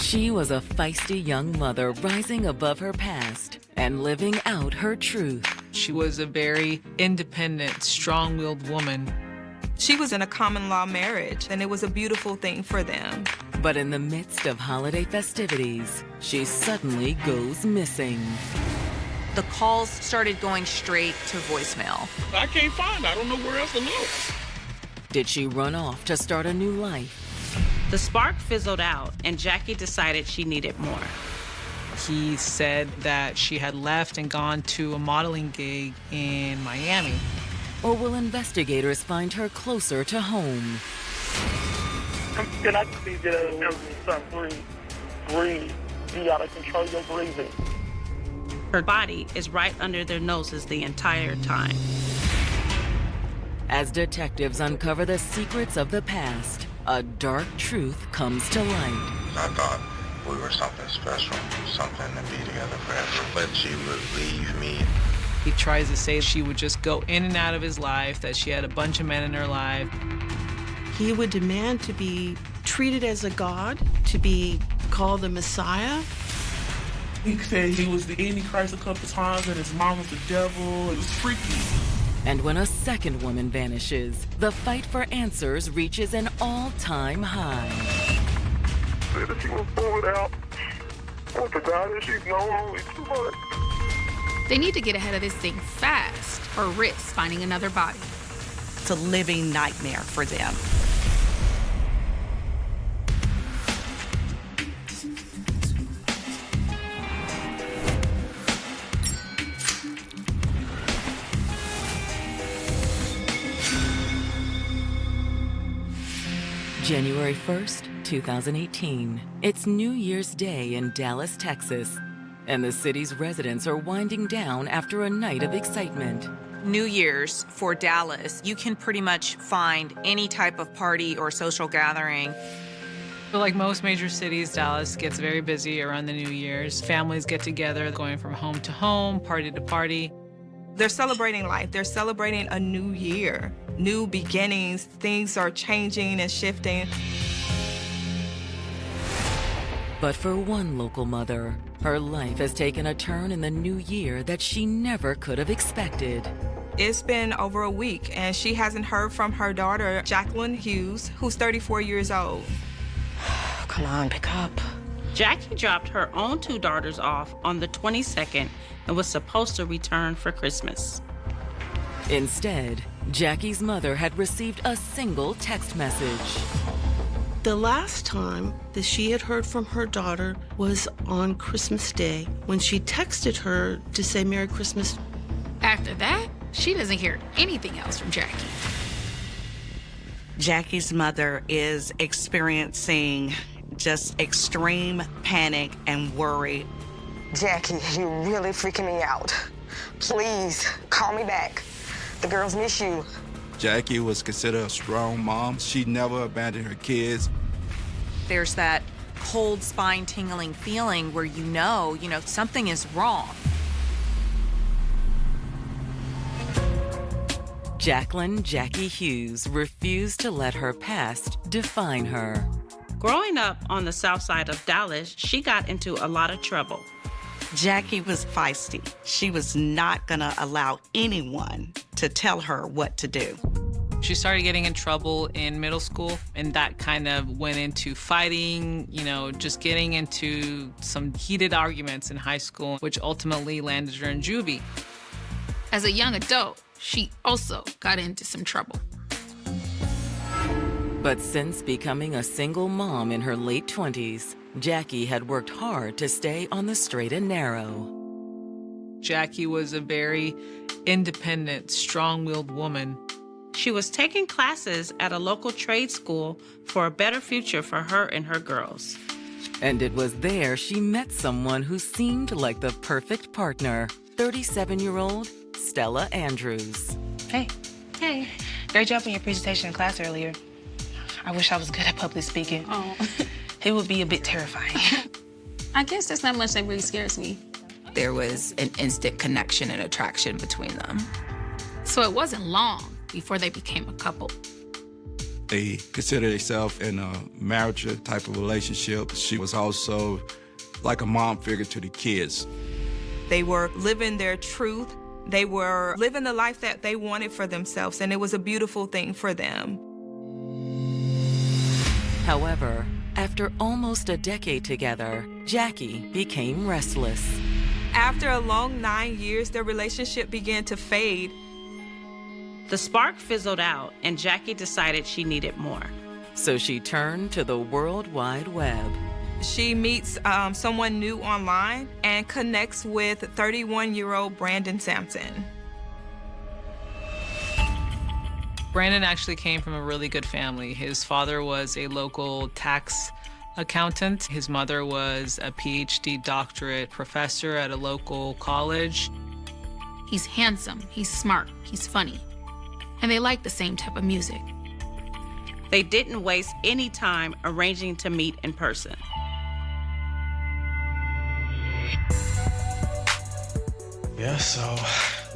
She was a feisty young mother rising above her past and living out her truth. She was a very independent, strong-willed woman. She was in a common law marriage, and it was a beautiful thing for them. But in the midst of holiday festivities, she suddenly goes missing. The calls started going straight to voicemail. I can't find her. I don't know where else to look. Did she run off to start a new life? The spark fizzled out, and Jackie decided she needed more. He said that she had left and gone to a modeling gig in Miami. Or will investigators find her closer to home? Can I just need you to son, breathe. You gotta control your breathing. Her body is right under their noses the entire time. As detectives uncover the secrets of the past, a dark truth comes to light. I thought we were something special, something to be together forever, but she would leave me. He tries to say she would just go in and out of his life, that she had a bunch of men in her life. He would demand to be treated as a god, to be called the Messiah. He said he was the Antichrist a couple times and his mom was the devil. It was freaky. And when a second woman vanishes, the fight for answers reaches an all-time high. Said that she was born out. What the God is, she's no only too much. They need to get ahead of this thing fast or risk finding another body. It's a living nightmare for them. January 1st, 2018. It's New Year's Day in Dallas, Texas, and the city's residents are winding down after a night of excitement. New Year's for Dallas, you can pretty much find any type of party or social gathering. But like most major cities, Dallas gets very busy around the New Year's. Families get together, going from home to home, party to party. They're celebrating life. They're celebrating a new year, new beginnings. Things are changing and shifting. But for one local mother, her life has taken a turn in the new year that she never could have expected. It's been over a week, and she hasn't heard from her daughter, Jacqueline Hughes, who's 34 years old. Come on, pick up. Jackie dropped her own two daughters off on the 22nd and was supposed to return for Christmas. Instead, Jackie's mother had received a single text message. The last time that she had heard from her daughter was on Christmas Day, when she texted her to say Merry Christmas. After that, she doesn't hear anything else from Jackie. Jackie's mother is experiencing just extreme panic and worry. Jackie, you're really freaking me out. Please, call me back. The girls miss you. Jackie was considered a strong mom. She never abandoned her kids. There's that cold spine tingling feeling where you know something is wrong. Jackie Hughes refused to let her past define her. Growing up on the south side of Dallas, she got into a lot of trouble. Jackie was feisty. She was not gonna allow anyone to tell her what to do. She started getting in trouble in middle school, and that kind of went into fighting, just getting into some heated arguments in high school, which ultimately landed her in juvie. As a young adult, she also got into some trouble. But since becoming a single mom in her late 20s, Jackie had worked hard to stay on the straight and narrow. Jackie was a very independent, strong-willed woman. She was taking classes at a local trade school for a better future for her and her girls. And it was there she met someone who seemed like the perfect partner, 37-year-old Stella Andrews. Hey. Hey. Great job on your presentation in class earlier. I wish I was good at public speaking. Oh. It would be a bit terrifying. I guess that's not much that really scares me. There was an instant connection and attraction between them. So it wasn't long before they became a couple. They consider themselves in a marriage type of relationship. She was also like a mom figure to the kids. They were living their truth. They were living the life that they wanted for themselves, and it was a beautiful thing for them. However, after almost a decade together, Jackie became restless. After a long 9 years, their relationship began to fade. The spark fizzled out, and Jackie decided she needed more. So she turned to the World Wide Web. She meets someone new online and connects with 31-year-old Brandon Sampson. Brandon actually came from a really good family. His father was a local tax accountant. His mother was a PhD doctorate professor at a local college. He's handsome, he's smart, he's funny. And they like the same type of music. They didn't waste any time arranging to meet in person. Yeah, so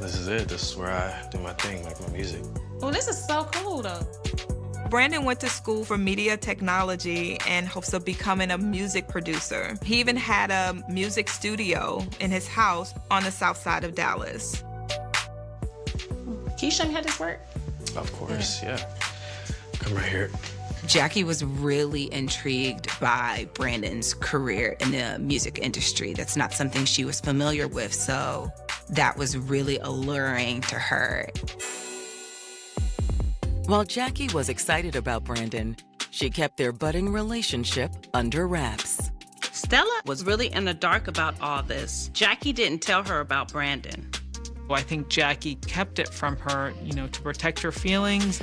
this is it. This is where I do my thing, make my music. Well, this is so cool, though. Brandon went to school for media technology and hopes of becoming a music producer. He even had a music studio in his house on the south side of Dallas. Can you show me how this works? Of course, yeah. Come right here. Jackie was really intrigued by Brandon's career in the music industry. That's not something she was familiar with, so that was really alluring to her. While Jackie was excited about Brandon, she kept their budding relationship under wraps. Stella was really in the dark about all this. Jackie didn't tell her about Brandon. I think Jackie kept it from her, to protect her feelings.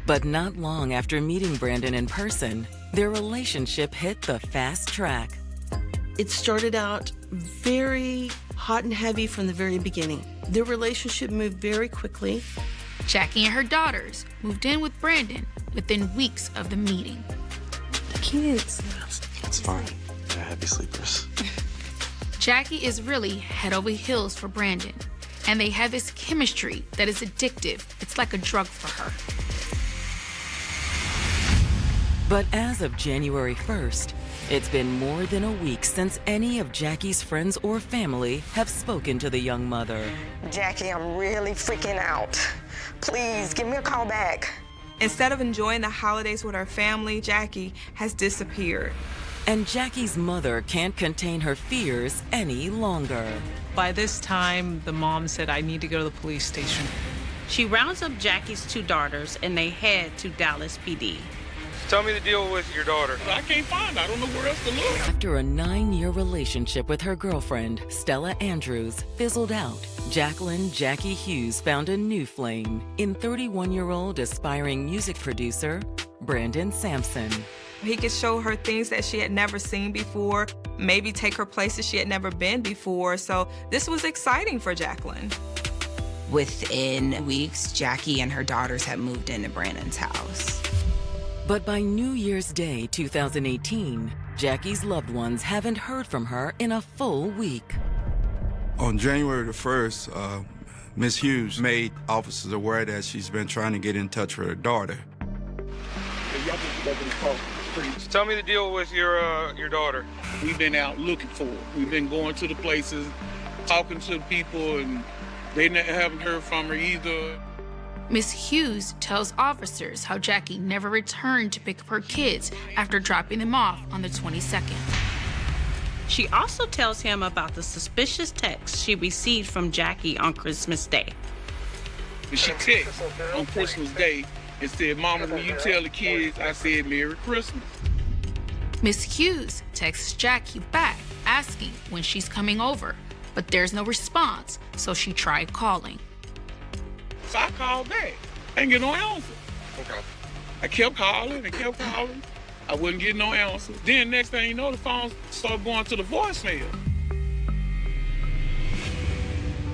But not long after meeting Brandon in person, their relationship hit the fast track. It started out very hot and heavy from the very beginning. Their relationship moved very quickly. Jackie and her daughters moved in with Brandon within weeks of the meeting. The kids. It's fine. They're heavy sleepers. Jackie is really head over heels for Brandon, and they have this chemistry that is addictive. It's like a drug for her. But as of January 1st, it's been more than a week since any of Jackie's friends or family have spoken to the young mother. Jackie, I'm really freaking out. Please, give me a call back. Instead of enjoying the holidays with her family, Jackie has disappeared. And Jackie's mother can't contain her fears any longer. By this time, the mom said, I need to go to the police station. She rounds up Jackie's two daughters, and they head to Dallas PD. Tell me the deal with your daughter. I can't find her. I don't know where else to look. After a 9-year relationship with her girlfriend, Stella Andrews, fizzled out, Jackie Hughes found a new flame in 31-year-old aspiring music producer, Brandon Sampson. He could show her things that she had never seen before, maybe take her places she had never been before. So this was exciting for Jacqueline. Within weeks, Jackie and her daughters had moved into Brandon's house. But by New Year's Day 2018, Jackie's loved ones haven't heard from her in a full week. On January the 1st, Ms. Hughes made officers aware that she's been trying to get in touch with her daughter. So tell me the deal with your daughter. We've been out looking for her. We've been going to the places, talking to people, and they haven't heard from her either. Miss Hughes tells officers how Jackie never returned to pick up her kids after dropping them off on the 22nd. She also tells him about the suspicious text she received from Jackie on Christmas Day. She texted on Christmas Day and said, Mama, will you tell the kids I said Merry Christmas? Miss Hughes texts Jackie back asking when she's coming over, but there's no response, so she tried calling. So I called back. I didn't get no answer. Okay. I kept calling and kept calling. I wouldn't get no answer. Then next thing you know, the phone started going to the voicemail.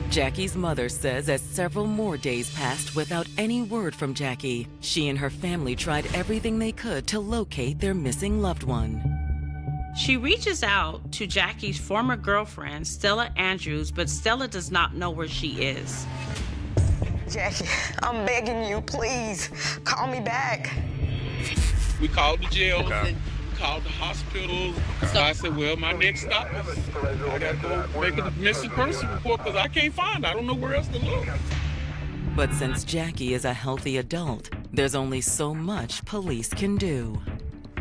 Jackie's mother says as several more days passed without any word from Jackie, she and her family tried everything they could to locate their missing loved one. She reaches out to Jackie's former girlfriend, Stella Andrews, but Stella does not know where she is. Jackie, I'm begging you, please, call me back. We called the jail. Okay. We called the hospital. So I said, well, my next stop is I got to go make a missing person report because I can't find her. I don't know where else to look. But since Jackie is a healthy adult, there's only so much police can do.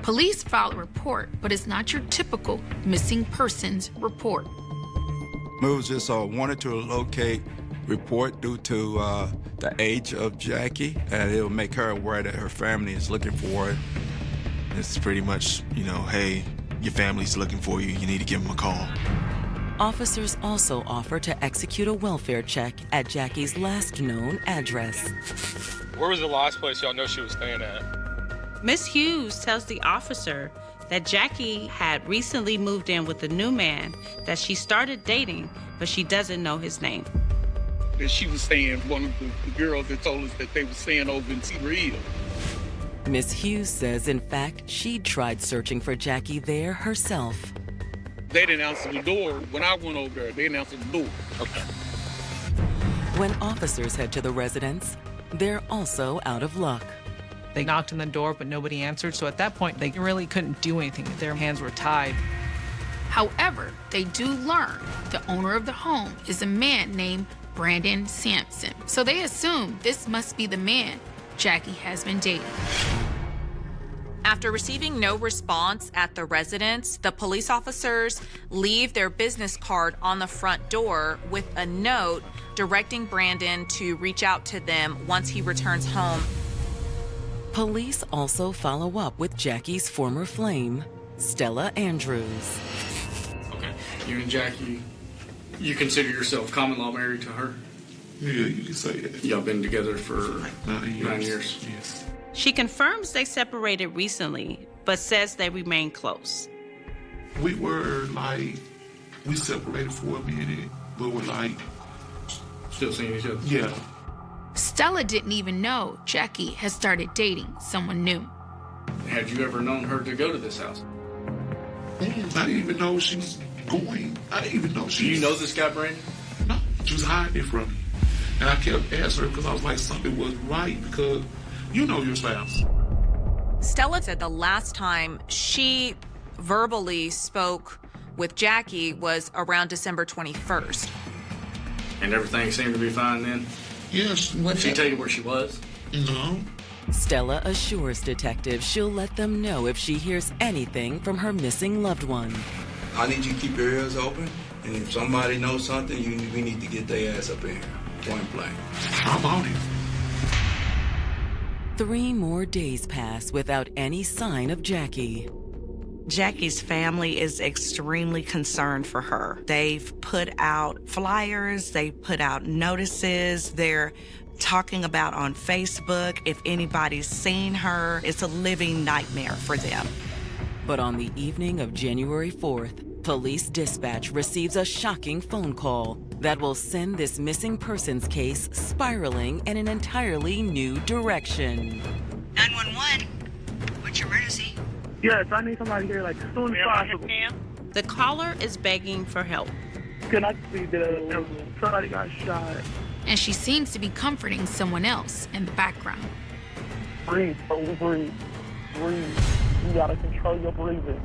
Police file a report, but it's not your typical missing persons report. It was just wanted to locate report due to the age of Jackie, and it'll make her aware that her family is looking for her. It's pretty much, hey, your family's looking for you. You need to give them a call. Officers also offer to execute a welfare check at Jackie's last known address. Where was the last place y'all know she was staying at? Miss Hughes tells the officer that Jackie had recently moved in with a new man that she started dating, but she doesn't know his name. That she was staying, one of the girls that told us that they were staying over in Cedar Hill. Miss Hughes says, in fact, she'd tried searching for Jackie there herself. They didn't answer the door. When I went over there, they didn't answer the door. Okay. When officers head to the residence, they're also out of luck. They knocked on the door, but nobody answered, so at that point, they really couldn't do anything. Their hands were tied. However, they do learn the owner of the home is a man named Brandon Sampson. So they assume this must be the man Jackie has been dating. After receiving no response at the residence, the police officers leave their business card on the front door with a note directing Brandon to reach out to them once he returns home. Police also follow up with Jackie's former flame, Stella Andrews. Okay, you and Jackie, you consider yourself common law married to her? Yeah, you can say that. Y'all been together for 9 years? Yes. She confirms they separated recently, but says they remain close. We were we separated for a minute, but we're still seeing each other? Yeah. Stella didn't even know Jackie had started dating someone new. Had you ever known her to go to this house? I didn't even know she was going. I didn't even know she Do you know this guy, Brandon? No, she was hiding it from me. And I kept asking her because I was like, something was right because you know your spouse. Stella said the last time she verbally spoke with Jackie was around December 21st. And everything seemed to be fine then? Yes. Did she tell you where she was? No. Stella assures detectives she'll let them know if she hears anything from her missing loved one. I need you to keep your ears open, and if somebody knows something, we need to get their ass up in here, point blank. I'm on it. 3 more days pass without any sign of Jackie. Jackie's family is extremely concerned for her. They've put out flyers, they put out notices, they're talking about on Facebook if anybody's seen her. It's a living nightmare for them. But on the evening of January 4th, police dispatch receives a shocking phone call that will send this missing persons case spiraling in an entirely new direction. 911, what's your emergency? Yes, I need somebody here as soon as possible. The caller is begging for help. Can I see that somebody got shot? And she seems to be comforting someone else in the background. Breathe, slowly breathe. Breathe. You gotta control your breathing.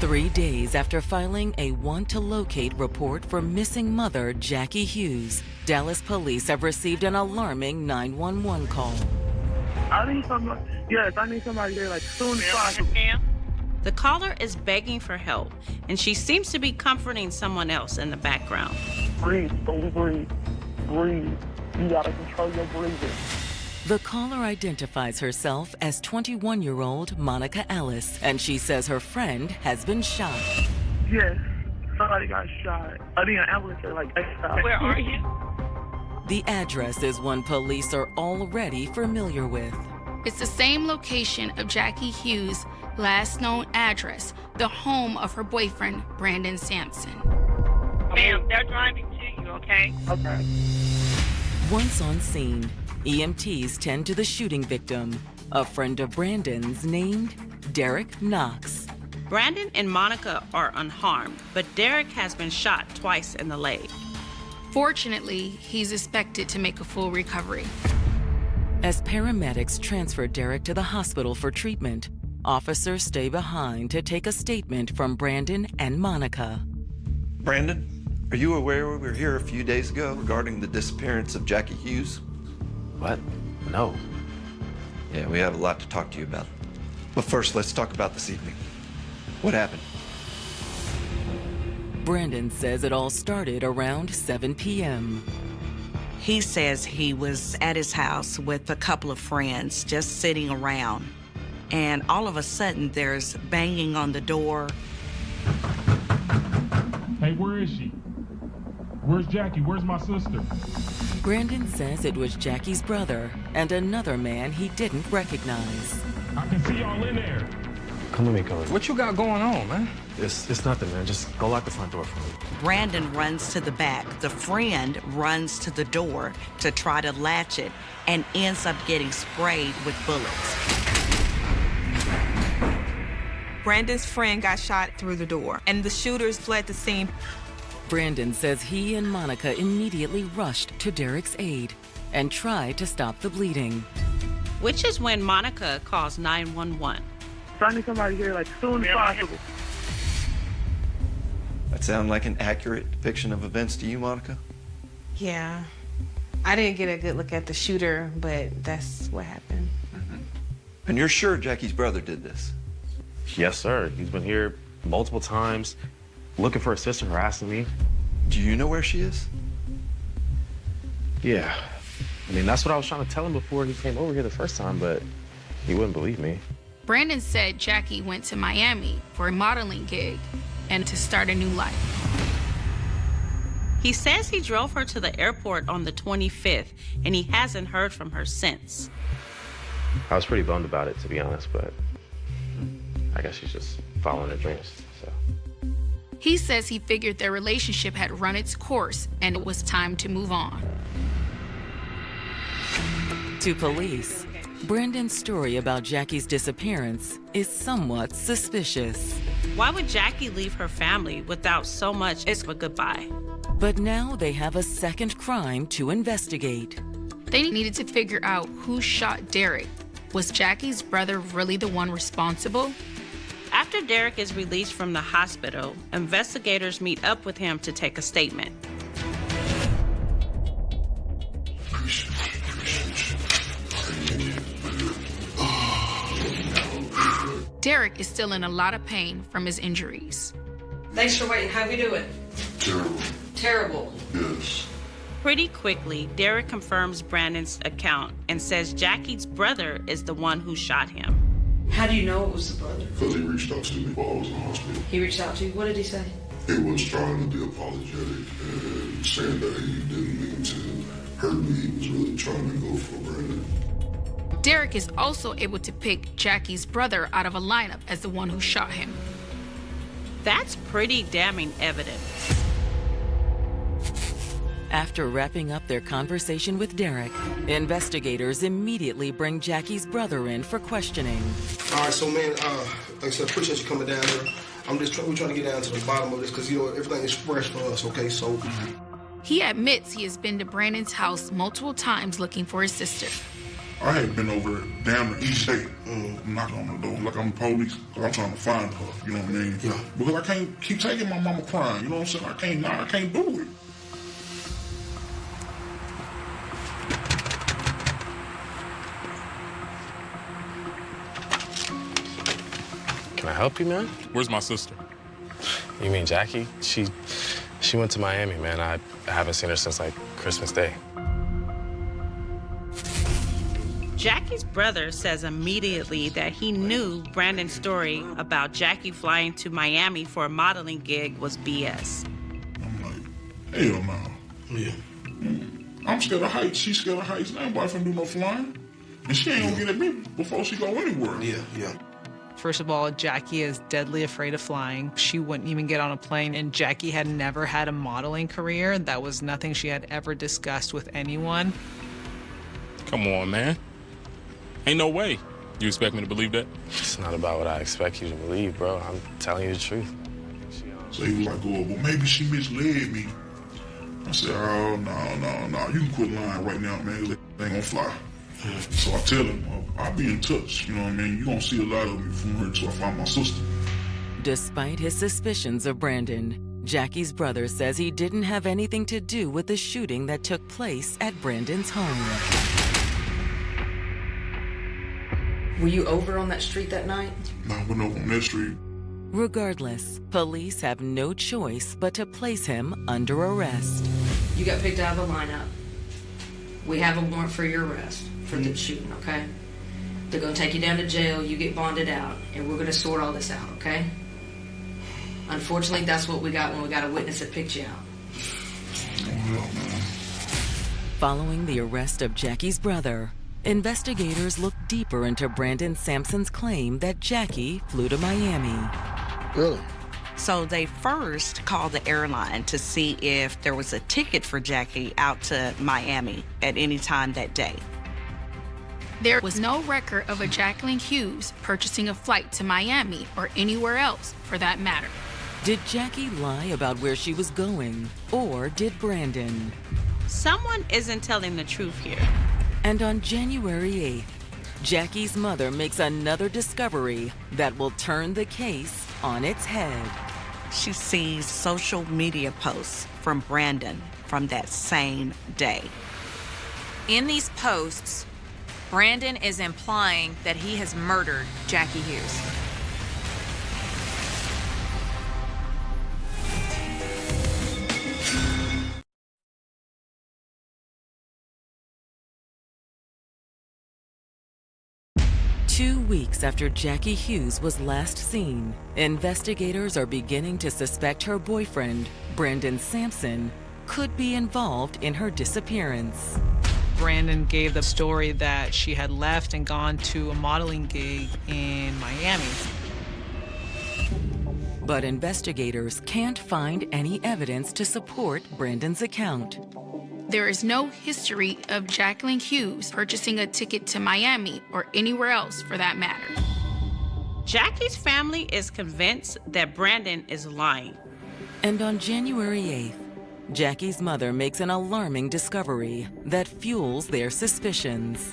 Three days after filing a want-to-locate report for missing mother Jackie Hughes, Dallas police have received an alarming 911 call. I need somebody. Yes, I need somebody here as soon as possible. The caller is begging for help, and she seems to be comforting someone else in the background. Breathe, slowly breathe. Breathe. You gotta control your breathing. The caller identifies herself as 21-year-old Monica Ellis, and she says her friend has been shot. Yes, somebody got shot. I need an ambulance here ASAP. Where are you? The address is one police are already familiar with. It's the same location of Jackie Hughes' last known address, the home of her boyfriend, Brandon Sampson. Ma'am, they're driving to you, okay? Okay. Once on scene, EMTs tend to the shooting victim, a friend of Brandon's named Derek Knox. Brandon and Monica are unharmed, but Derek has been shot twice in the leg. Fortunately, he's expected to make a full recovery. As paramedics transfer Derek to the hospital for treatment, officers stay behind to take a statement from Brandon and Monica. Brandon, are you aware we were here a few days ago regarding the disappearance of Jackie Hughes? What? No. Yeah, we have a lot to talk to you about. But first, let's talk about this evening. What happened? Brandon says it all started around 7 p.m. He says he was at his house with a couple of friends just sitting around. And all of a sudden, there's banging on the door. Hey, where is she? Where's Jackie? Where's my sister? Brandon says it was Jackie's brother and another man he didn't recognize. I can see y'all in there. Come with me, Cody. What you got going on, man? It's nothing, man. Just go lock the front door for me. Brandon runs to the back. The friend runs to the door to try to latch it and ends up getting sprayed with bullets. Brandon's friend got shot through the door, and the shooters fled the scene. Brandon says he and Monica immediately rushed to Derek's aid and tried to stop the bleeding. Which is when Monica calls 911. I need somebody here like soon as possible. That sound like an accurate depiction of events to you, Monica? Yeah. I didn't get a good look at the shooter, but that's what happened. And you're sure Jackie's brother did this? Yes, sir. He's been here multiple times, looking for his sister, harassing me. Do you know where she is? Yeah. I mean, that's what I was trying to tell him before he came over here the first time, but he wouldn't believe me. Brandon said Jackie went to Miami for a modeling gig and to start a new life. He says he drove her to the airport on the 25th, and he hasn't heard from her since. I was pretty bummed about it, to be honest, but I guess she's just following her dreams, so. He says he figured their relationship had run its course and it was time to move on. To police, Brandon's story about Jackie's disappearance is somewhat suspicious. Why would Jackie leave her family without so much as a goodbye? But now they have a second crime to investigate. They needed to figure out who shot Derek. Was Jackie's brother really the one responsible? After Derek is released from the hospital, investigators meet up with him to take a statement. Derek is still in a lot of pain from his injuries. Thanks for waiting. How you doing? Terrible. Terrible. Yes. Pretty quickly, Derek confirms Brandon's account and says Jackie's brother is the one who shot him. How do you know it was the brother? Because he reached out to me while I was in the hospital. He reached out to you? What did he say? He was trying to be apologetic and saying that he didn't mean to hurt me. He was really trying to go for Brandon. Derek is also able to pick Jackie's brother out of a lineup as the one who shot him. That's pretty damning evidence. After wrapping up their conversation with Derek, investigators immediately bring Jackie's brother in for questioning. All right, so man, like I said, appreciate you coming down here. We're trying to get down to the bottom of this because, everything is fresh for us, okay? So. He admits he has been to Brandon's house multiple times looking for his sister. I had been over damn near each day. I'm knocking on the door like I'm the police. I'm trying to find her, you know what I mean? Yeah. Because I can't keep taking my mama crying, you know what I'm saying? I can't do it. Can I help you, man? Where's my sister? You mean Jackie? She went to Miami, man. I haven't seen her since, like, Christmas Day. Jackie's brother says immediately that he knew Brandon's story about Jackie flying to Miami for a modeling gig was BS. I'm like, hell no. Yeah. I'm scared of heights. She's scared of heights. Nobody finna do no flying. And she ain't gonna get at me before she go anywhere. Yeah. First of all, Jackie is deadly afraid of flying. She wouldn't even get on a plane, and Jackie had never had a modeling career. That was nothing she had ever discussed with anyone. Come on, man. Ain't no way. You expect me to believe that? It's not about what I expect you to believe, bro. I'm telling you the truth. So he was like, oh, well, maybe she misled me. I said, oh, no. You can quit lying right now, man. It ain't gonna fly. So I tell him, I'll be in touch. You know what I mean? You're gonna see a lot of me from her until I find my sister. Despite his suspicions of Brandon, Jackie's brother says he didn't have anything to do with the shooting that took place at Brandon's home. Were you over on that street that night? No, I went over on that street. Regardless, police have no choice but to place him under arrest. You got picked out of the lineup. We have a warrant for your arrest for the shooting, okay? They're gonna take you down to jail, you get bonded out, and we're gonna sort all this out, okay? Unfortunately, that's what we got when we got a witness that picked you out. Following the arrest of Jackie's brother, investigators looked deeper into Brandon Sampson's claim that Jackie flew to Miami. Really? So they first called the airline to see if there was a ticket for Jackie out to Miami at any time that day. There was no record of a Jacqueline Hughes purchasing a flight to Miami or anywhere else for that matter. Did Jackie lie about where she was going, or did Brandon? Someone isn't telling the truth here. And on January 8th, Jackie's mother makes another discovery that will turn the case on its head. She sees social media posts from Brandon from that same day. In these posts, Brandon is implying that he has murdered Jackie Hughes. Two weeks after Jackie Hughes was last seen, investigators are beginning to suspect her boyfriend, Brandon Sampson, could be involved in her disappearance. Brandon gave the story that she had left and gone to a modeling gig in Miami. But investigators can't find any evidence to support Brandon's account. There is no history of Jacqueline Hughes purchasing a ticket to Miami or anywhere else for that matter. Jackie's family is convinced that Brandon is lying. And on January 8th, Jackie's mother makes an alarming discovery that fuels their suspicions.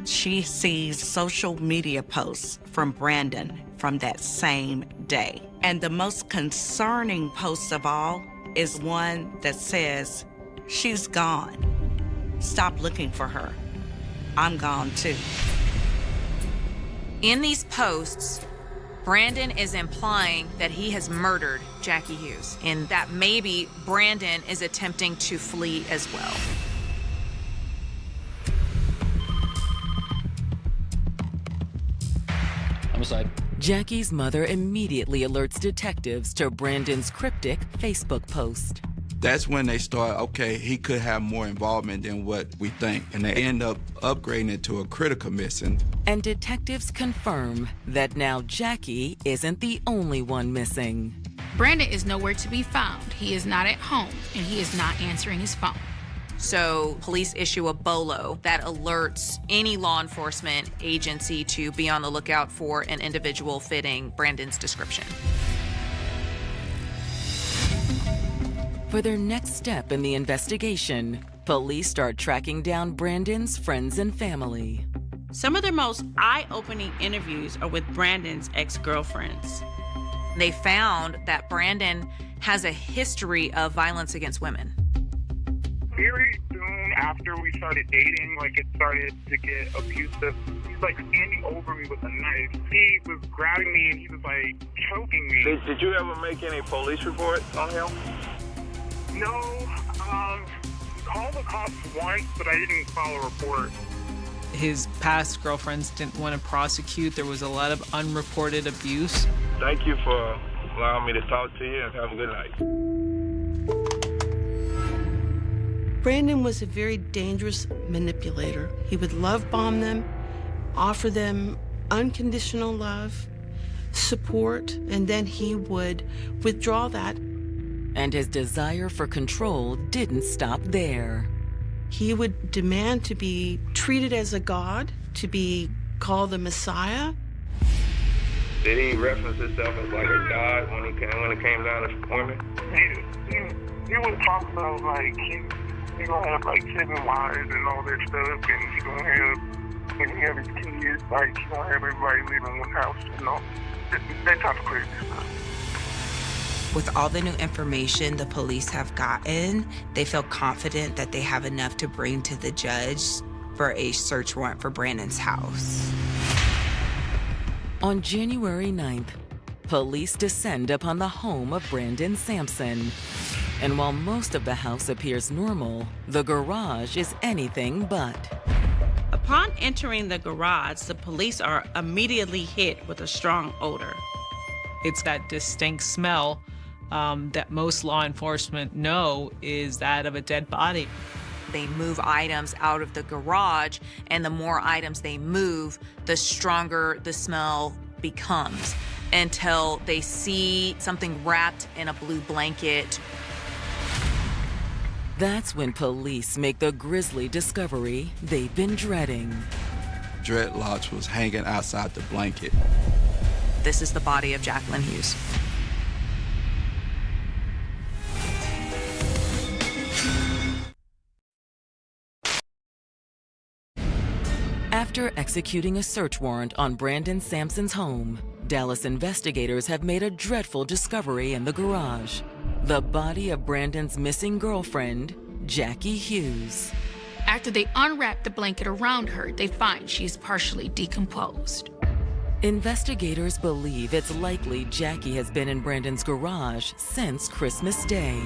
She sees social media posts from Brandon from that same day. And the most concerning post of all is one that says, "She's gone. Stop looking for her. I'm gone too." In these posts, Brandon is implying that he has murdered Jackie Hughes and that maybe Brandon is attempting to flee as well. Homicide. Jackie's mother immediately alerts detectives to Brandon's cryptic Facebook post. That's when they start, okay, he could have more involvement than what we think. And they end up upgrading it to a critical missing. And detectives confirm that now Jackie isn't the only one missing. Brandon is nowhere to be found. He is not at home, and he is not answering his phone. So police issue a BOLO that alerts any law enforcement agency to be on the lookout for an individual fitting Brandon's description. For their next step in the investigation, police start tracking down Brandon's friends and family. Some of their most eye-opening interviews are with Brandon's ex-girlfriends. They found that Brandon has a history of violence against women. Very soon after we started dating, it started to get abusive. He's standing over me with a knife. He was grabbing me and he was choking me. Did you ever make any police reports on him? No, called the cops once, but I didn't file a report. His past girlfriends didn't want to prosecute. There was a lot of unreported abuse. Thank you for allowing me to talk to you, and have a good night. Brandon was a very dangerous manipulator. He would love bomb them, offer them unconditional love, support, and then he would withdraw that. And his desire for control didn't stop there. He would demand to be treated as a god, to be called the Messiah. Did he reference himself as like a god when it came down to performing? He would talk about like he gonna have like 7 wives and all that stuff, and he gonna have his kids, like he gonna have everybody live in one house, you know, that type of crazy stuff. With all the new information the police have gotten, they feel confident that they have enough to bring to the judge for a search warrant for Brandon's house. On January 9th, police descend upon the home of Brandon Sampson. And while most of the house appears normal, the garage is anything but. Upon entering the garage, the police are immediately hit with a strong odor. It's that distinct smell that most law enforcement know is that of a dead body. They move items out of the garage, and the more items they move, the stronger the smell becomes, until they see something wrapped in a blue blanket. That's when police make the grisly discovery they've been dreading. Dreadlocks was hanging outside the blanket. This is the body of Jacqueline Hughes. After executing a search warrant on Brandon Sampson's home, Dallas investigators have made a dreadful discovery in the garage: the body of Brandon's missing girlfriend, Jackie Hughes. After they unwrap the blanket around her, they find she's partially decomposed. Investigators believe it's likely Jackie has been in Brandon's garage since Christmas Day.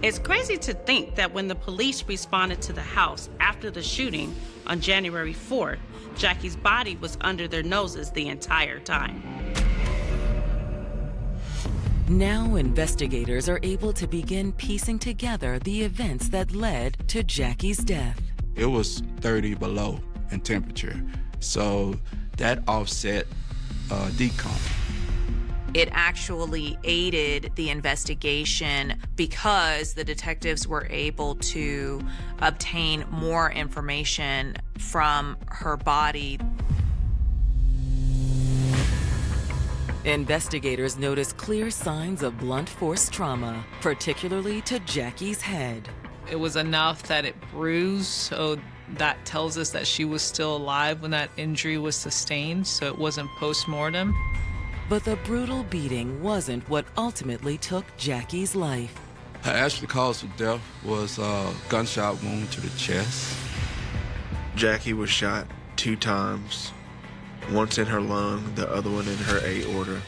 It's crazy to think that when the police responded to the house after the shooting on January 4th, Jackie's body was under their noses the entire time. Now investigators are able to begin piecing together the events that led to Jackie's death. It was 30 below in temperature, so that offset decomp. It actually aided the investigation because the detectives were able to obtain more information from her body. Investigators noticed clear signs of blunt force trauma, particularly to Jackie's head. It was enough that it bruised, so that tells us that she was still alive when that injury was sustained, so it wasn't post-mortem. But the brutal beating wasn't what ultimately took Jackie's life. Her actual cause of death was a gunshot wound to the chest. Jackie was shot 2 times, once in her lung, the other one in her aorta,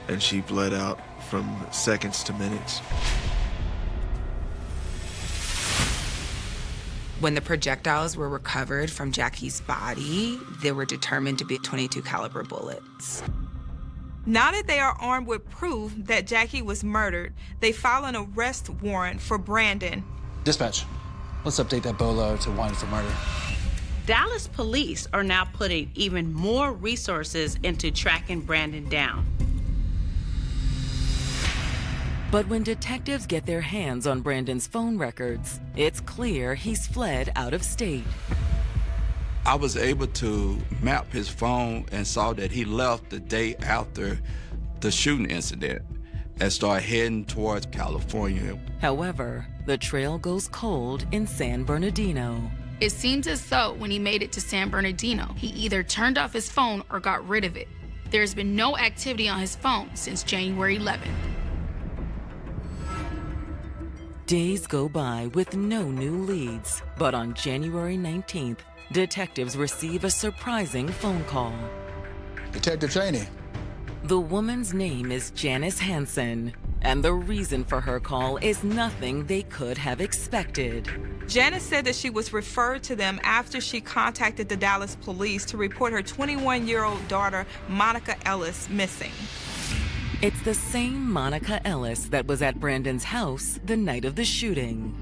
and she bled out from seconds to minutes. When the projectiles were recovered from Jackie's body, they were determined to be .22 caliber bullets. Now that they are armed with proof that Jackie was murdered, they file an arrest warrant for Brandon. Dispatch, let's update that bolo to wanted for murder. Dallas police are now putting even more resources into tracking Brandon down. But when detectives get their hands on Brandon's phone records, it's clear he's fled out of state. I was able to map his phone and saw that he left the day after the shooting incident and started heading towards California. However, the trail goes cold in San Bernardino. It seems as though when he made it to San Bernardino, he either turned off his phone or got rid of it. There's been no activity on his phone since January 11th. Days go by with no new leads, but on January 19th, detectives receive a surprising phone call. Detective Cheney. The woman's name is Janice Hansen, and the reason for her call is nothing they could have expected. Janice said that she was referred to them after she contacted the Dallas police to report her 21-year-old daughter, Monica Ellis, missing. It's the same Monica Ellis that was at Brandon's house the night of the shooting.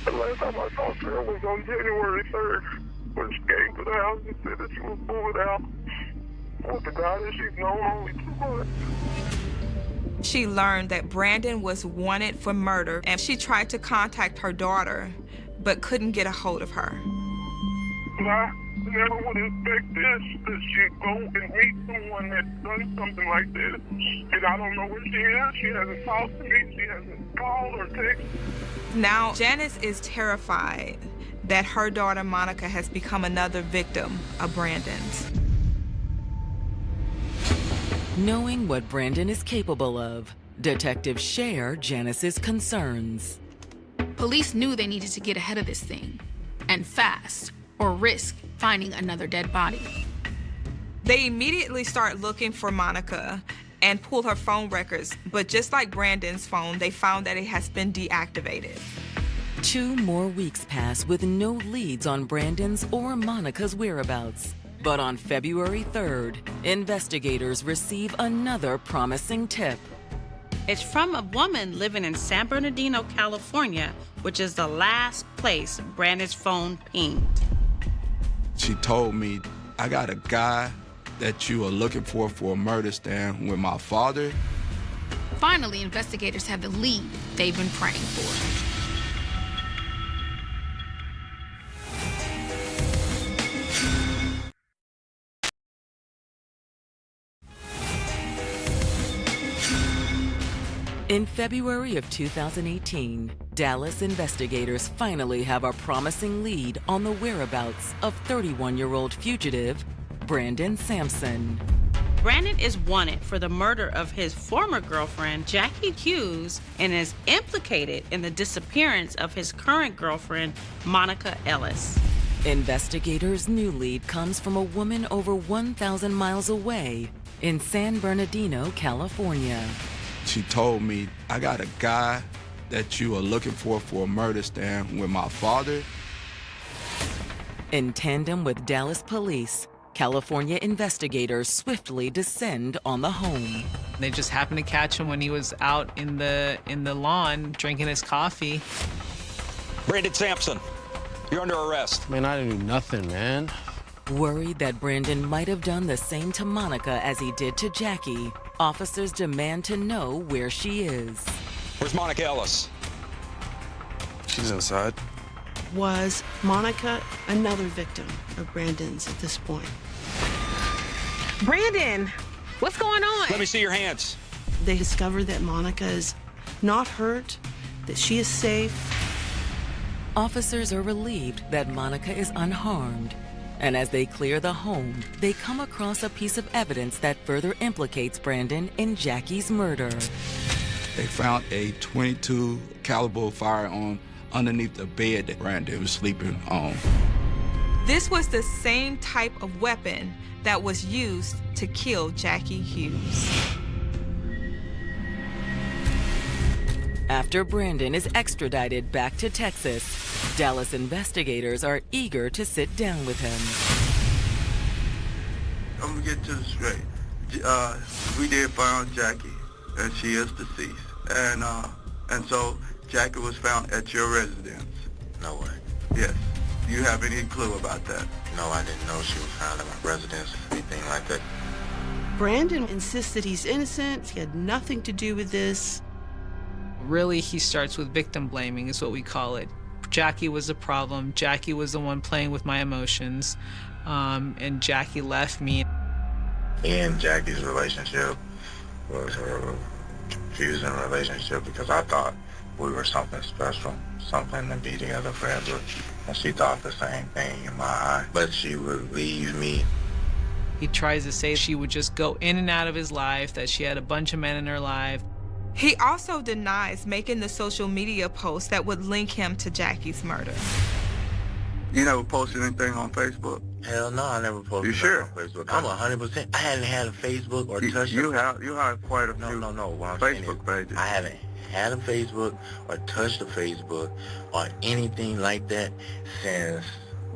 The last time I talked to her was on January 3rd, when she came to the house and said that she was moving out with the guy that she's known only 2 months. She learned that Brandon was wanted for murder, and she tried to contact her daughter, but couldn't get a hold of her. I never would expect this, that she'd go and meet someone that's done something like this. And I don't know where she is. She hasn't talked to me. She hasn't called or texted. Now, Janice is terrified that her daughter Monica has become another victim of Brandon's. Knowing what Brandon is capable of, detectives share Janice's concerns. Police knew they needed to get ahead of this thing, and fast, or risk finding another dead body. They immediately start looking for Monica and pull her phone records, but just like Brandon's phone, they found that it has been deactivated. 2 more weeks pass with no leads on Brandon's or Monica's whereabouts. But on February 3rd, investigators receive another promising tip. It's from a woman living in San Bernardino, California, which is the last place Brandon's phone pinged. She told me, I got a guy that you are looking for a murder stand with my father. Finally, investigators have the lead they've been praying for. In February of 2018, Dallas investigators finally have a promising lead on the whereabouts of 31-year-old fugitive Brandon Sampson. Brandon is wanted for the murder of his former girlfriend, Jackie Hughes, and is implicated in the disappearance of his current girlfriend, Monica Ellis. Investigators' new lead comes from a woman over 1,000 miles away in San Bernardino, California. She told me, I got a guy that you are looking for a murder stand with my father. In tandem with Dallas police, California investigators swiftly descend on the home. They just happened to catch him when he was out in the lawn drinking his coffee. Brandon Sampson, you're under arrest. Man, I didn't do nothing, man. Worried that Brandon might have done the same to Monica as he did to Jackie, officers demand to know where she is. Where's Monica Ellis? She's inside. Was Monica another victim of Brandon's at this point? Brandon, what's going on? Let me see your hands. They discovered that Monica is not hurt, that she is safe. Officers are relieved that Monica is unharmed. And as they clear the home, they come across a piece of evidence that further implicates Brandon in Jackie's murder. They found a .22 caliber firearm underneath the bed that Brandon was sleeping on. This was the same type of weapon that was used to kill Jackie Hughes. After Brandon is extradited back to Texas, Dallas investigators are eager to sit down with him. I'm gonna get to this straight. We did find Jackie, and she is deceased. And so Jackie was found at your residence. No way. Yes. Do you have any clue about that? No, I didn't know she was found at my residence, anything like that. Brandon insists that he's innocent, he had nothing to do with this. Really, he starts with victim blaming, is what we call it. Jackie was the problem. Jackie was the one playing with my emotions, and Jackie left me. Me and Jackie's relationship was a confusing relationship because I thought we were something special, something to be together forever, and she thought the same thing in my eye, but she would leave me. He tries to say she would just go in and out of his life, that she had a bunch of men in her life. He also denies making the social media post that would link him to Jackie's murder. You never posted anything on Facebook? Hell no, I never posted You sure? on Facebook. I'm 100%. I hadn't had a Facebook or touched you have quite a few Facebook pages. I haven't had a Facebook or touched a Facebook or anything like that since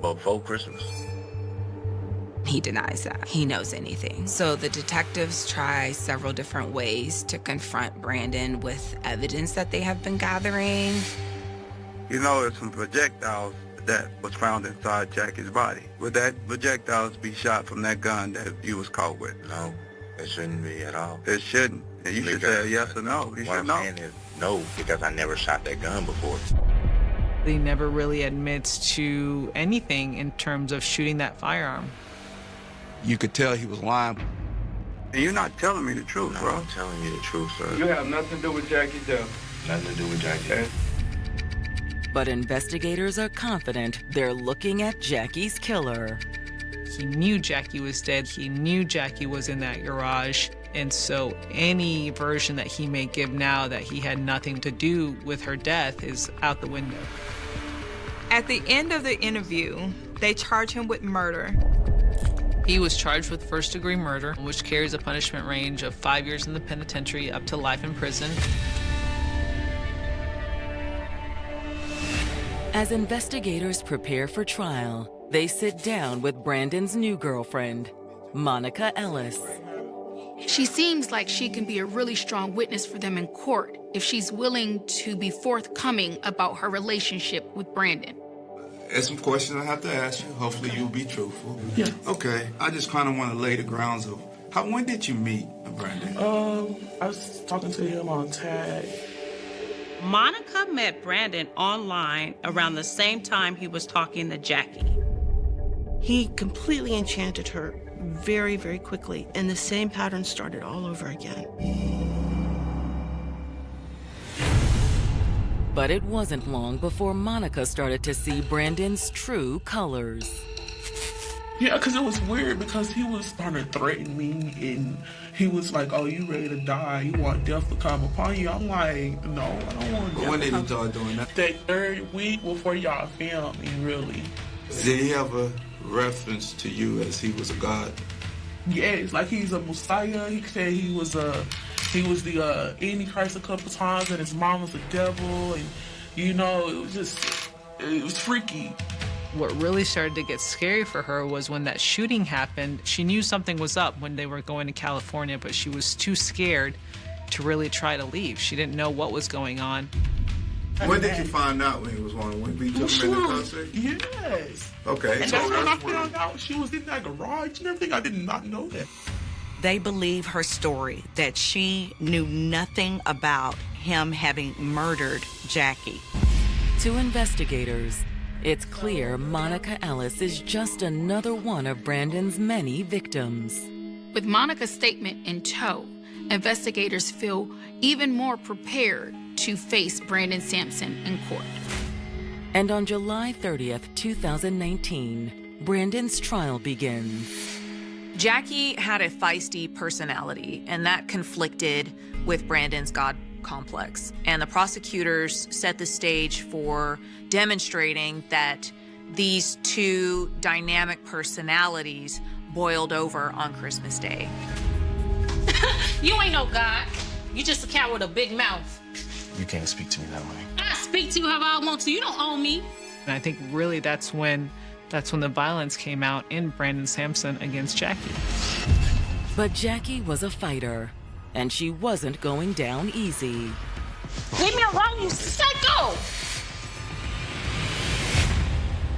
before Christmas. He denies that he knows anything. So the detectives try several different ways to confront Brandon with evidence that they have been gathering. You know, there's some projectiles that was found inside Jackie's body. Would that projectiles be shot from that gun that you was caught with? No, it shouldn't be at all. It shouldn't. And you should say yes or no. You what should I'm know. saying is no, because I never shot that gun before. He never really admits to anything in terms of shooting that firearm. You could tell he was lying. And you're not telling me the truth, bro. I'm telling you the truth, sir. You have nothing to do with Jackie's death. Nothing to do with Jackie. But investigators are confident they're looking at Jackie's killer. He knew Jackie was dead. He knew Jackie was in that garage. And so any version that he may give now that he had nothing to do with her death is out the window. At the end of the interview, they charge him with murder. He was charged with first-degree murder, which carries a punishment range of 5 years in the penitentiary up to life in prison. As investigators prepare for trial, they sit down with Brandon's new girlfriend, Monica Ellis. She seems like she can be a really strong witness for them in court if she's willing to be forthcoming about her relationship with Brandon. There's some questions I have to ask you. Hopefully you'll be truthful. Yeah. Okay, I just kind of want to lay the grounds of when did you meet Brandon? I was talking to him on tag. Monica met Brandon online around the same time he was talking to Jackie. He completely enchanted her very, very quickly, and the same pattern started all over again. But it wasn't long before Monica started to see Brandon's true colors. Yeah, because it was weird because he was starting to threaten me, and he was like, oh, you ready to die? You want death to come upon you? I'm like, no, I don't want death. When did he start doing that? That third week before y'all filmed me, really. Did he ever reference to you as he was a god? Yes, like he's a Messiah. He said he was the Antichrist a couple times, and his mom was a devil, and it was freaky. What really started to get scary for her was when that shooting happened. She knew something was up when they were going to California, but she was too scared to really try to leave. She didn't know what was going on. When did you find out when he was on? When we took him in the concert? Yes. Okay. And that's when I found out she was in that garage and everything. I did not know that. They believe her story that she knew nothing about him having murdered Jackie. To investigators, it's clear Monica Ellis is just another one of Brandon's many victims. With Monica's statement in tow, investigators feel even more prepared to face Brandon Sampson in court. And on July 30th, 2019, Brandon's trial begins. Jackie had a feisty personality, and that conflicted with Brandon's God complex. And the prosecutors set the stage for demonstrating that these two dynamic personalities boiled over on Christmas Day. You ain't no God. You just a cat with a big mouth. You can't speak to me that way. I speak to you however I want to. You don't own me. And I think really that's when the violence came out in Brandon Sampson against Jackie. But Jackie was a fighter, and she wasn't going down easy. Leave me alone, you psycho!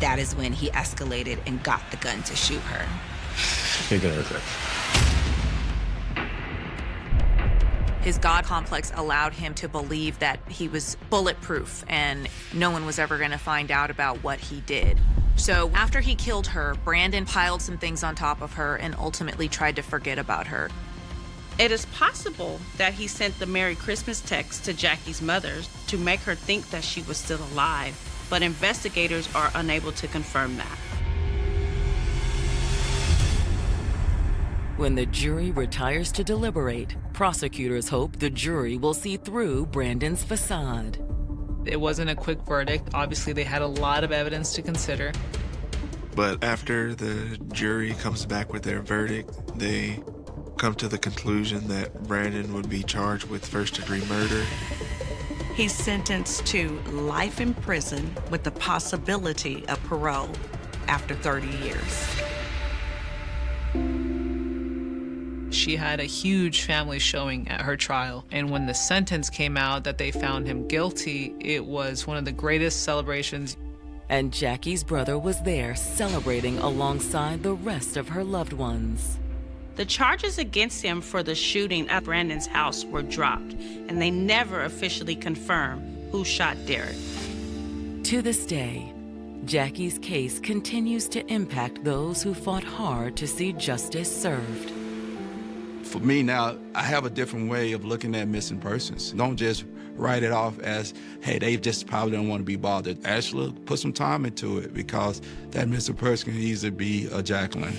That is when he escalated and got the gun to shoot her. You're gonna regret. His God complex allowed him to believe that he was bulletproof and no one was ever going to find out about what he did. So after he killed her, Brandon piled some things on top of her and ultimately tried to forget about her. It is possible that he sent the Merry Christmas text to Jackie's mother to make her think that she was still alive, but investigators are unable to confirm that. When the jury retires to deliberate, prosecutors hope the jury will see through Brandon's facade. It wasn't a quick verdict. Obviously, they had a lot of evidence to consider. But after the jury comes back with their verdict, they come to the conclusion that Brandon would be charged with first-degree murder. He's sentenced to life in prison with the possibility of parole after 30 years. She had a huge family showing at her trial, and when the sentence came out that they found him guilty, it was one of the greatest celebrations. And Jackie's brother was there celebrating alongside the rest of her loved ones. The charges against him for the shooting at Brandon's house were dropped, and they never officially confirmed who shot Derek. To this day, Jackie's case continues to impact those who fought hard to see justice served. For me now, I have a different way of looking at missing persons. Don't just write it off as, hey, they just probably don't want to be bothered. Actually, put some time into it, because that missing person can easily be a Jacqueline.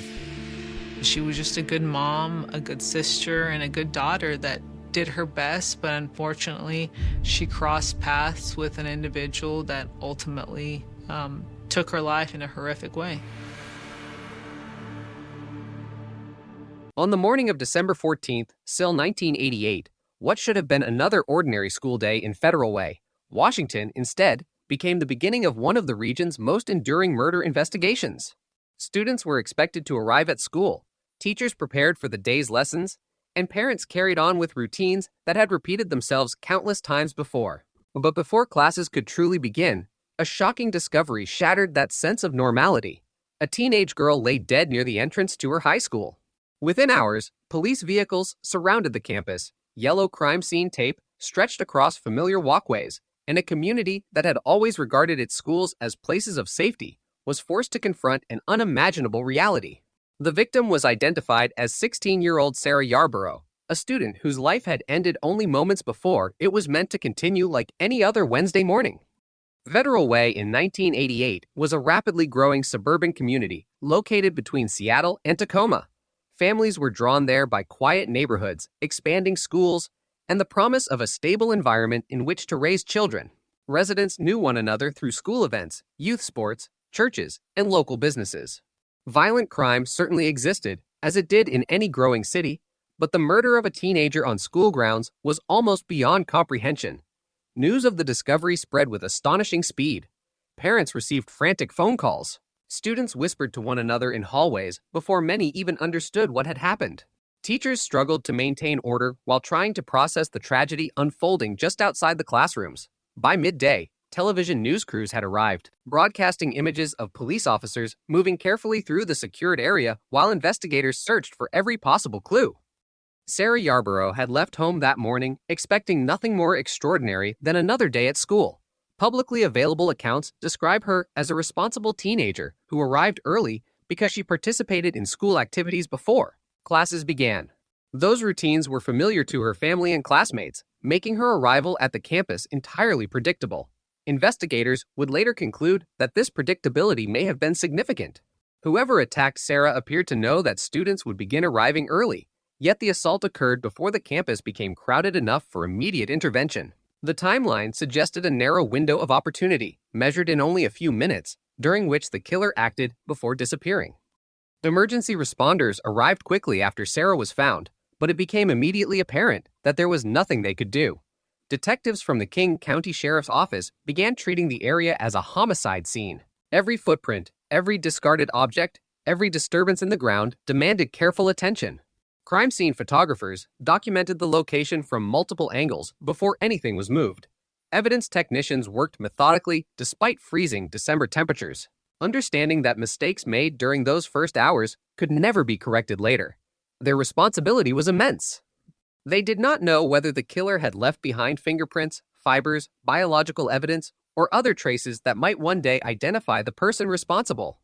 She was just a good mom, a good sister, and a good daughter that did her best, but unfortunately, she crossed paths with an individual that ultimately took her life in a horrific way. On the morning of December 14th, still 1988, what should have been another ordinary school day in Federal Way, Washington, instead, became the beginning of one of the region's most enduring murder investigations. Students were expected to arrive at school, teachers prepared for the day's lessons, and parents carried on with routines that had repeated themselves countless times before. But before classes could truly begin, a shocking discovery shattered that sense of normality. A teenage girl lay dead near the entrance to her high school. Within hours, police vehicles surrounded the campus, yellow crime scene tape stretched across familiar walkways, and a community that had always regarded its schools as places of safety was forced to confront an unimaginable reality. The victim was identified as 16-year-old Sarah Yarborough, a student whose life had ended only moments before it was meant to continue like any other Wednesday morning. Federal Way in 1988 was a rapidly growing suburban community located between Seattle and Tacoma. Families were drawn there by quiet neighborhoods, expanding schools, and the promise of a stable environment in which to raise children. Residents knew one another through school events, youth sports, churches, and local businesses. Violent crime certainly existed, as it did in any growing city, but the murder of a teenager on school grounds was almost beyond comprehension. News of the discovery spread with astonishing speed. Parents received frantic phone calls. Students whispered to one another in hallways before many even understood what had happened. Teachers struggled to maintain order while trying to process the tragedy unfolding just outside the classrooms. By midday, television news crews had arrived, broadcasting images of police officers moving carefully through the secured area while investigators searched for every possible clue. Sarah Yarborough had left home that morning expecting nothing more extraordinary than another day at school. Publicly available accounts describe her as a responsible teenager who arrived early because she participated in school activities before classes began. Those routines were familiar to her family and classmates, making her arrival at the campus entirely predictable. Investigators would later conclude that this predictability may have been significant. Whoever attacked Sarah appeared to know that students would begin arriving early, yet the assault occurred before the campus became crowded enough for immediate intervention. The timeline suggested a narrow window of opportunity, measured in only a few minutes, during which the killer acted before disappearing. Emergency responders arrived quickly after Sarah was found, but it became immediately apparent that there was nothing they could do. Detectives from the King County Sheriff's Office began treating the area as a homicide scene. Every footprint, every discarded object, every disturbance in the ground demanded careful attention. Crime scene photographers documented the location from multiple angles before anything was moved. Evidence technicians worked methodically despite freezing December temperatures, understanding that mistakes made during those first hours could never be corrected later. Their responsibility was immense. They did not know whether the killer had left behind fingerprints, fibers, biological evidence, or other traces that might one day identify the person responsible.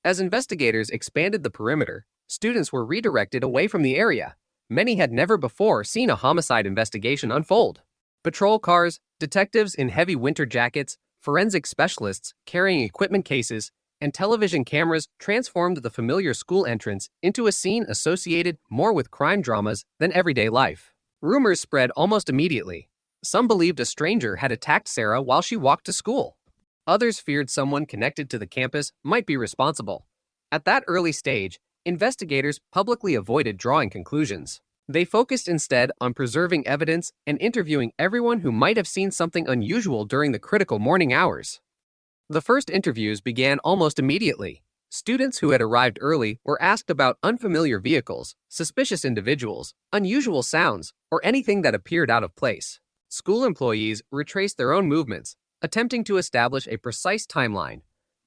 As investigators expanded the perimeter, students were redirected away from the area. Many had never before seen a homicide investigation unfold. Patrol cars, detectives in heavy winter jackets, forensic specialists carrying equipment cases, and television cameras transformed the familiar school entrance into a scene associated more with crime dramas than everyday life. Rumors spread almost immediately. Some believed a stranger had attacked Sarah while she walked to school. Others feared someone connected to the campus might be responsible. At that early stage, investigators publicly avoided drawing conclusions. They focused instead on preserving evidence and interviewing everyone who might have seen something unusual during the critical morning hours. The first interviews began almost immediately. Students who had arrived early were asked about unfamiliar vehicles, suspicious individuals, unusual sounds, or anything that appeared out of place. School employees retraced their own movements, attempting to establish a precise timeline.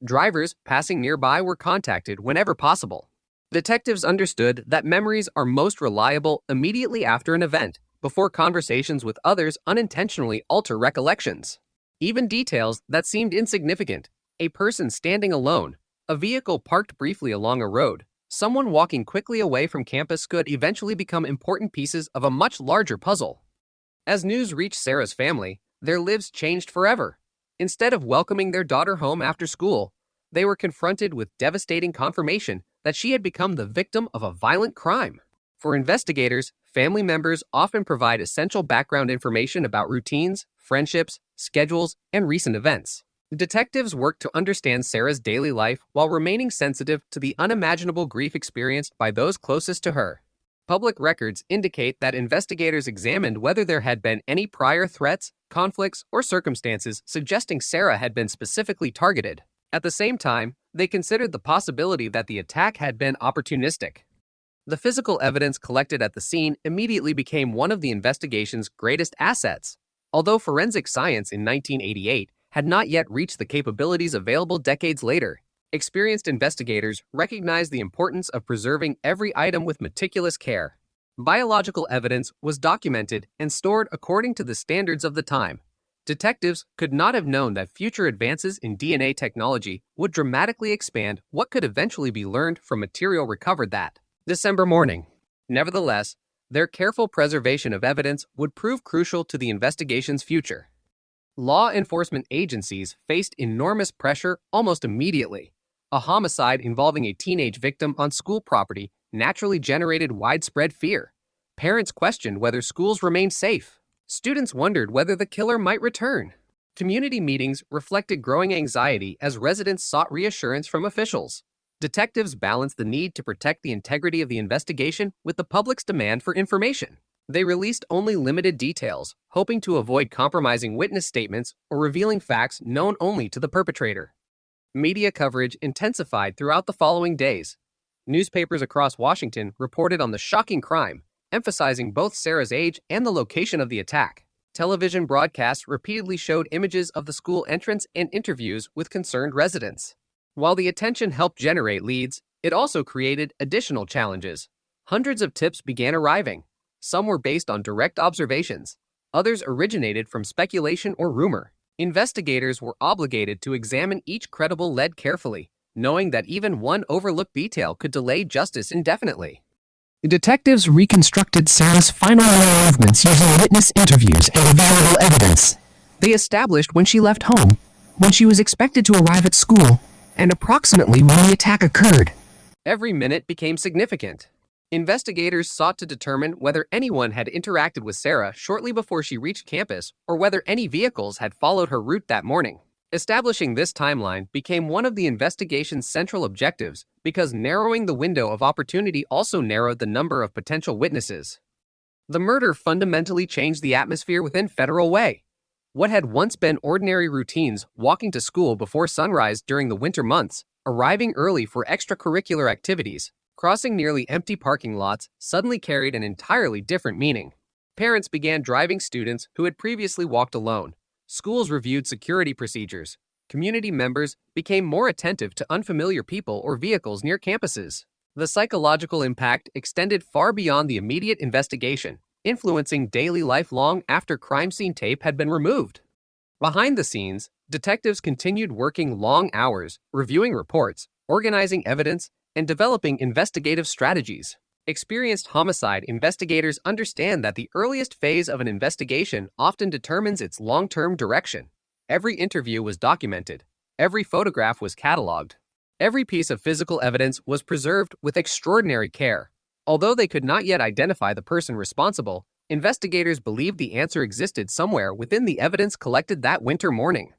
Drivers passing nearby were contacted whenever possible. Detectives understood that memories are most reliable immediately after an event, before conversations with others unintentionally alter recollections. Even details that seemed insignificant, a person standing alone, a vehicle parked briefly along a road, someone walking quickly away from campus could eventually become important pieces of a much larger puzzle. As news reached Sarah's family, their lives changed forever. Instead of welcoming their daughter home after school, they were confronted with devastating confirmation that she had become the victim of a violent crime. For investigators, family members often provide essential background information about routines, friendships, schedules, and recent events. Detectives worked to understand Sarah's daily life while remaining sensitive to the unimaginable grief experienced by those closest to her. Public records indicate that investigators examined whether there had been any prior threats, conflicts, or circumstances suggesting Sarah had been specifically targeted. At the same time, they considered the possibility that the attack had been opportunistic. The physical evidence collected at the scene immediately became one of the investigation's greatest assets. Although forensic science in 1988 had not yet reached the capabilities available decades later, experienced investigators recognized the importance of preserving every item with meticulous care. Biological evidence was documented and stored according to the standards of the time. Detectives could not have known that future advances in DNA technology would dramatically expand what could eventually be learned from material recovered that December morning. Nevertheless, their careful preservation of evidence would prove crucial to the investigation's future. Law enforcement agencies faced enormous pressure almost immediately. A homicide involving a teenage victim on school property naturally generated widespread fear. Parents questioned whether schools remained safe. Students wondered whether the killer might return. Community meetings reflected growing anxiety as residents sought reassurance from officials. Detectives balanced the need to protect the integrity of the investigation with the public's demand for information. They released only limited details, hoping to avoid compromising witness statements or revealing facts known only to the perpetrator. Media coverage intensified throughout the following days. Newspapers across Washington reported on the shocking crime, emphasizing both Sarah's age and the location of the attack. Television broadcasts repeatedly showed images of the school entrance and interviews with concerned residents. While the attention helped generate leads, it also created additional challenges. Hundreds of tips began arriving. Some were based on direct observations. Others originated from speculation or rumor. Investigators were obligated to examine each credible lead carefully, knowing that even one overlooked detail could delay justice indefinitely. Detectives reconstructed Sarah's final movements using witness interviews and available evidence. They established when she left home, when she was expected to arrive at school, and approximately when the attack occurred. Every minute became significant. Investigators sought to determine whether anyone had interacted with Sarah shortly before she reached campus or whether any vehicles had followed her route that morning. Establishing this timeline became one of the investigation's central objectives because narrowing the window of opportunity also narrowed the number of potential witnesses. The murder fundamentally changed the atmosphere within Federal Way. What had once been ordinary routines, walking to school before sunrise during the winter months, arriving early for extracurricular activities, crossing nearly empty parking lots, suddenly carried an entirely different meaning. Parents began driving students who had previously walked alone. Schools reviewed security procedures. Community members became more attentive to unfamiliar people or vehicles near campuses. The psychological impact extended far beyond the immediate investigation, influencing daily life long after crime scene tape had been removed. Behind the scenes, detectives continued working long hours, reviewing reports, organizing evidence, and developing investigative strategies. Experienced homicide investigators understand that the earliest phase of an investigation often determines its long-term direction. Every interview was documented. Every photograph was cataloged. Every piece of physical evidence was preserved with extraordinary care. Although they could not yet identify the person responsible, investigators believed the answer existed somewhere within the evidence collected that winter morning.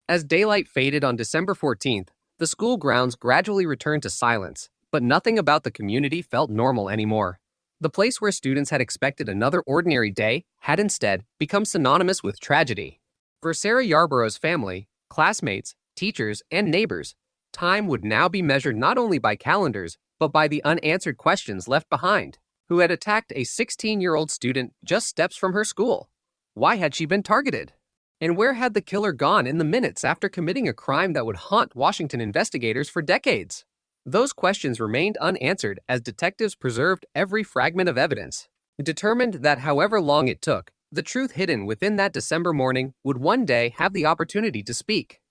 As daylight faded on December 14th, the school grounds gradually returned to silence, but nothing about the community felt normal anymore. The place where students had expected another ordinary day had instead become synonymous with tragedy. For Sarah Yarborough's family, classmates, teachers, and neighbors, time would now be measured not only by calendars, but by the unanswered questions left behind. Who had attacked a 16-year-old student just steps from her school? Why had she been targeted? And where had the killer gone in the minutes after committing a crime that would haunt Washington investigators for decades? Those questions remained unanswered as detectives preserved every fragment of evidence, determined that however long it took, The truth hidden within that December morning would one day have the opportunity to speak.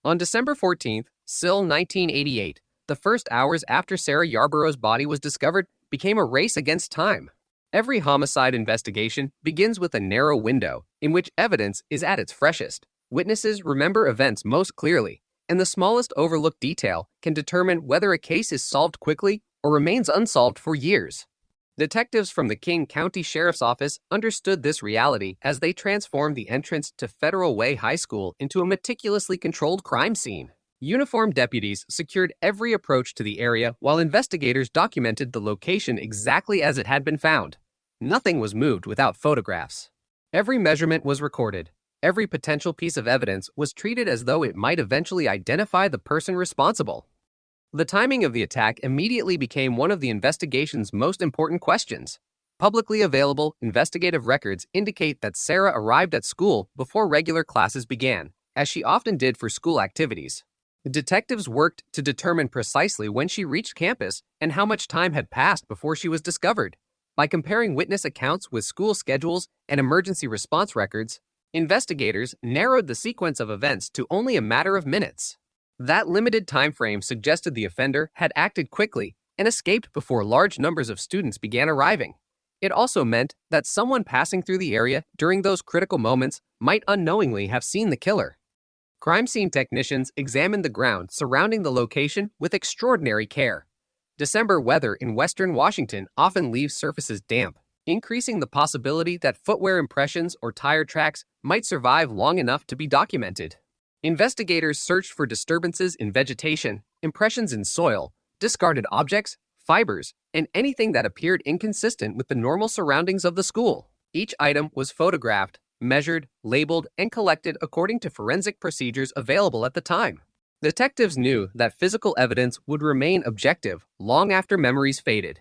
On December 14th, SIL 1988, the first hours after Sarah Yarborough's body was discovered became a race against time. Every homicide investigation begins with a narrow window in which evidence is at its freshest. Witnesses remember events most clearly, and the smallest overlooked detail can determine whether a case is solved quickly or remains unsolved for years. Detectives from the King County Sheriff's Office understood this reality as they transformed the entrance to Federal Way High School into a meticulously controlled crime scene. Uniformed deputies secured every approach to the area while investigators documented the location exactly as it had been found. Nothing was moved without photographs. Every measurement was recorded. Every potential piece of evidence was treated as though it might eventually identify the person responsible. The timing of the attack immediately became one of the investigation's most important questions. Publicly available investigative records indicate that Sarah arrived at school before regular classes began, as she often did for school activities. Detectives worked to determine precisely when she reached campus and how much time had passed before she was discovered. By comparing witness accounts with school schedules and emergency response records, investigators narrowed the sequence of events to only a matter of minutes. That limited time frame suggested the offender had acted quickly and escaped before large numbers of students began arriving. It also meant that someone passing through the area during those critical moments might unknowingly have seen the killer. Crime scene technicians examined the ground surrounding the location with extraordinary care. December weather in western Washington often leaves surfaces damp, increasing the possibility that footwear impressions or tire tracks might survive long enough to be documented. Investigators searched for disturbances in vegetation, impressions in soil, discarded objects, fibers, and anything that appeared inconsistent with the normal surroundings of the school. Each item was photographed, measured, labeled, and collected according to forensic procedures available at the time. Detectives knew that physical evidence would remain objective long after memories faded.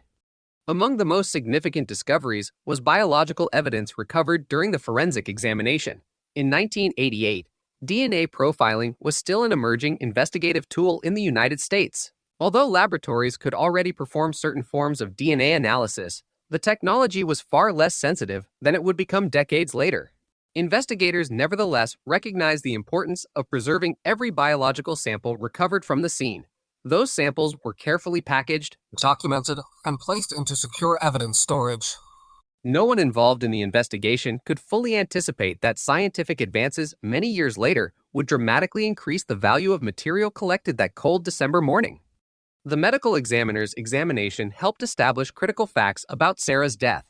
Among the most significant discoveries was biological evidence recovered during the forensic examination. In 1988, DNA profiling was still an emerging investigative tool in the United States. Although laboratories could already perform certain forms of DNA analysis, the technology was far less sensitive than it would become decades later. Investigators nevertheless recognized the importance of preserving every biological sample recovered from the scene. Those samples were carefully packaged, documented, and placed into secure evidence storage. No one involved in the investigation could fully anticipate that scientific advances many years later would dramatically increase the value of material collected that cold December morning. The medical examiner's examination helped establish critical facts about Sarah's death.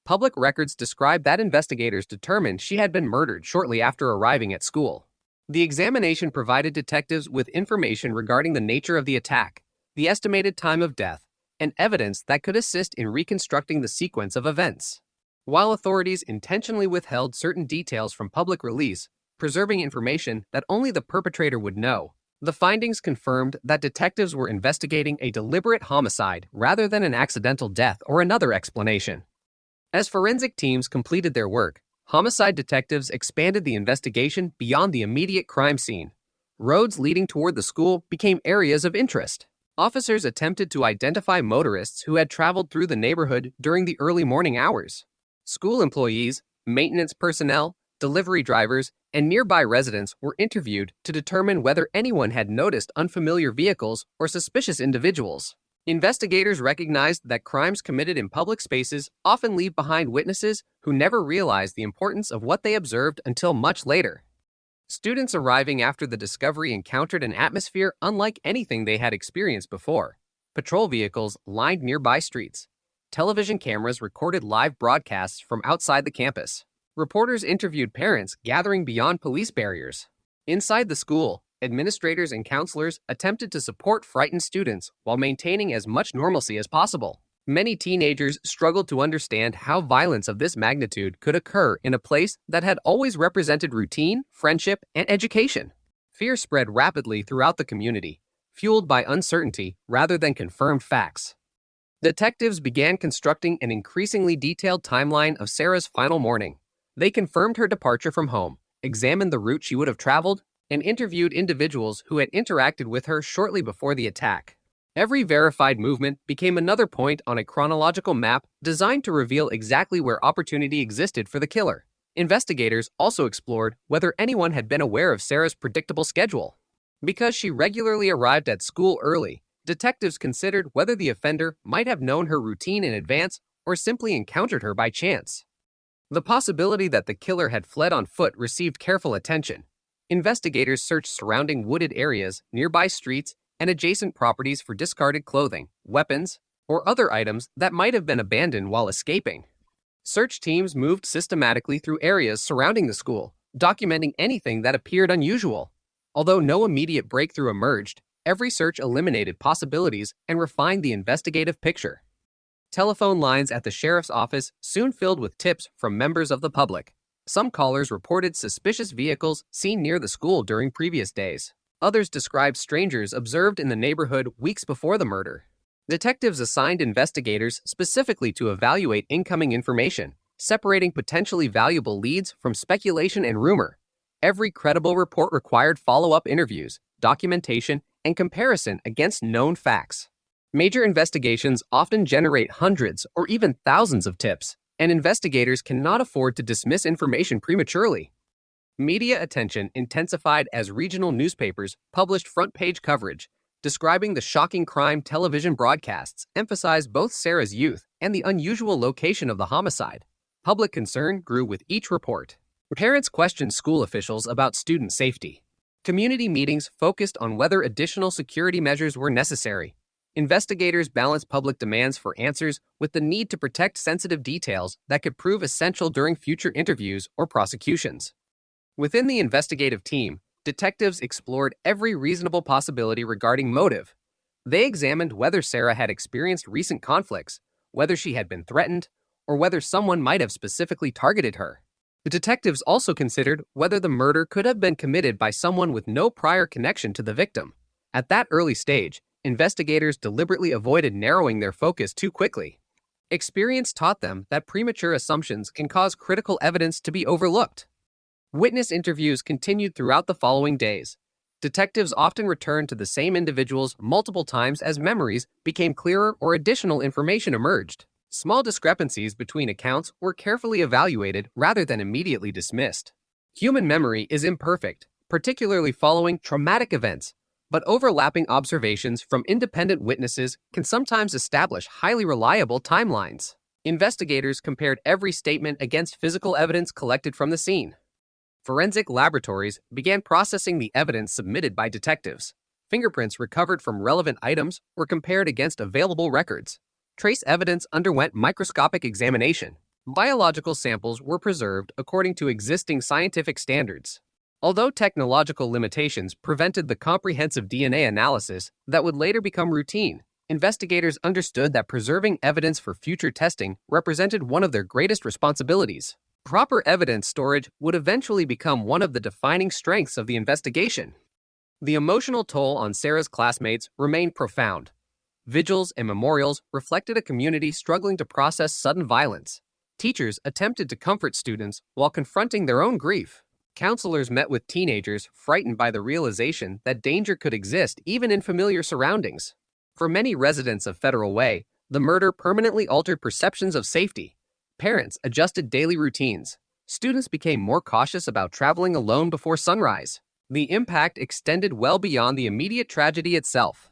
Public records describe that investigators determined she had been murdered shortly after arriving at school. The examination provided detectives with information regarding the nature of the attack, the estimated time of death, and evidence that could assist in reconstructing the sequence of events. While authorities intentionally withheld certain details from public release, preserving information that only the perpetrator would know, the findings confirmed that detectives were investigating a deliberate homicide rather than an accidental death or another explanation. As forensic teams completed their work, homicide detectives expanded the investigation beyond the immediate crime scene. Roads leading toward the school became areas of interest. Officers attempted to identify motorists who had traveled through the neighborhood during the early morning hours. School employees, maintenance personnel, delivery drivers, and nearby residents were interviewed to determine whether anyone had noticed unfamiliar vehicles or suspicious individuals. Investigators recognized that crimes committed in public spaces often leave behind witnesses who never realized the importance of what they observed until much later. Students arriving after the discovery encountered an atmosphere unlike anything they had experienced before. Patrol vehicles lined nearby streets. Television cameras recorded live broadcasts from outside the campus. Reporters interviewed parents gathering beyond police barriers. Inside the school, administrators and counselors attempted to support frightened students while maintaining as much normalcy as possible. Many teenagers struggled to understand how violence of this magnitude could occur in a place that had always represented routine, friendship, and education. Fear spread rapidly throughout the community, fueled by uncertainty rather than confirmed facts. Detectives began constructing an increasingly detailed timeline of Sarah's final morning. They confirmed her departure from home, examined the route she would have traveled, and interviewed individuals who had interacted with her shortly before the attack. Every verified movement became another point on a chronological map designed to reveal exactly where opportunity existed for the killer. Investigators also explored whether anyone had been aware of Sarah's predictable schedule. Because she regularly arrived at school early, detectives considered whether the offender might have known her routine in advance or simply encountered her by chance. The possibility that the killer had fled on foot received careful attention. Investigators searched surrounding wooded areas, nearby streets, and adjacent properties for discarded clothing, weapons, or other items that might have been abandoned while escaping. Search teams moved systematically through areas surrounding the school, documenting anything that appeared unusual. Although no immediate breakthrough emerged, every search eliminated possibilities and refined the investigative picture. Telephone lines at the sheriff's office soon filled with tips from members of the public. Some callers reported suspicious vehicles seen near the school during previous days. Others described strangers observed in the neighborhood weeks before the murder. Detectives assigned investigators specifically to evaluate incoming information, separating potentially valuable leads from speculation and rumor. Every credible report required follow-up interviews, documentation, and comparison against known facts. Major investigations often generate hundreds or even thousands of tips, and investigators cannot afford to dismiss information prematurely. Media attention intensified as regional newspapers published front-page coverage, describing the shocking crime. Television broadcasts emphasized both Sarah's youth and the unusual location of the homicide. Public concern grew with each report. Parents questioned school officials about student safety. Community meetings focused on whether additional security measures were necessary. Investigators balanced public demands for answers with the need to protect sensitive details that could prove essential during future interviews or prosecutions. Within the investigative team, detectives explored every reasonable possibility regarding motive. They examined whether Sarah had experienced recent conflicts, whether she had been threatened, or whether someone might have specifically targeted her. The detectives also considered whether the murder could have been committed by someone with no prior connection to the victim. At that early stage, investigators deliberately avoided narrowing their focus too quickly. Experience taught them that premature assumptions can cause critical evidence to be overlooked. Witness interviews continued throughout the following days. Detectives often returned to the same individuals multiple times as memories became clearer or additional information emerged. Small discrepancies between accounts were carefully evaluated rather than immediately dismissed. Human memory is imperfect, particularly following traumatic events, but overlapping observations from independent witnesses can sometimes establish highly reliable timelines. Investigators compared every statement against physical evidence collected from the scene. Forensic laboratories began processing the evidence submitted by detectives. Fingerprints recovered from relevant items were compared against available records. Trace evidence underwent microscopic examination. Biological samples were preserved according to existing scientific standards. Although technological limitations prevented the comprehensive DNA analysis that would later become routine, investigators understood that preserving evidence for future testing represented one of their greatest responsibilities. Proper evidence storage would eventually become one of the defining strengths of the investigation. The emotional toll on Sarah's classmates remained profound. Vigils and memorials reflected a community struggling to process sudden violence. Teachers attempted to comfort students while confronting their own grief. Counselors met with teenagers frightened by the realization that danger could exist even in familiar surroundings. For many residents of Federal Way, the murder permanently altered perceptions of safety. Parents adjusted daily routines. Students became more cautious about traveling alone before sunrise. The impact extended well beyond the immediate tragedy itself.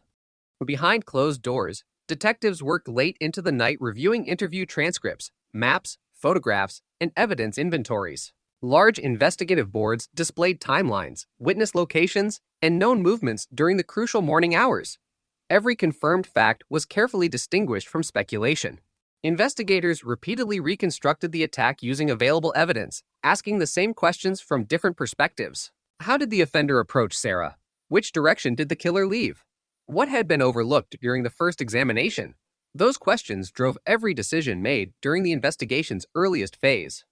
Behind closed doors, detectives worked late into the night reviewing interview transcripts, maps, photographs, and evidence inventories. Large investigative boards displayed timelines, witness locations, and known movements during the crucial morning hours. Every confirmed fact was carefully distinguished from speculation. Investigators repeatedly reconstructed the attack using available evidence, asking the same questions from different perspectives. How did the offender approach Sarah? Which direction did the killer leave? What had been overlooked during the first examination? Those questions drove every decision made during the investigation's earliest phase.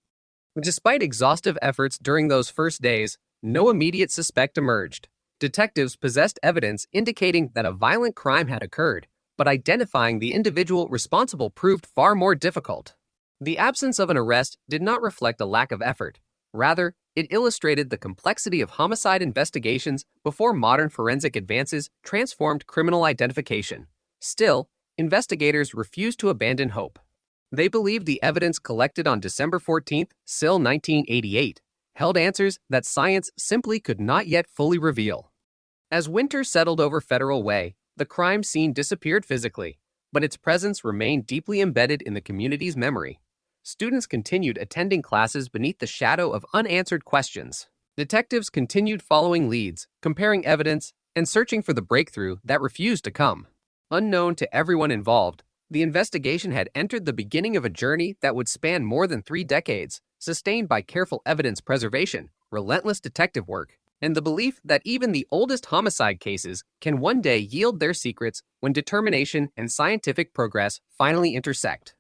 Despite exhaustive efforts during those first days, no immediate suspect emerged. Detectives possessed evidence indicating that a violent crime had occurred, but identifying the individual responsible proved far more difficult. The absence of an arrest did not reflect a lack of effort. Rather, it illustrated the complexity of homicide investigations before modern forensic advances transformed criminal identification. Still, investigators refused to abandon hope. They believed the evidence collected on December 14, SIL 1988, held answers that science simply could not yet fully reveal. As winter settled over Federal Way, the crime scene disappeared physically, but its presence remained deeply embedded in the community's memory. Students continued attending classes beneath the shadow of unanswered questions. Detectives continued following leads, comparing evidence, and searching for the breakthrough that refused to come. Unknown to everyone involved, the investigation had entered the beginning of a journey that would span more than 3 decades, sustained by careful evidence preservation, relentless detective work, and the belief that even the oldest homicide cases can one day yield their secrets when determination and scientific progress finally intersect.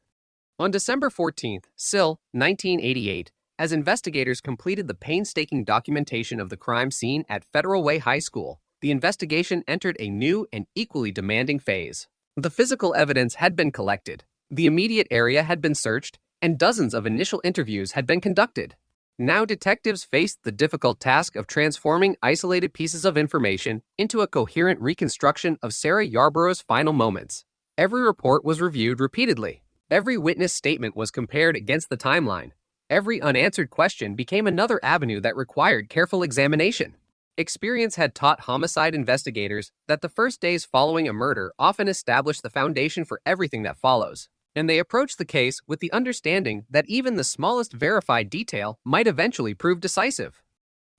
On December 14, SIL 1988, as investigators completed the painstaking documentation of the crime scene at Federal Way High School, the investigation entered a new and equally demanding phase. The physical evidence had been collected, the immediate area had been searched, and dozens of initial interviews had been conducted. Now detectives faced the difficult task of transforming isolated pieces of information into a coherent reconstruction of Sarah Yarborough's final moments. Every report was reviewed repeatedly. Every witness statement was compared against the timeline. Every unanswered question became another avenue that required careful examination. Experience had taught homicide investigators that the first days following a murder often establish the foundation for everything that follows, and they approached the case with the understanding that even the smallest verified detail might eventually prove decisive.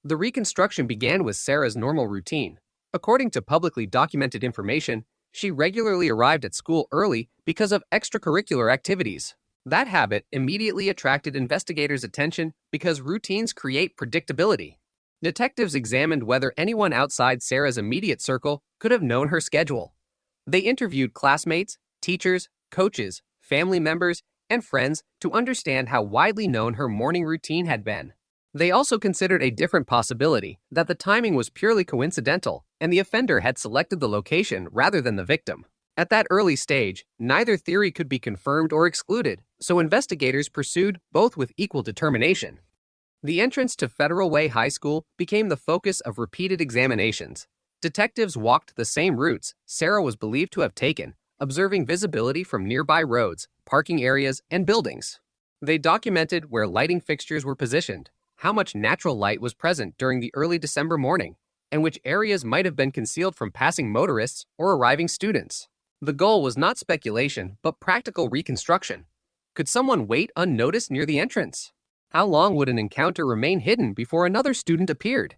The reconstruction began with Sarah's normal routine. According to publicly documented information, she regularly arrived at school early because of extracurricular activities. That habit immediately attracted investigators' attention because routines create predictability. Detectives examined whether anyone outside Sarah's immediate circle could have known her schedule. They interviewed classmates, teachers, coaches, family members, and friends to understand how widely known her morning routine had been. They also considered a different possibility, that the timing was purely coincidental and the offender had selected the location rather than the victim. At that early stage, neither theory could be confirmed or excluded, so investigators pursued both with equal determination. The entrance to Federal Way High School became the focus of repeated examinations. Detectives walked the same routes Sarah was believed to have taken, observing visibility from nearby roads, parking areas, and buildings. They documented where lighting fixtures were positioned, how much natural light was present during the early December morning, and which areas might have been concealed from passing motorists or arriving students. The goal was not speculation, but practical reconstruction. Could someone wait unnoticed near the entrance? How long would an encounter remain hidden before another student appeared?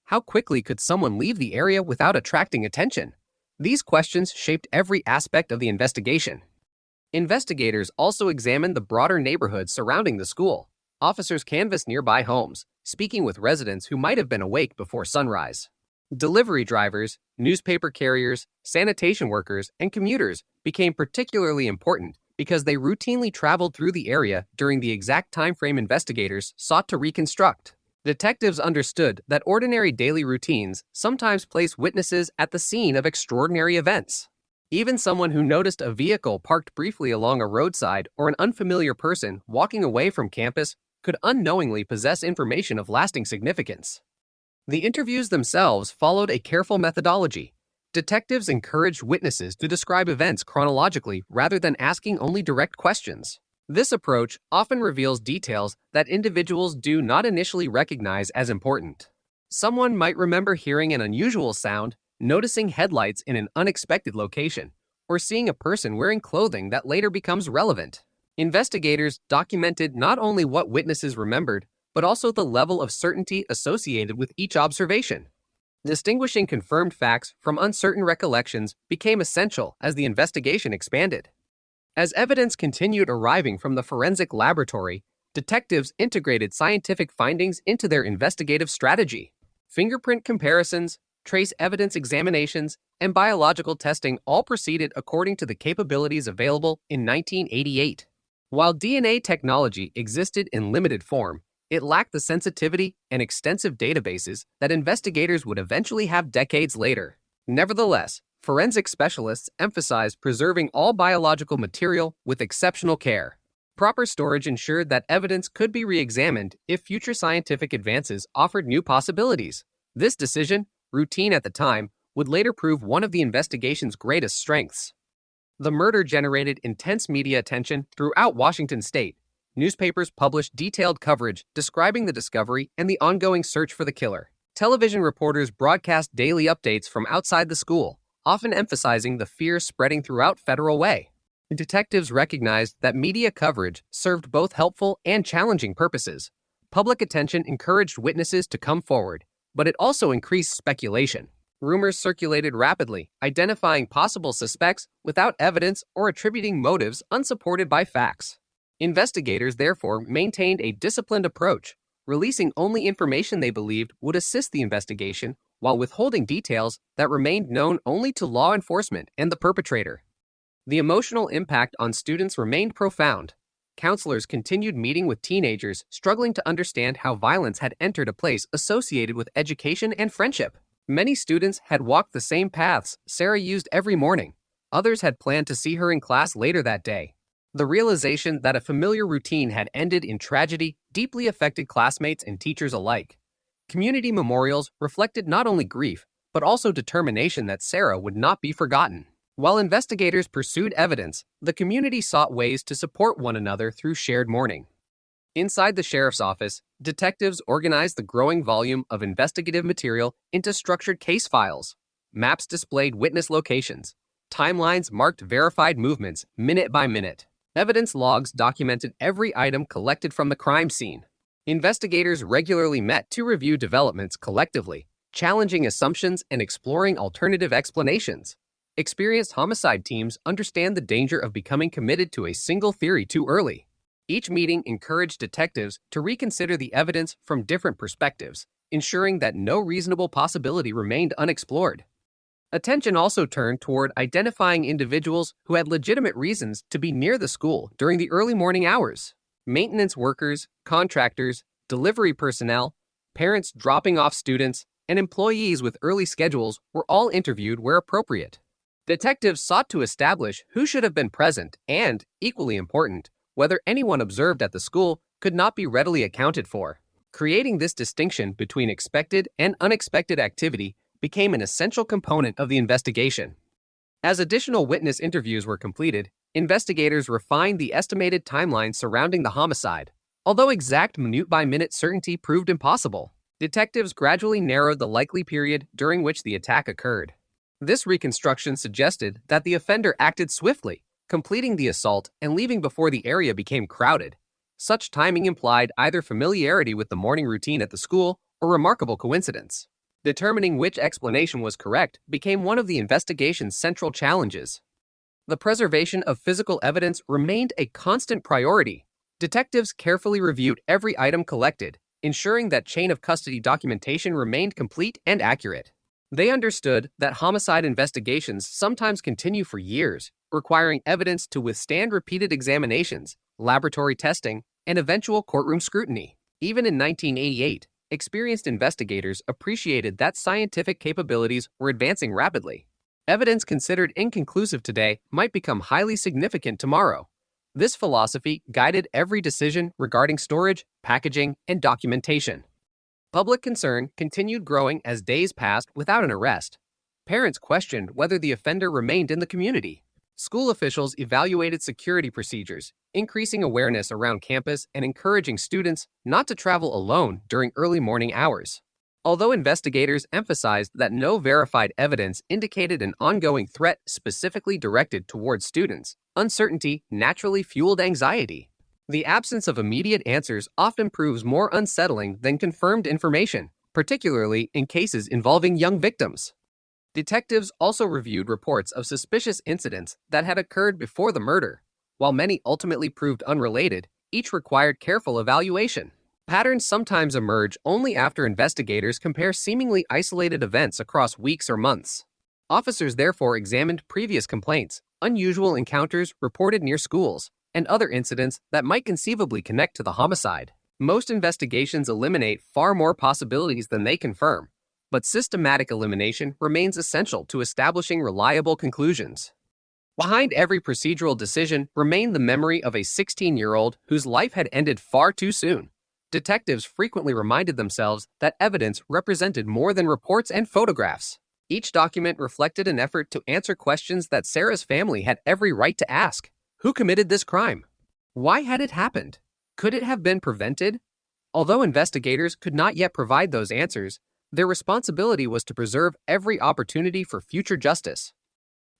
How quickly could someone leave the area without attracting attention? These questions shaped every aspect of the investigation. Investigators also examined the broader neighborhood surrounding the school. Officers canvassed nearby homes, speaking with residents who might have been awake before sunrise. Delivery drivers, newspaper carriers, sanitation workers, and commuters became particularly important because they routinely traveled through the area during the exact time frame investigators sought to reconstruct. Detectives understood that ordinary daily routines sometimes place witnesses at the scene of extraordinary events. Even someone who noticed a vehicle parked briefly along a roadside or an unfamiliar person walking away from campus could unknowingly possess information of lasting significance. The interviews themselves followed a careful methodology. Detectives encouraged witnesses to describe events chronologically rather than asking only direct questions. This approach often reveals details that individuals do not initially recognize as important. Someone might remember hearing an unusual sound, noticing headlights in an unexpected location, or seeing a person wearing clothing that later becomes relevant. Investigators documented not only what witnesses remembered, but also the level of certainty associated with each observation. Distinguishing confirmed facts from uncertain recollections became essential as the investigation expanded. As evidence continued arriving from the forensic laboratory, detectives integrated scientific findings into their investigative strategy. Fingerprint comparisons, trace evidence examinations, and biological testing all proceeded according to the capabilities available in 1988. While DNA technology existed in limited form, it lacked the sensitivity and extensive databases that investigators would eventually have decades later. Nevertheless, forensic specialists emphasized preserving all biological material with exceptional care. Proper storage ensured that evidence could be re-examined if future scientific advances offered new possibilities. This decision, routine at the time, would later prove one of the investigation's greatest strengths. The murder generated intense media attention throughout Washington state. Newspapers published detailed coverage describing the discovery and the ongoing search for the killer. Television reporters broadcast daily updates from outside the school, often emphasizing the fear spreading throughout Federal Way. Detectives recognized that media coverage served both helpful and challenging purposes. Public attention encouraged witnesses to come forward, but it also increased speculation. Rumors circulated rapidly, identifying possible suspects without evidence or attributing motives unsupported by facts. Investigators therefore maintained a disciplined approach, releasing only information they believed would assist the investigation while withholding details that remained known only to law enforcement and the perpetrator. The emotional impact on students remained profound. Counselors continued meeting with teenagers struggling to understand how violence had entered a place associated with education and friendship. Many students had walked the same paths Sarah used every morning. Others had planned to see her in class later that day. The realization that a familiar routine had ended in tragedy deeply affected classmates and teachers alike. Community memorials reflected not only grief, but also determination that Sarah would not be forgotten. While investigators pursued evidence, the community sought ways to support one another through shared mourning. Inside the sheriff's office, detectives organized the growing volume of investigative material into structured case files. Maps displayed witness locations. Timelines marked verified movements minute by minute. Evidence logs documented every item collected from the crime scene. Investigators regularly met to review developments collectively, challenging assumptions and exploring alternative explanations. Experienced homicide teams understand the danger of becoming committed to a single theory too early. Each meeting encouraged detectives to reconsider the evidence from different perspectives, ensuring that no reasonable possibility remained unexplored. Attention also turned toward identifying individuals who had legitimate reasons to be near the school during the early morning hours. Maintenance workers, contractors, delivery personnel, parents dropping off students, and employees with early schedules were all interviewed where appropriate. Detectives sought to establish who should have been present and, equally important, whether anyone observed at the school could not be readily accounted for. Creating this distinction between expected and unexpected activity became an essential component of the investigation. As additional witness interviews were completed, investigators refined the estimated timeline surrounding the homicide. Although exact minute-by-minute certainty proved impossible, detectives gradually narrowed the likely period during which the attack occurred. This reconstruction suggested that the offender acted swiftly, completing the assault and leaving before the area became crowded. Such timing implied either familiarity with the morning routine at the school or remarkable coincidence. Determining which explanation was correct became one of the investigation's central challenges. The preservation of physical evidence remained a constant priority. Detectives carefully reviewed every item collected, ensuring that chain of custody documentation remained complete and accurate. They understood that homicide investigations sometimes continue for years, requiring evidence to withstand repeated examinations, laboratory testing, and eventual courtroom scrutiny. Even in 1988, experienced investigators appreciated that scientific capabilities were advancing rapidly. Evidence considered inconclusive today might become highly significant tomorrow. This philosophy guided every decision regarding storage, packaging, and documentation. Public concern continued growing as days passed without an arrest. Parents questioned whether the offender remained in the community. School officials evaluated security procedures, increasing awareness around campus and encouraging students not to travel alone during early morning hours. Although investigators emphasized that no verified evidence indicated an ongoing threat specifically directed towards students, uncertainty naturally fueled anxiety. The absence of immediate answers often proves more unsettling than confirmed information, particularly in cases involving young victims. Detectives also reviewed reports of suspicious incidents that had occurred before the murder. While many ultimately proved unrelated, each required careful evaluation. Patterns sometimes emerge only after investigators compare seemingly isolated events across weeks or months. Officers therefore examined previous complaints, unusual encounters reported near schools, and other incidents that might conceivably connect to the homicide. Most investigations eliminate far more possibilities than they confirm, but systematic elimination remains essential to establishing reliable conclusions. Behind every procedural decision remained the memory of a 16-year-old whose life had ended far too soon. Detectives frequently reminded themselves that evidence represented more than reports and photographs. Each document reflected an effort to answer questions that Sarah's family had every right to ask. Who committed this crime? Why had it happened? Could it have been prevented? Although investigators could not yet provide those answers, their responsibility was to preserve every opportunity for future justice.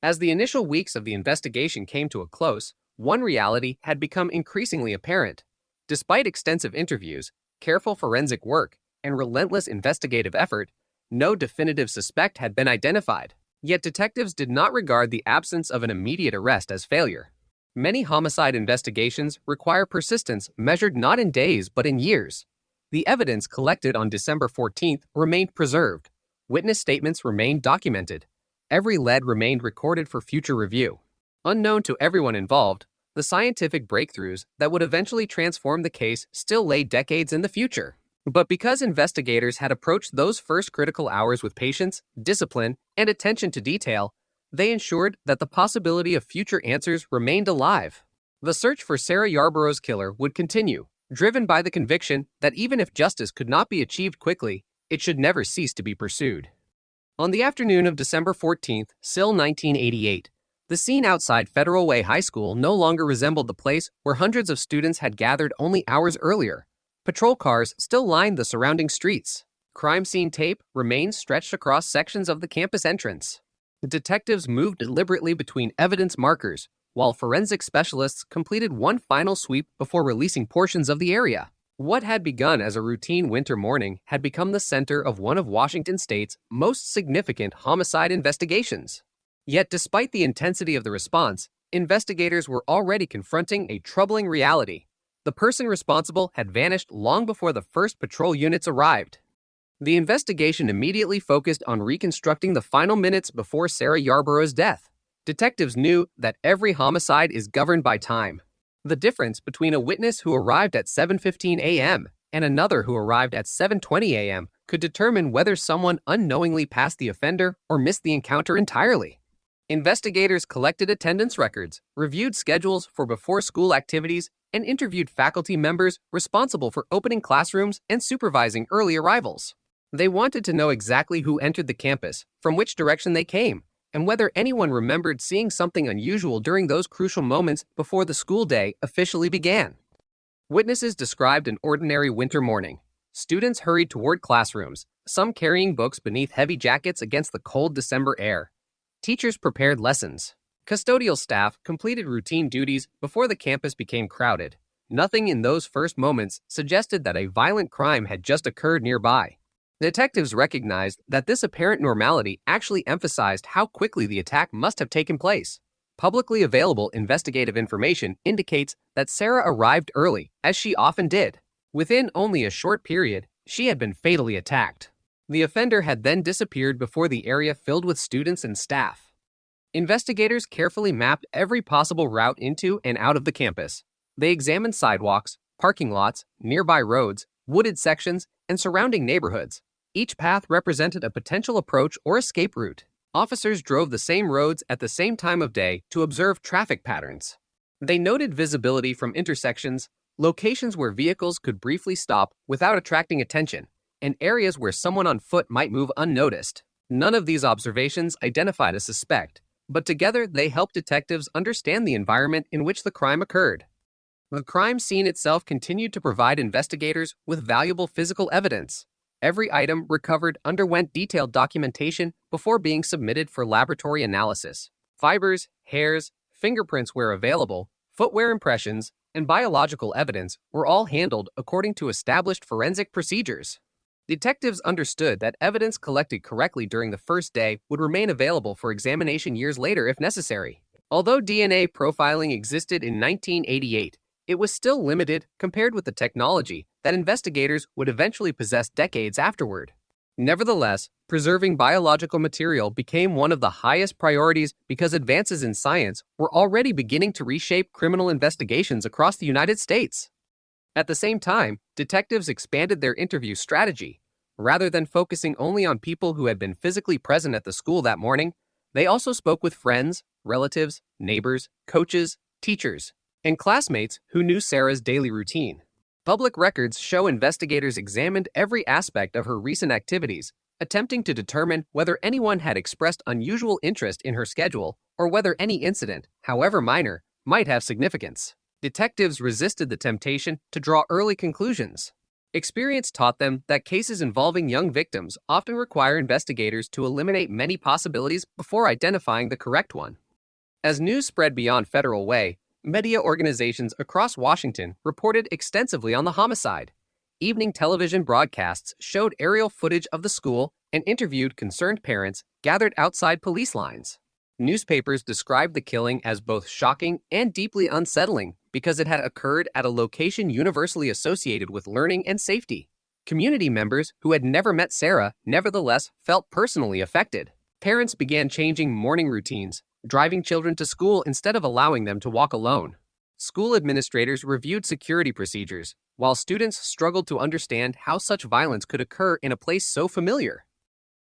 As the initial weeks of the investigation came to a close, one reality had become increasingly apparent. Despite extensive interviews, careful forensic work, and relentless investigative effort, no definitive suspect had been identified. Yet detectives did not regard the absence of an immediate arrest as failure. Many homicide investigations require persistence measured not in days but in years. The evidence collected on December 14th remained preserved. Witness statements remained documented. Every lead remained recorded for future review. Unknown to everyone involved, the scientific breakthroughs that would eventually transform the case still lay decades in the future. But because investigators had approached those first critical hours with patience, discipline, and attention to detail, they ensured that the possibility of future answers remained alive. The search for Sarah Yarborough's killer would continue, driven by the conviction that even if justice could not be achieved quickly, it should never cease to be pursued. On the afternoon of December 14th, SIL 1988, the scene outside Federal Way High School no longer resembled the place where hundreds of students had gathered only hours earlier. Patrol cars still lined the surrounding streets. Crime scene tape remained stretched across sections of the campus entrance. The detectives moved deliberately between evidence markers, while forensic specialists completed one final sweep before releasing portions of the area. What had begun as a routine winter morning had become the center of one of Washington State's most significant homicide investigations. Yet despite the intensity of the response, investigators were already confronting a troubling reality. The person responsible had vanished long before the first patrol units arrived. The investigation immediately focused on reconstructing the final minutes before Sarah Yarborough's death. Detectives knew that every homicide is governed by time. The difference between a witness who arrived at 7:15 a.m. and another who arrived at 7:20 a.m. could determine whether someone unknowingly passed the offender or missed the encounter entirely. Investigators collected attendance records, reviewed schedules for before-school activities, and interviewed faculty members responsible for opening classrooms and supervising early arrivals. They wanted to know exactly who entered the campus, from which direction they came, and whether anyone remembered seeing something unusual during those crucial moments before the school day officially began. Witnesses described an ordinary winter morning. Students hurried toward classrooms, some carrying books beneath heavy jackets against the cold December air. Teachers prepared lessons. Custodial staff completed routine duties before the campus became crowded. Nothing in those first moments suggested that a violent crime had just occurred nearby. Detectives recognized that this apparent normality actually emphasized how quickly the attack must have taken place. Publicly available investigative information indicates that Sarah arrived early, as she often did. Within only a short period, she had been fatally attacked. The offender had then disappeared before the area filled with students and staff. Investigators carefully mapped every possible route into and out of the campus. They examined sidewalks, parking lots, nearby roads, wooded sections, and surrounding neighborhoods. Each path represented a potential approach or escape route. Officers drove the same roads at the same time of day to observe traffic patterns. They noted visibility from intersections, locations where vehicles could briefly stop without attracting attention, and areas where someone on foot might move unnoticed. None of these observations identified a suspect, but together they helped detectives understand the environment in which the crime occurred. The crime scene itself continued to provide investigators with valuable physical evidence. Every item recovered underwent detailed documentation before being submitted for laboratory analysis. Fibers, hairs, fingerprints where available, footwear impressions, and biological evidence were all handled according to established forensic procedures. Detectives understood that evidence collected correctly during the first day would remain available for examination years later if necessary. Although DNA profiling existed in 1988, it was still limited compared with the technology that investigators would eventually possess decades afterward. Nevertheless, preserving biological material became one of the highest priorities because advances in science were already beginning to reshape criminal investigations across the United States. At the same time, detectives expanded their interview strategy. Rather than focusing only on people who had been physically present at the school that morning, they also spoke with friends, relatives, neighbors, coaches, teachers, and classmates who knew Sarah's daily routine. Public records show investigators examined every aspect of her recent activities, attempting to determine whether anyone had expressed unusual interest in her schedule or whether any incident, however minor, might have significance. Detectives resisted the temptation to draw early conclusions. Experience taught them that cases involving young victims often require investigators to eliminate many possibilities before identifying the correct one. As news spread beyond Federal Way, media organizations across Washington reported extensively on the homicide. Evening television broadcasts showed aerial footage of the school and interviewed concerned parents gathered outside police lines. Newspapers described the killing as both shocking and deeply unsettling because it had occurred at a location universally associated with learning and safety. Community members who had never met Sarah nevertheless felt personally affected. Parents began changing morning routines, driving children to school instead of allowing them to walk alone. School administrators reviewed security procedures, while students struggled to understand how such violence could occur in a place so familiar.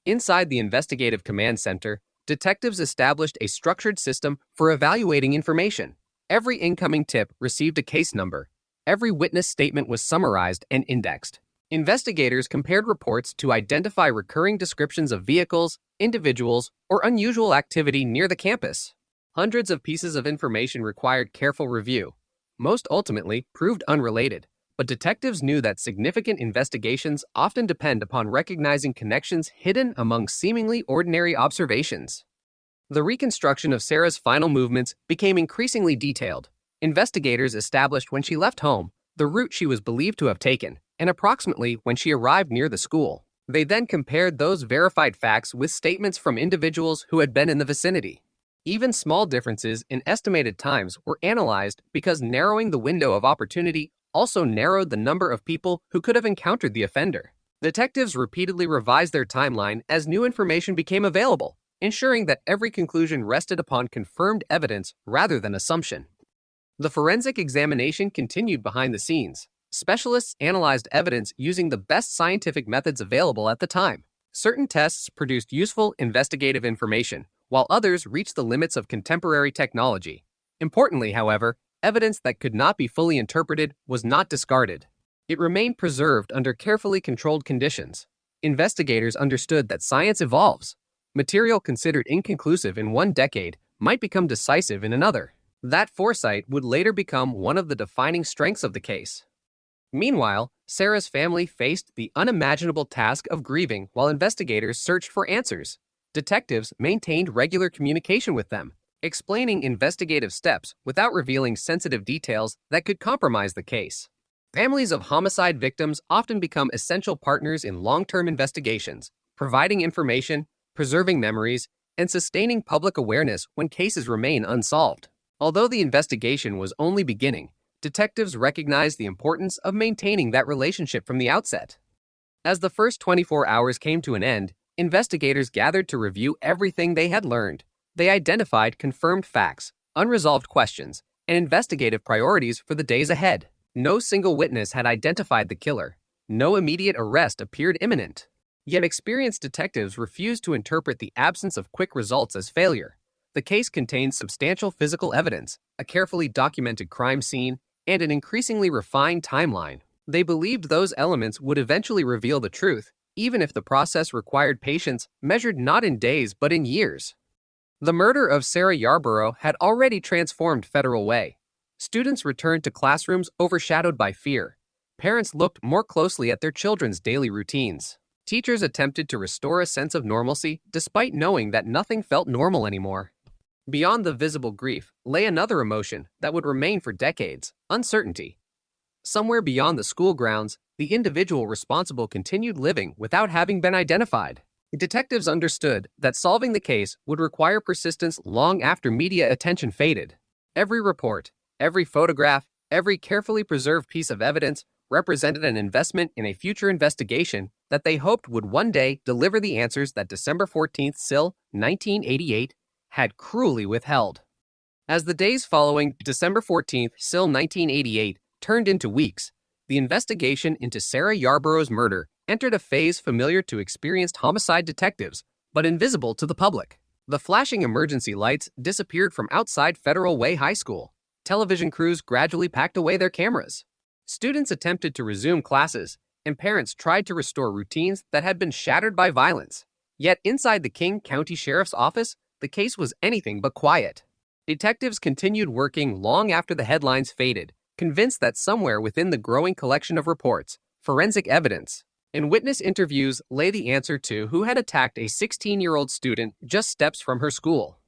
Inside the Investigative Command Center, detectives established a structured system for evaluating information. Every incoming tip received a case number. Every witness statement was summarized and indexed. Investigators compared reports to identify recurring descriptions of vehicles, individuals, or unusual activity near the campus. Hundreds of pieces of information required careful review. Most ultimately proved unrelated, but detectives knew that significant investigations often depend upon recognizing connections hidden among seemingly ordinary observations. The reconstruction of Sarah's final movements became increasingly detailed. Investigators established when she left home, the route she was believed to have taken, and approximately when she arrived near the school. They then compared those verified facts with statements from individuals who had been in the vicinity. Even small differences in estimated times were analyzed because narrowing the window of opportunity also narrowed the number of people who could have encountered the offender. Detectives repeatedly revised their timeline as new information became available, ensuring that every conclusion rested upon confirmed evidence rather than assumption. The forensic examination continued behind the scenes. Specialists analyzed evidence using the best scientific methods available at the time. Certain tests produced useful investigative information, while others reached the limits of contemporary technology. Importantly, however, evidence that could not be fully interpreted was not discarded. It remained preserved under carefully controlled conditions. Investigators understood that science evolves. Material considered inconclusive in one decade might become decisive in another. That foresight would later become one of the defining strengths of the case. Meanwhile, Sarah's family faced the unimaginable task of grieving while investigators searched for answers. Detectives maintained regular communication with them, explaining investigative steps without revealing sensitive details that could compromise the case. Families of homicide victims often become essential partners in long-term investigations, providing information, preserving memories, and sustaining public awareness when cases remain unsolved. Although the investigation was only beginning, detectives recognized the importance of maintaining that relationship from the outset. As the first 24 hours came to an end, investigators gathered to review everything they had learned. They identified confirmed facts, unresolved questions, and investigative priorities for the days ahead. No single witness had identified the killer. No immediate arrest appeared imminent. Yet experienced detectives refused to interpret the absence of quick results as failure. The case contained substantial physical evidence, a carefully documented crime scene, and an increasingly refined timeline. They believed those elements would eventually reveal the truth, even if the process required patience measured not in days but in years. The murder of Sarah Yarborough had already transformed Federal Way. Students returned to classrooms overshadowed by fear. Parents looked more closely at their children's daily routines. Teachers attempted to restore a sense of normalcy despite knowing that nothing felt normal anymore. Beyond the visible grief lay another emotion that would remain for decades: uncertainty. Somewhere beyond the school grounds, the individual responsible continued living without having been identified. Detectives understood that solving the case would require persistence long after media attention faded. Every report, every photograph, every carefully preserved piece of evidence represented an investment in a future investigation that they hoped would one day deliver the answers that December 14th, SIL, 1988, had cruelly withheld. As the days following December 14th, SIL 1988 turned into weeks, the investigation into Sarah Yarborough's murder entered a phase familiar to experienced homicide detectives, but invisible to the public. The flashing emergency lights disappeared from outside Federal Way High School. Television crews gradually packed away their cameras. Students attempted to resume classes, and parents tried to restore routines that had been shattered by violence. Yet inside the King County Sheriff's Office, the case was anything but quiet. Detectives continued working long after the headlines faded, convinced that somewhere within the growing collection of reports, forensic evidence, and witness interviews lay the answer to who had attacked a 16-year-old student just steps from her school.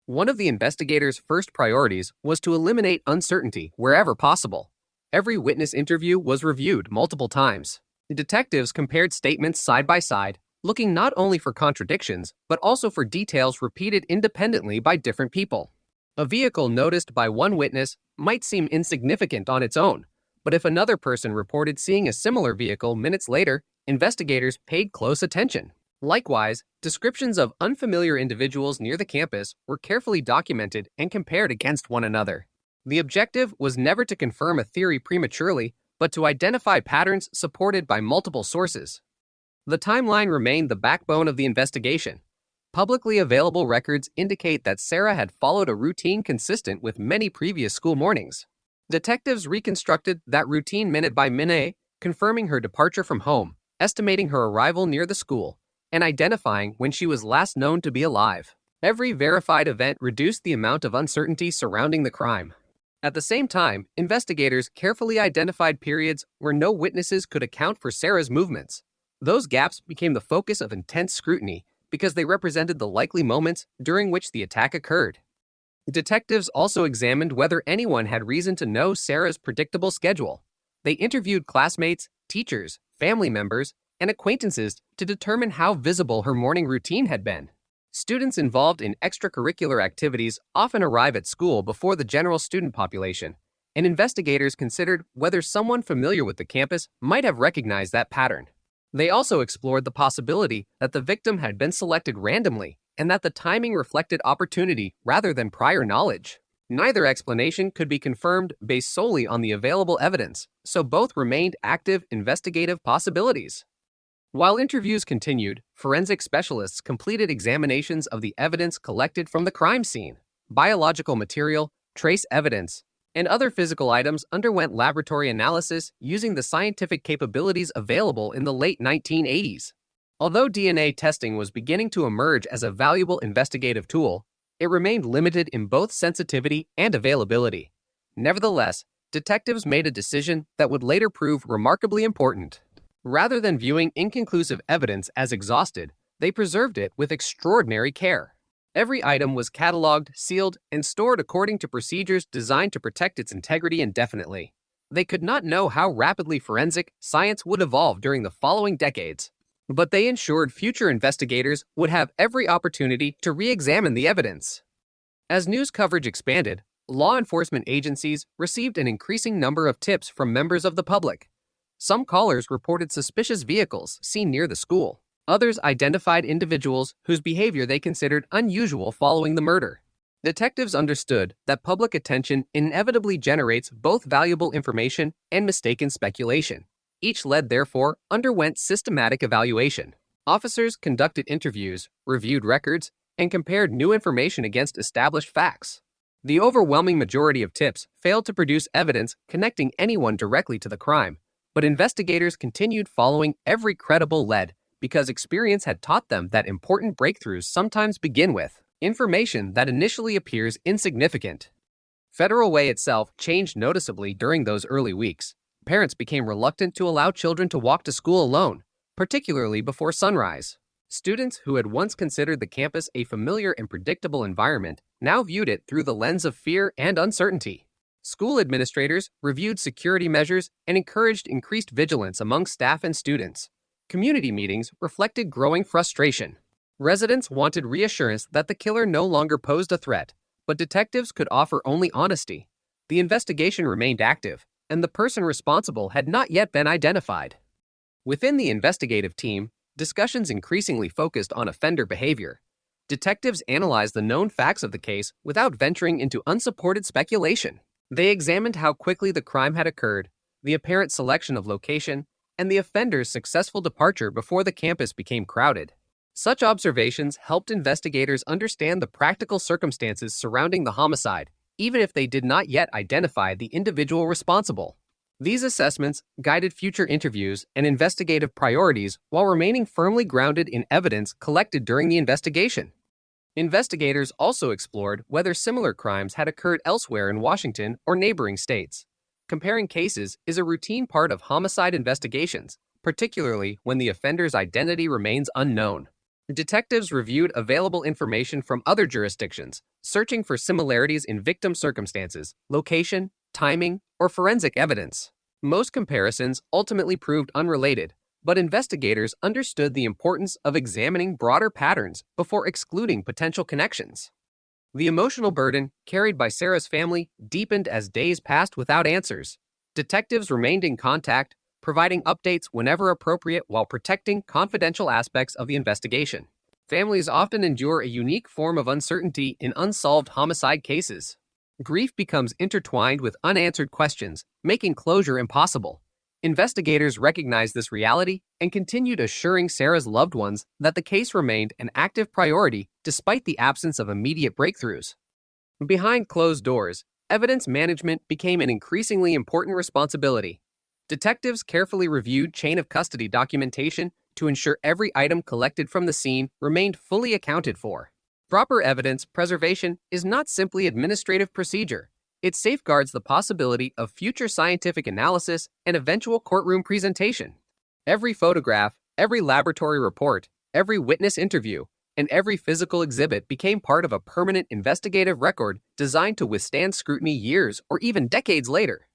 One of the investigators' first priorities was to eliminate uncertainty wherever possible. Every witness interview was reviewed multiple times. The detectives compared statements side by side, looking not only for contradictions, but also for details repeated independently by different people. A vehicle noticed by one witness might seem insignificant on its own, but if another person reported seeing a similar vehicle minutes later, investigators paid close attention. Likewise, descriptions of unfamiliar individuals near the campus were carefully documented and compared against one another. The objective was never to confirm a theory prematurely, but to identify patterns supported by multiple sources. The timeline remained the backbone of the investigation. Publicly available records indicate that Sarah had followed a routine consistent with many previous school mornings. Detectives reconstructed that routine minute by minute, confirming her departure from home, estimating her arrival near the school, and identifying when she was last known to be alive. Every verified event reduced the amount of uncertainty surrounding the crime. At the same time, investigators carefully identified periods where no witnesses could account for Sarah's movements. Those gaps became the focus of intense scrutiny because they represented the likely moments during which the attack occurred. Detectives also examined whether anyone had reason to know Sarah's predictable schedule. They interviewed classmates, teachers, family members, and acquaintances to determine how visible her morning routine had been. Students involved in extracurricular activities often arrive at school before the general student population, and investigators considered whether someone familiar with the campus might have recognized that pattern. They also explored the possibility that the victim had been selected randomly and that the timing reflected opportunity rather than prior knowledge. Neither explanation could be confirmed based solely on the available evidence, so both remained active investigative possibilities. While interviews continued, forensic specialists completed examinations of the evidence collected from the crime scene. Biological material, trace evidence, and other physical items underwent laboratory analysis using the scientific capabilities available in the late 1980s. Although DNA testing was beginning to emerge as a valuable investigative tool, it remained limited in both sensitivity and availability. Nevertheless, detectives made a decision that would later prove remarkably important. Rather than viewing inconclusive evidence as exhausted, they preserved it with extraordinary care. Every item was cataloged, sealed, and stored according to procedures designed to protect its integrity indefinitely. They could not know how rapidly forensic science would evolve during the following decades, but they ensured future investigators would have every opportunity to re-examine the evidence. As news coverage expanded, law enforcement agencies received an increasing number of tips from members of the public. Some callers reported suspicious vehicles seen near the school. Others identified individuals whose behavior they considered unusual following the murder. Detectives understood that public attention inevitably generates both valuable information and mistaken speculation. Each lead, therefore, underwent systematic evaluation. Officers conducted interviews, reviewed records, and compared new information against established facts. The overwhelming majority of tips failed to produce evidence connecting anyone directly to the crime, but investigators continued following every credible lead because experience had taught them that important breakthroughs sometimes begin with information that initially appears insignificant. Federal Way itself changed noticeably during those early weeks. Parents became reluctant to allow children to walk to school alone, particularly before sunrise. Students who had once considered the campus a familiar and predictable environment now viewed it through the lens of fear and uncertainty. School administrators reviewed security measures and encouraged increased vigilance among staff and students. Community meetings reflected growing frustration. Residents wanted reassurance that the killer no longer posed a threat, but detectives could offer only honesty. The investigation remained active, and the person responsible had not yet been identified. Within the investigative team, discussions increasingly focused on offender behavior. Detectives analyzed the known facts of the case without venturing into unsupported speculation. They examined how quickly the crime had occurred, the apparent selection of location, and the offender's successful departure before the campus became crowded. Such observations helped investigators understand the practical circumstances surrounding the homicide, even if they did not yet identify the individual responsible. These assessments guided future interviews and investigative priorities while remaining firmly grounded in evidence collected during the investigation. Investigators also explored whether similar crimes had occurred elsewhere in Washington or neighboring states. Comparing cases is a routine part of homicide investigations, particularly when the offender's identity remains unknown. Detectives reviewed available information from other jurisdictions, searching for similarities in victim circumstances, location, timing, or forensic evidence. Most comparisons ultimately proved unrelated, but investigators understood the importance of examining broader patterns before excluding potential connections. The emotional burden carried by Sarah's family deepened as days passed without answers. Detectives remained in contact, providing updates whenever appropriate while protecting confidential aspects of the investigation. Families often endure a unique form of uncertainty in unsolved homicide cases. Grief becomes intertwined with unanswered questions, making closure impossible. Investigators recognized this reality and continued assuring Sarah's loved ones that the case remained an active priority despite the absence of immediate breakthroughs. Behind closed doors, evidence management became an increasingly important responsibility. Detectives carefully reviewed chain of custody documentation to ensure every item collected from the scene remained fully accounted for. Proper evidence preservation is not simply administrative procedure. It safeguards the possibility of future scientific analysis and eventual courtroom presentation. Every photograph, every laboratory report, every witness interview, and every physical exhibit became part of a permanent investigative record designed to withstand scrutiny years or even decades later.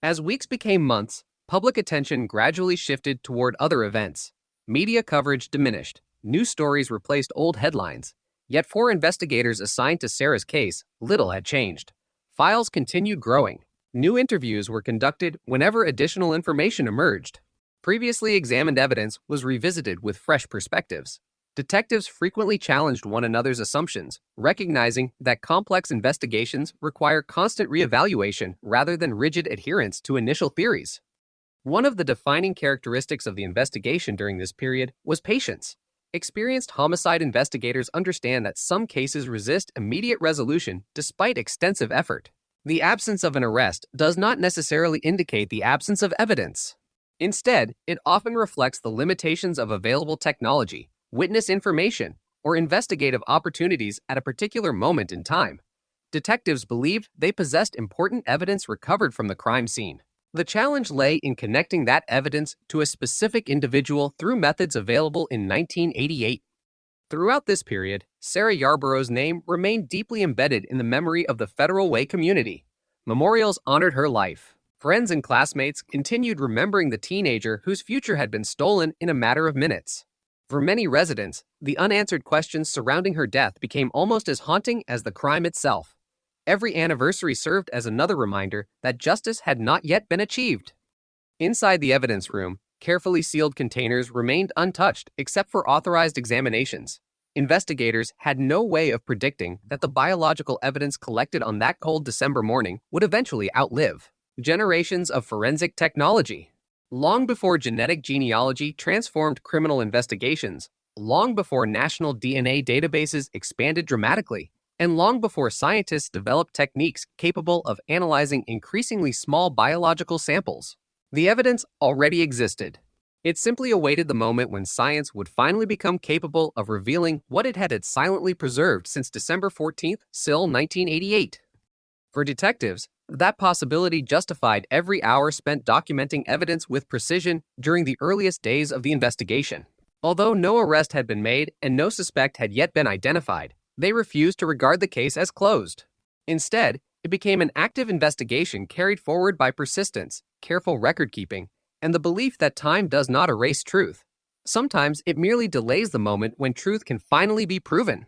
As weeks became months, public attention gradually shifted toward other events. Media coverage diminished. New stories replaced old headlines. Yet for investigators assigned to Sarah's case, little had changed. Files continued growing. New interviews were conducted whenever additional information emerged. Previously examined evidence was revisited with fresh perspectives. Detectives frequently challenged one another's assumptions, recognizing that complex investigations require constant reevaluation rather than rigid adherence to initial theories. One of the defining characteristics of the investigation during this period was patience. Experienced homicide investigators understand that some cases resist immediate resolution despite extensive effort. The absence of an arrest does not necessarily indicate the absence of evidence. Instead, it often reflects the limitations of available technology, witness information, or investigative opportunities at a particular moment in time. Detectives believed they possessed important evidence recovered from the crime scene. The challenge lay in connecting that evidence to a specific individual through methods available in 1988. Throughout this period, Sarah Yarborough's name remained deeply embedded in the memory of the Federal Way community. Memorials honored her life. Friends and classmates continued remembering the teenager whose future had been stolen in a matter of minutes. For many residents, the unanswered questions surrounding her death became almost as haunting as the crime itself. Every anniversary served as another reminder that justice had not yet been achieved. Inside the evidence room, carefully sealed containers remained untouched except for authorized examinations. Investigators had no way of predicting that the biological evidence collected on that cold December morning would eventually outlive generations of forensic technology. Long before genetic genealogy transformed criminal investigations, long before national DNA databases expanded dramatically, and long before scientists developed techniques capable of analyzing increasingly small biological samples, the evidence already existed. It simply awaited the moment when science would finally become capable of revealing what it had silently preserved since December 14th, SIL 1988. For detectives, that possibility justified every hour spent documenting evidence with precision during the earliest days of the investigation. Although no arrest had been made and no suspect had yet been identified, they refused to regard the case as closed. Instead, it became an active investigation carried forward by persistence, careful record-keeping, and the belief that time does not erase truth. Sometimes it merely delays the moment when truth can finally be proven.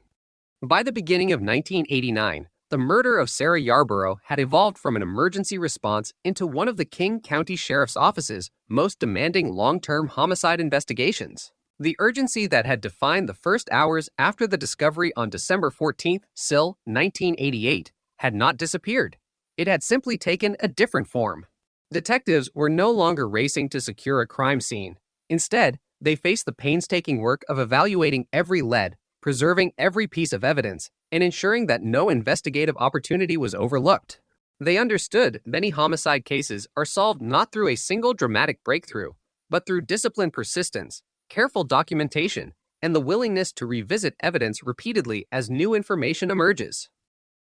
By the beginning of 1989, the murder of Sarah Yarborough had evolved from an emergency response into one of the King County Sheriff's Office's most demanding long-term homicide investigations. The urgency that had defined the first hours after the discovery on December 14th, SIL 1988, had not disappeared. It had simply taken a different form. Detectives were no longer racing to secure a crime scene. Instead, they faced the painstaking work of evaluating every lead, preserving every piece of evidence, and ensuring that no investigative opportunity was overlooked. They understood many homicide cases are solved not through a single dramatic breakthrough, but through disciplined persistence, careful documentation, and the willingness to revisit evidence repeatedly as new information emerges.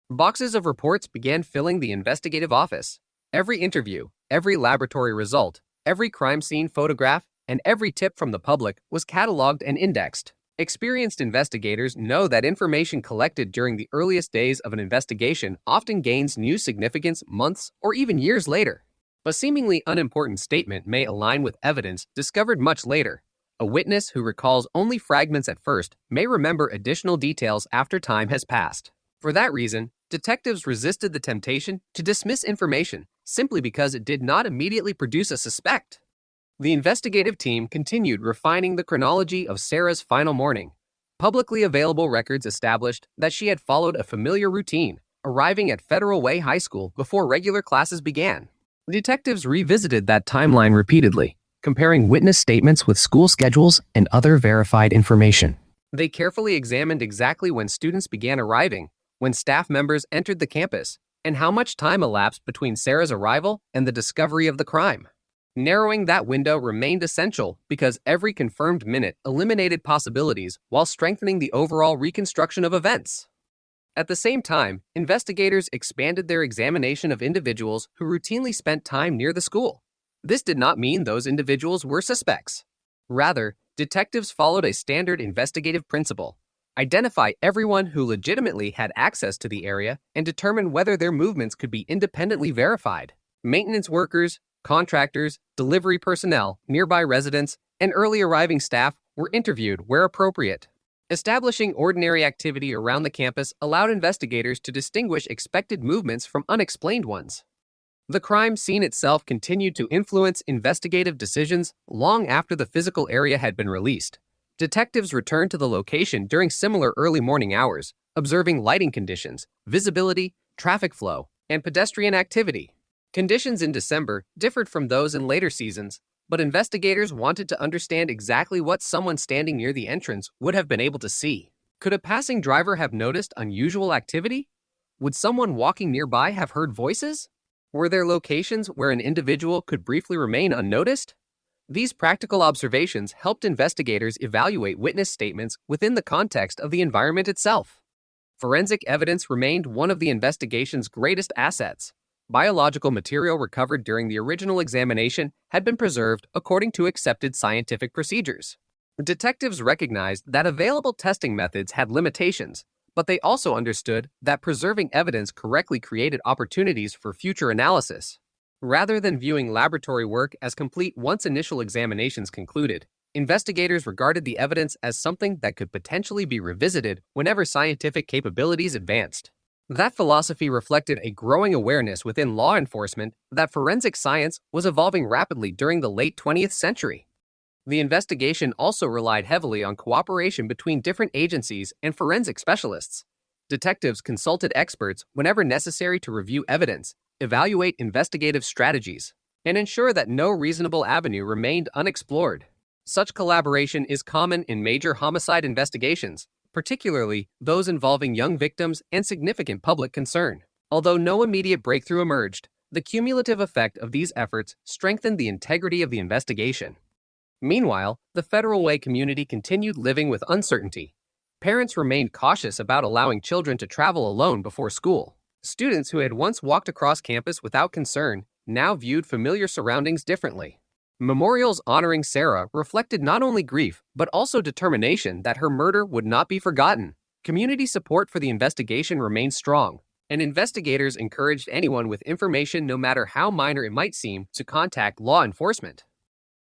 Boxes of reports began filling the investigative office. Every interview, every laboratory result, every crime scene photograph, and every tip from the public was cataloged and indexed. Experienced investigators know that information collected during the earliest days of an investigation often gains new significance months or even years later. A seemingly unimportant statement may align with evidence discovered much later. A witness who recalls only fragments at first may remember additional details after time has passed. For that reason, detectives resisted the temptation to dismiss information simply because it did not immediately produce a suspect. The investigative team continued refining the chronology of Sarah's final morning. Publicly available records established that she had followed a familiar routine, arriving at Federal Way High School before regular classes began. Detectives revisited that timeline repeatedly, comparing witness statements with school schedules and other verified information. They carefully examined exactly when students began arriving, when staff members entered the campus, and how much time elapsed between Sarah's arrival and the discovery of the crime. Narrowing that window remained essential because every confirmed minute eliminated possibilities while strengthening the overall reconstruction of events. At the same time, investigators expanded their examination of individuals who routinely spent time near the school. This did not mean those individuals were suspects. Rather, detectives followed a standard investigative principle: identify everyone who legitimately had access to the area and determine whether their movements could be independently verified. Maintenance workers, contractors, delivery personnel, nearby residents, and early arriving staff were interviewed where appropriate. Establishing ordinary activity around the campus allowed investigators to distinguish expected movements from unexplained ones. The crime scene itself continued to influence investigative decisions long after the physical area had been released. Detectives returned to the location during similar early morning hours, observing lighting conditions, visibility, traffic flow, and pedestrian activity. Conditions in December differed from those in later seasons, but investigators wanted to understand exactly what someone standing near the entrance would have been able to see. Could a passing driver have noticed unusual activity? Would someone walking nearby have heard voices? Were there locations where an individual could briefly remain unnoticed? These practical observations helped investigators evaluate witness statements within the context of the environment itself. Forensic evidence remained one of the investigation's greatest assets. Biological material recovered during the original examination had been preserved according to accepted scientific procedures. Detectives recognized that available testing methods had limitations, but they also understood that preserving evidence correctly created opportunities for future analysis. Rather than viewing laboratory work as complete once initial examinations concluded, investigators regarded the evidence as something that could potentially be revisited whenever scientific capabilities advanced. That philosophy reflected a growing awareness within law enforcement that forensic science was evolving rapidly during the late 20th century. The investigation also relied heavily on cooperation between different agencies and forensic specialists. Detectives consulted experts whenever necessary to review evidence, evaluate investigative strategies, and ensure that no reasonable avenue remained unexplored. Such collaboration is common in major homicide investigations, particularly those involving young victims and significant public concern. Although no immediate breakthrough emerged, the cumulative effect of these efforts strengthened the integrity of the investigation. Meanwhile, the Federal Way community continued living with uncertainty. Parents remained cautious about allowing children to travel alone before school. Students who had once walked across campus without concern now viewed familiar surroundings differently. Memorials honoring Sarah reflected not only grief, but also determination that her murder would not be forgotten. Community support for the investigation remained strong, and investigators encouraged anyone with information, no matter how minor it might seem, to contact law enforcement.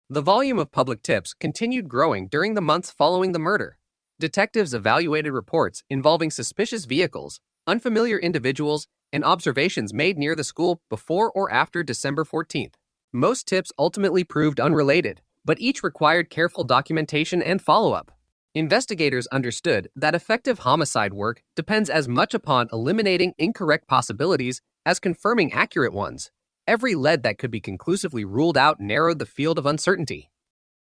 The volume of public tips continued growing during the months following the murder. Detectives evaluated reports involving suspicious vehicles, unfamiliar individuals, and observations made near the school before or after December 14th. Most tips ultimately proved unrelated, but each required careful documentation and follow-up. Investigators understood that effective homicide work depends as much upon eliminating incorrect possibilities as confirming accurate ones. Every lead that could be conclusively ruled out narrowed the field of uncertainty.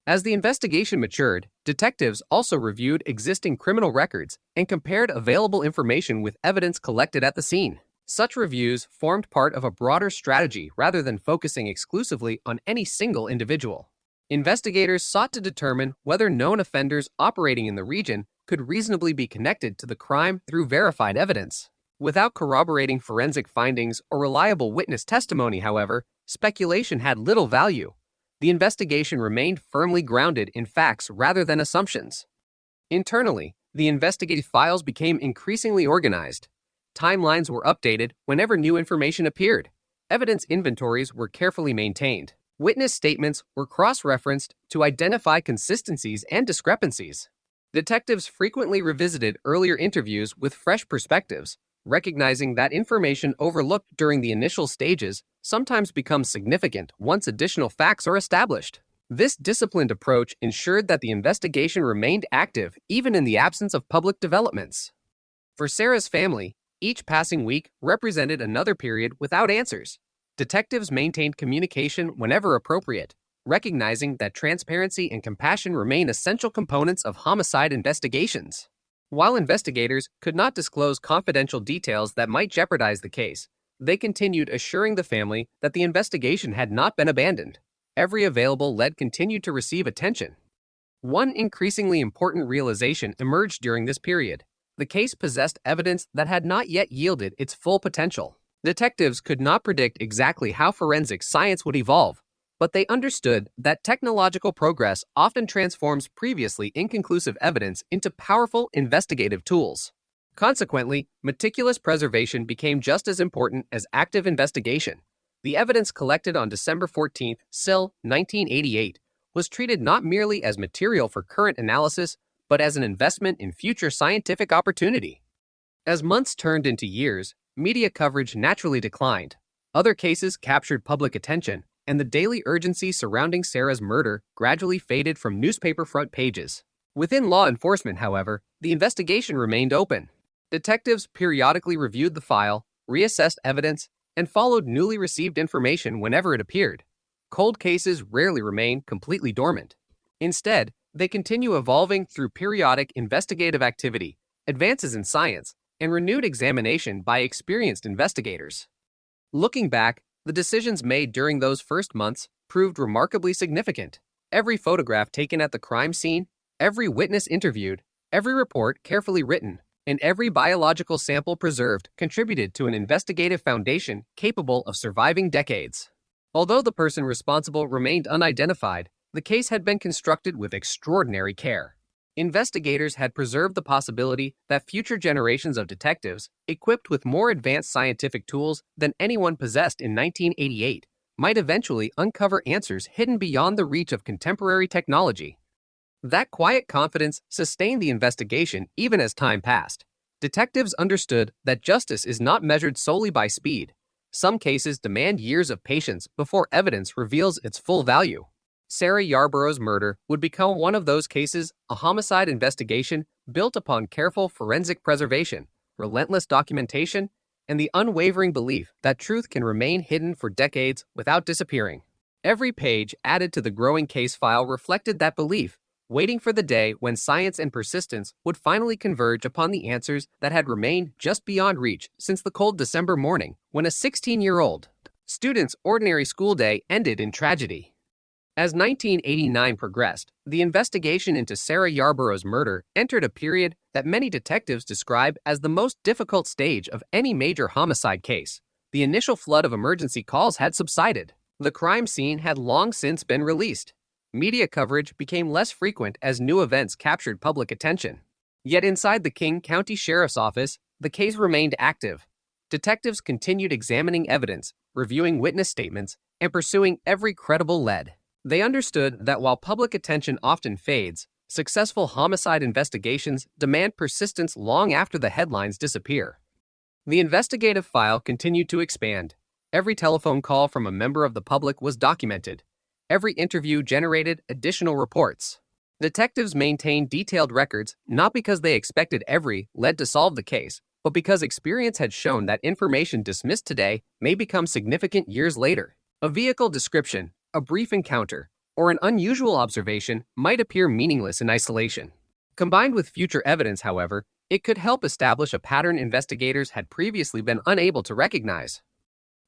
As the investigation matured, detectives also reviewed existing criminal records and compared available information with evidence collected at the scene. Such reviews formed part of a broader strategy rather than focusing exclusively on any single individual. Investigators sought to determine whether known offenders operating in the region could reasonably be connected to the crime through verified evidence. Without corroborating forensic findings or reliable witness testimony, however, speculation had little value. The investigation remained firmly grounded in facts rather than assumptions. Internally, the investigative files became increasingly organized. Timelines were updated whenever new information appeared. Evidence inventories were carefully maintained. Witness statements were cross-referenced to identify consistencies and discrepancies. Detectives frequently revisited earlier interviews with fresh perspectives, recognizing that information overlooked during the initial stages sometimes becomes significant once additional facts are established. This disciplined approach ensured that the investigation remained active even in the absence of public developments. For Sarah's family, each passing week represented another period without answers. Detectives maintained communication whenever appropriate, recognizing that transparency and compassion remain essential components of homicide investigations. While investigators could not disclose confidential details that might jeopardize the case, they continued assuring the family that the investigation had not been abandoned. Every available lead continued to receive attention. One increasingly important realization emerged during this period. The case possessed evidence that had not yet yielded its full potential. Detectives could not predict exactly how forensic science would evolve, but they understood that technological progress often transforms previously inconclusive evidence into powerful investigative tools. Consequently, meticulous preservation became just as important as active investigation. The evidence collected on December 14, 1988, was treated not merely as material for current analysis, but as an investment in future scientific opportunity. As months turned into years, media coverage naturally declined. Other cases captured public attention, and the daily urgency surrounding Sarah's murder gradually faded from newspaper front pages. Within law enforcement, however, the investigation remained open. Detectives periodically reviewed the file, reassessed evidence, and followed newly received information whenever it appeared. Cold cases rarely remain completely dormant. Instead, they continue evolving through periodic investigative activity, advances in science, and renewed examination by experienced investigators. Looking back, the decisions made during those first months proved remarkably significant. Every photograph taken at the crime scene, every witness interviewed, every report carefully written, and every biological sample preserved contributed to an investigative foundation capable of surviving decades. Although the person responsible remained unidentified, the case had been constructed with extraordinary care. Investigators had preserved the possibility that future generations of detectives, equipped with more advanced scientific tools than anyone possessed in 1988, might eventually uncover answers hidden beyond the reach of contemporary technology. That quiet confidence sustained the investigation even as time passed. Detectives understood that justice is not measured solely by speed. Some cases demand years of patience before evidence reveals its full value. Sarah Yarborough's murder would become one of those cases, a homicide investigation built upon careful forensic preservation, relentless documentation, and the unwavering belief that truth can remain hidden for decades without disappearing. Every page added to the growing case file reflected that belief, waiting for the day when science and persistence would finally converge upon the answers that had remained just beyond reach since the cold December morning when a 16-year-old student's ordinary school day ended in tragedy. As 1989 progressed, the investigation into Sarah Yarborough's murder entered a period that many detectives describe as the most difficult stage of any major homicide case. The initial flood of emergency calls had subsided. The crime scene had long since been released. Media coverage became less frequent as new events captured public attention. Yet inside the King County Sheriff's Office, the case remained active. Detectives continued examining evidence, reviewing witness statements, and pursuing every credible lead. They understood that while public attention often fades, successful homicide investigations demand persistence long after the headlines disappear. The investigative file continued to expand. Every telephone call from a member of the public was documented. Every interview generated additional reports. Detectives maintained detailed records not because they expected every lead to solve the case, but because experience had shown that information dismissed today may become significant years later. A vehicle description, a brief encounter, or an unusual observation might appear meaningless in isolation. Combined with future evidence, however, It could help establish a pattern investigators had previously been unable to recognize.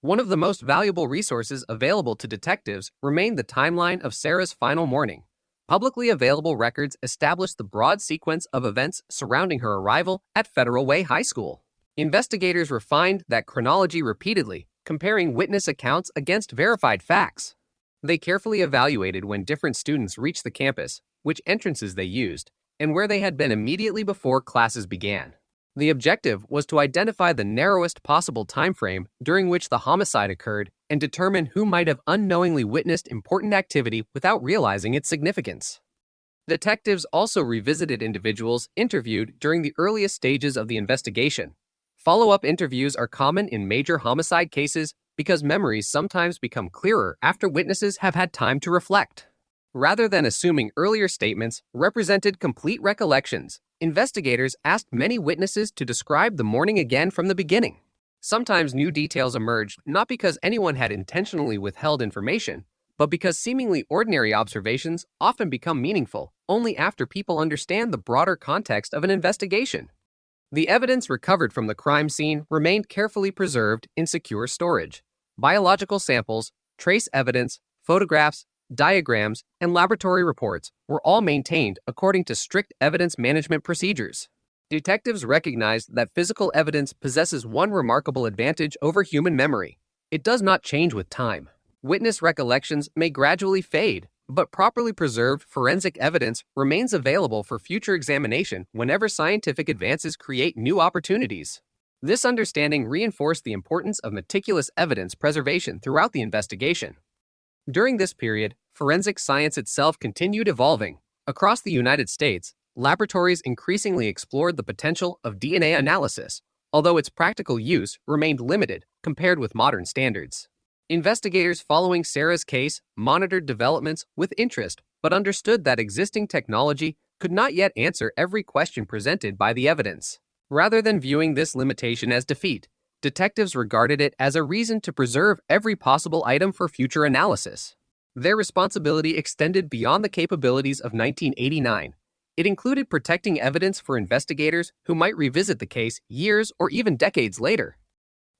One of the most valuable resources available to detectives remained the timeline of Sarah's final morning. Publicly available records established the broad sequence of events surrounding her arrival at Federal Way High School. Investigators refined that chronology repeatedly, comparing witness accounts against verified facts. They carefully evaluated when different students reached the campus, which entrances they used, and where they had been immediately before classes began. The objective was to identify the narrowest possible time frame during which the homicide occurred and determine who might have unknowingly witnessed important activity without realizing its significance. Detectives also revisited individuals interviewed during the earliest stages of the investigation. Follow-up interviews are common in major homicide cases because memories sometimes become clearer after witnesses have had time to reflect. Rather than assuming earlier statements represented complete recollections, investigators asked many witnesses to describe the morning again from the beginning. Sometimes new details emerged not because anyone had intentionally withheld information, but because seemingly ordinary observations often become meaningful only after people understand the broader context of an investigation. The evidence recovered from the crime scene remained carefully preserved in secure storage. Biological samples, trace evidence, photographs, diagrams, and laboratory reports were all maintained according to strict evidence management procedures. Detectives recognized that physical evidence possesses one remarkable advantage over human memory. It does not change with time. Witness recollections may gradually fade, but properly preserved forensic evidence remains available for future examination whenever scientific advances create new opportunities. This understanding reinforced the importance of meticulous evidence preservation throughout the investigation. During this period, forensic science itself continued evolving. Across the United States, laboratories increasingly explored the potential of DNA analysis, although its practical use remained limited compared with modern standards. Investigators following Sarah's case monitored developments with interest, but understood that existing technology could not yet answer every question presented by the evidence. Rather than viewing this limitation as defeat, detectives regarded it as a reason to preserve every possible item for future analysis. Their responsibility extended beyond the capabilities of 1989. It included protecting evidence for investigators who might revisit the case years or even decades later.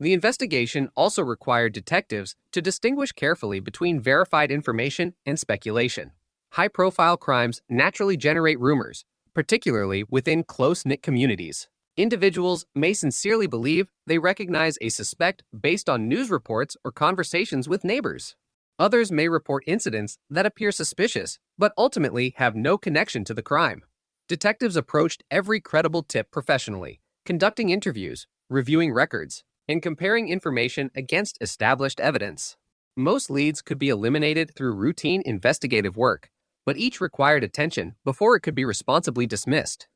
The investigation also required detectives to distinguish carefully between verified information and speculation. High-profile crimes naturally generate rumors, particularly within close-knit communities. Individuals may sincerely believe they recognize a suspect based on news reports or conversations with neighbors. Others may report incidents that appear suspicious, but ultimately have no connection to the crime. Detectives approached every credible tip professionally, conducting interviews, reviewing records, and comparing information against established evidence. Most leads could be eliminated through routine investigative work, but each required attention before it could be responsibly dismissed.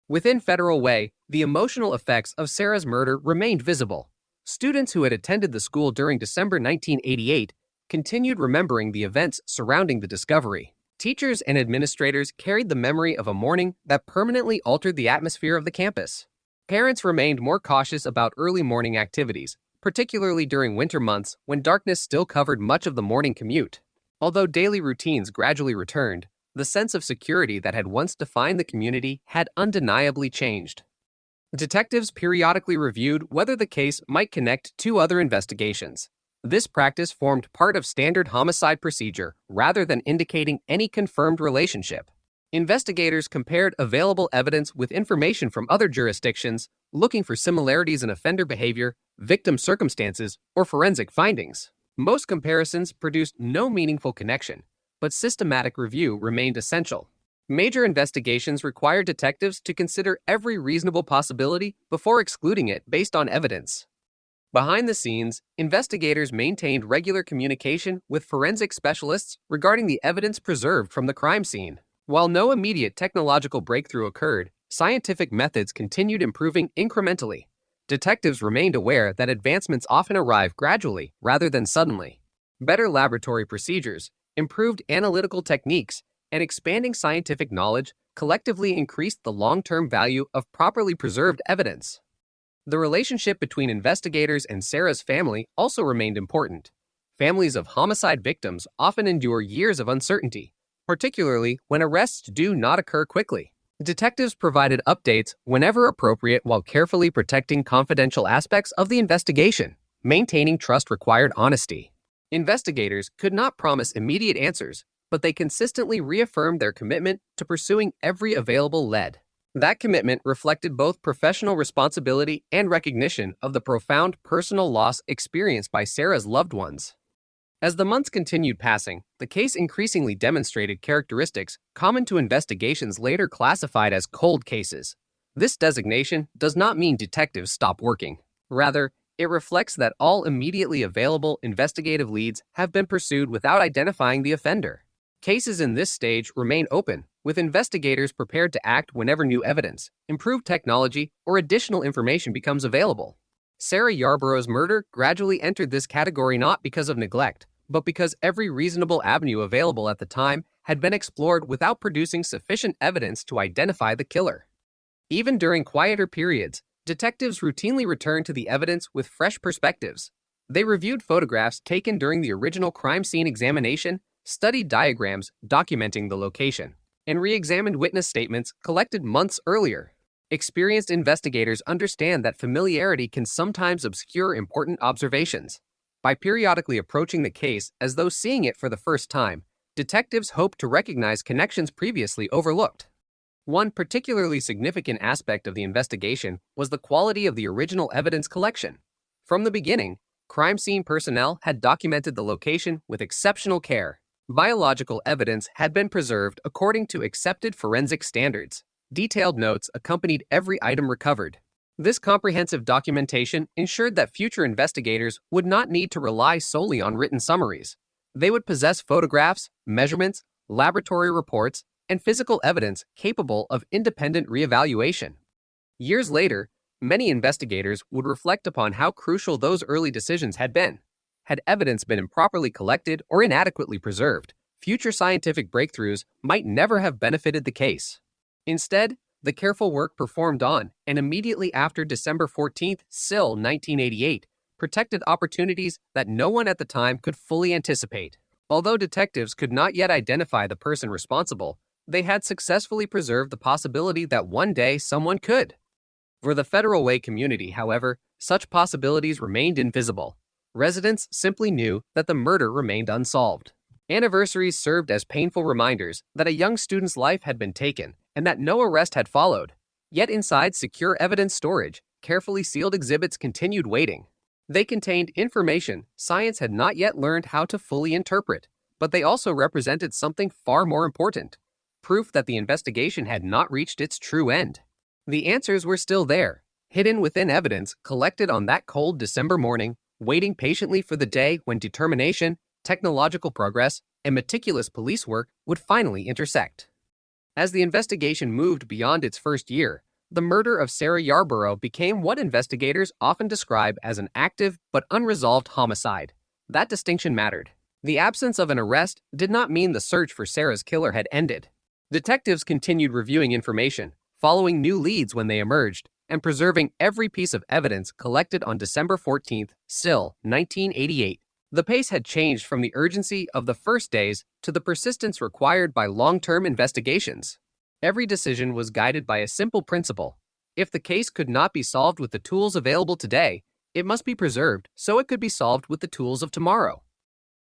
Within Federal Way, the emotional effects of Sarah's murder remained visible. Students who had attended the school during December 1988 continued remembering the events surrounding the discovery. Teachers and administrators carried the memory of a morning that permanently altered the atmosphere of the campus. Parents remained more cautious about early morning activities, particularly during winter months when darkness still covered much of the morning commute. Although daily routines gradually returned, the sense of security that had once defined the community had undeniably changed. Detectives periodically reviewed whether the case might connect to other investigations. This practice formed part of standard homicide procedure rather than indicating any confirmed relationship. Investigators compared available evidence with information from other jurisdictions, looking for similarities in offender behavior, victim circumstances, or forensic findings. Most comparisons produced no meaningful connection, but systematic review remained essential. Major investigations required detectives to consider every reasonable possibility before excluding it based on evidence. Behind the scenes, investigators maintained regular communication with forensic specialists regarding the evidence preserved from the crime scene. While no immediate technological breakthrough occurred, scientific methods continued improving incrementally. Detectives remained aware that advancements often arrive gradually rather than suddenly. Better laboratory procedures, improved analytical techniques, and expanding scientific knowledge collectively increased the long-term value of properly preserved evidence. The relationship between investigators and Sarah's family also remained important. Families of homicide victims often endure years of uncertainty, particularly when arrests do not occur quickly. Detectives provided updates whenever appropriate while carefully protecting confidential aspects of the investigation. Maintaining trust required honesty. Investigators could not promise immediate answers, but they consistently reaffirmed their commitment to pursuing every available lead. That commitment reflected both professional responsibility and recognition of the profound personal loss experienced by Sarah's loved ones. As the months continued passing, the case increasingly demonstrated characteristics common to investigations later classified as cold cases. This designation does not mean detectives stop working. Rather, it reflects that all immediately available investigative leads have been pursued without identifying the offender. Cases in this stage remain open, with investigators prepared to act whenever new evidence, improved technology, or additional information becomes available. Sarah Yarborough's murder gradually entered this category not because of neglect, but because every reasonable avenue available at the time had been explored without producing sufficient evidence to identify the killer. Even during quieter periods, detectives routinely returned to the evidence with fresh perspectives. They reviewed photographs taken during the original crime scene examination, studied diagrams documenting the location, and re-examined witness statements collected months earlier. Experienced investigators understand that familiarity can sometimes obscure important observations. By periodically approaching the case as though seeing it for the first time, detectives hope to recognize connections previously overlooked. One particularly significant aspect of the investigation was the quality of the original evidence collection. From the beginning, crime scene personnel had documented the location with exceptional care. Biological evidence had been preserved according to accepted forensic standards. Detailed notes accompanied every item recovered. This comprehensive documentation ensured that future investigators would not need to rely solely on written summaries. They would possess photographs, measurements, laboratory reports, and physical evidence capable of independent reevaluation. Years later, many investigators would reflect upon how crucial those early decisions had been. Had evidence been improperly collected or inadequately preserved, future scientific breakthroughs might never have benefited the case. Instead, the careful work performed on and immediately after December 14, SIL 1988, protected opportunities that no one at the time could fully anticipate. Although detectives could not yet identify the person responsible, they had successfully preserved the possibility that one day someone could. For the Federal Way community, however, such possibilities remained invisible. Residents simply knew that the murder remained unsolved. Anniversaries served as painful reminders that a young student's life had been taken and that no arrest had followed. Yet inside secure evidence storage, carefully sealed exhibits continued waiting. They contained information science had not yet learned how to fully interpret, but they also represented something far more important: proof that the investigation had not reached its true end. The answers were still there, hidden within evidence collected on that cold December morning, waiting patiently for the day when determination, technological progress, and meticulous police work would finally intersect. As the investigation moved beyond its first year, the murder of Sarah Yarborough became what investigators often describe as an active but unresolved homicide. That distinction mattered. The absence of an arrest did not mean the search for Sarah's killer had ended. Detectives continued reviewing information, following new leads when they emerged, and preserving every piece of evidence collected on December 14, SIL 1988. The pace had changed from the urgency of the first days to the persistence required by long-term investigations. Every decision was guided by a simple principle: if the case could not be solved with the tools available today, it must be preserved so it could be solved with the tools of tomorrow.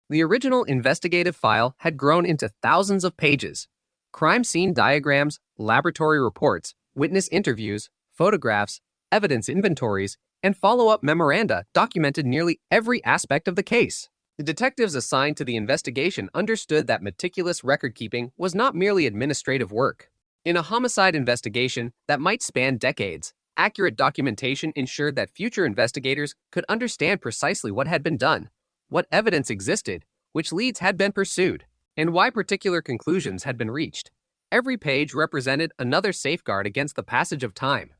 The original investigative file had grown into thousands of pages. Crime scene diagrams, laboratory reports, witness interviews, photographs, evidence inventories, and follow-up memoranda documented nearly every aspect of the case. The detectives assigned to the investigation understood that meticulous record-keeping was not merely administrative work. In a homicide investigation that might span decades, accurate documentation ensured that future investigators could understand precisely what had been done, what evidence existed, which leads had been pursued, and why particular conclusions had been reached. Every page represented another safeguard against the passage of time.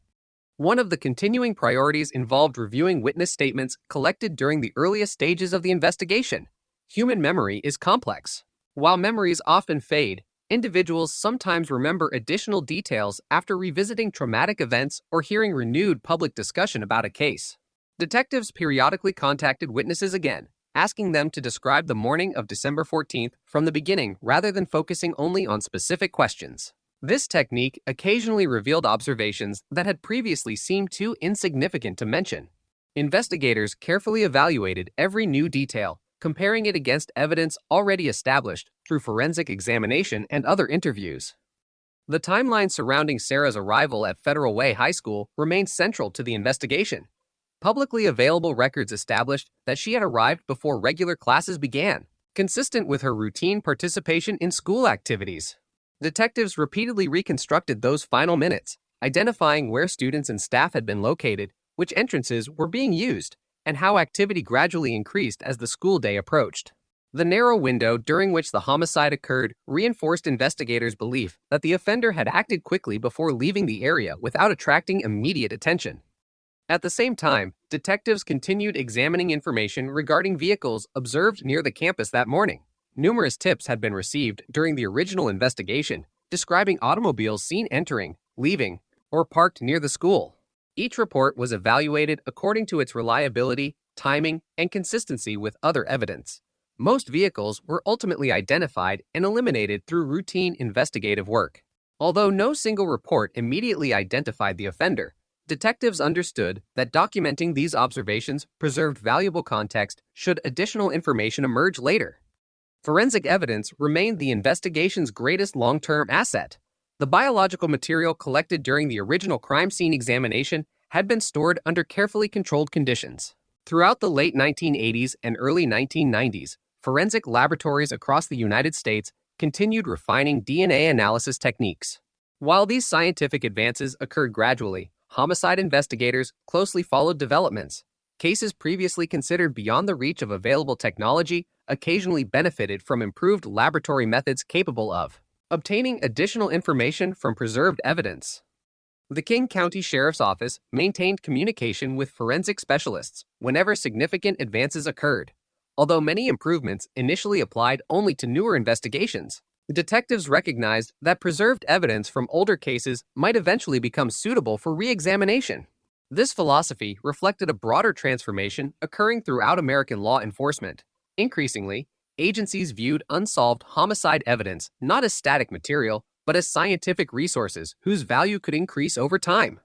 One of the continuing priorities involved reviewing witness statements collected during the earliest stages of the investigation. Human memory is complex. While memories often fade, individuals sometimes remember additional details after revisiting traumatic events or hearing renewed public discussion about a case. Detectives periodically contacted witnesses again, asking them to describe the morning of December 14th from the beginning rather than focusing only on specific questions. This technique occasionally revealed observations that had previously seemed too insignificant to mention. Investigators carefully evaluated every new detail, comparing it against evidence already established through forensic examination and other interviews. The timeline surrounding Sarah's arrival at Federal Way High School remained central to the investigation. Publicly available records established that she had arrived before regular classes began, consistent with her routine participation in school activities. Detectives repeatedly reconstructed those final minutes, identifying where students and staff had been located, which entrances were being used, and how activity gradually increased as the school day approached. The narrow window during which the homicide occurred reinforced investigators' belief that the offender had acted quickly before leaving the area without attracting immediate attention. At the same time, detectives continued examining information regarding vehicles observed near the campus that morning. Numerous tips had been received during the original investigation, describing automobiles seen entering, leaving, or parked near the school. Each report was evaluated according to its reliability, timing, and consistency with other evidence. Most vehicles were ultimately identified and eliminated through routine investigative work. Although no single report immediately identified the offender, detectives understood that documenting these observations preserved valuable context should additional information emerge later. Forensic evidence remained the investigation's greatest long-term asset. The biological material collected during the original crime scene examination had been stored under carefully controlled conditions. Throughout the late 1980s and early 1990s, forensic laboratories across the United States continued refining DNA analysis techniques. While these scientific advances occurred gradually, homicide investigators closely followed developments. Cases previously considered beyond the reach of available technology occasionally benefited from improved laboratory methods capable of obtaining additional information from preserved evidence. The King County Sheriff's Office maintained communication with forensic specialists whenever significant advances occurred. Although many improvements initially applied only to newer investigations, the detectives recognized that preserved evidence from older cases might eventually become suitable for re-examination. This philosophy reflected a broader transformation occurring throughout American law enforcement. Increasingly, agencies viewed unsolved homicide evidence not as static material, but as scientific resources whose value could increase over time.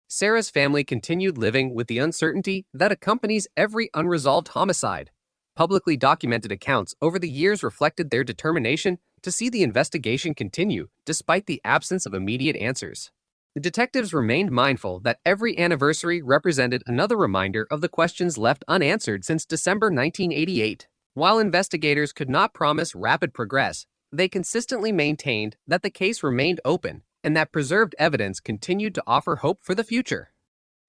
Sarah's family continued living with the uncertainty that accompanies every unresolved homicide. Publicly documented accounts over the years reflected their determination to see the investigation continue despite the absence of immediate answers. The detectives remained mindful that every anniversary represented another reminder of the questions left unanswered since December 1988. While investigators could not promise rapid progress, they consistently maintained that the case remained open and that preserved evidence continued to offer hope for the future.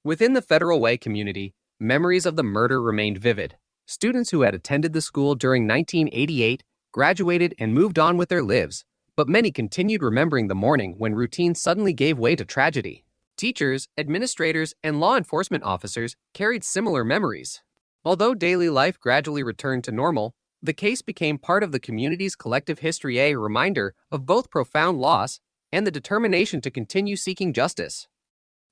Within the Federal Way community, memories of the murder remained vivid. Students who had attended the school during 1988 graduated and moved on with their lives, but many continued remembering the morning when routine suddenly gave way to tragedy. Teachers, administrators, and law enforcement officers carried similar memories. Although daily life gradually returned to normal, the case became part of the community's collective history, a reminder of both profound loss and the determination to continue seeking justice.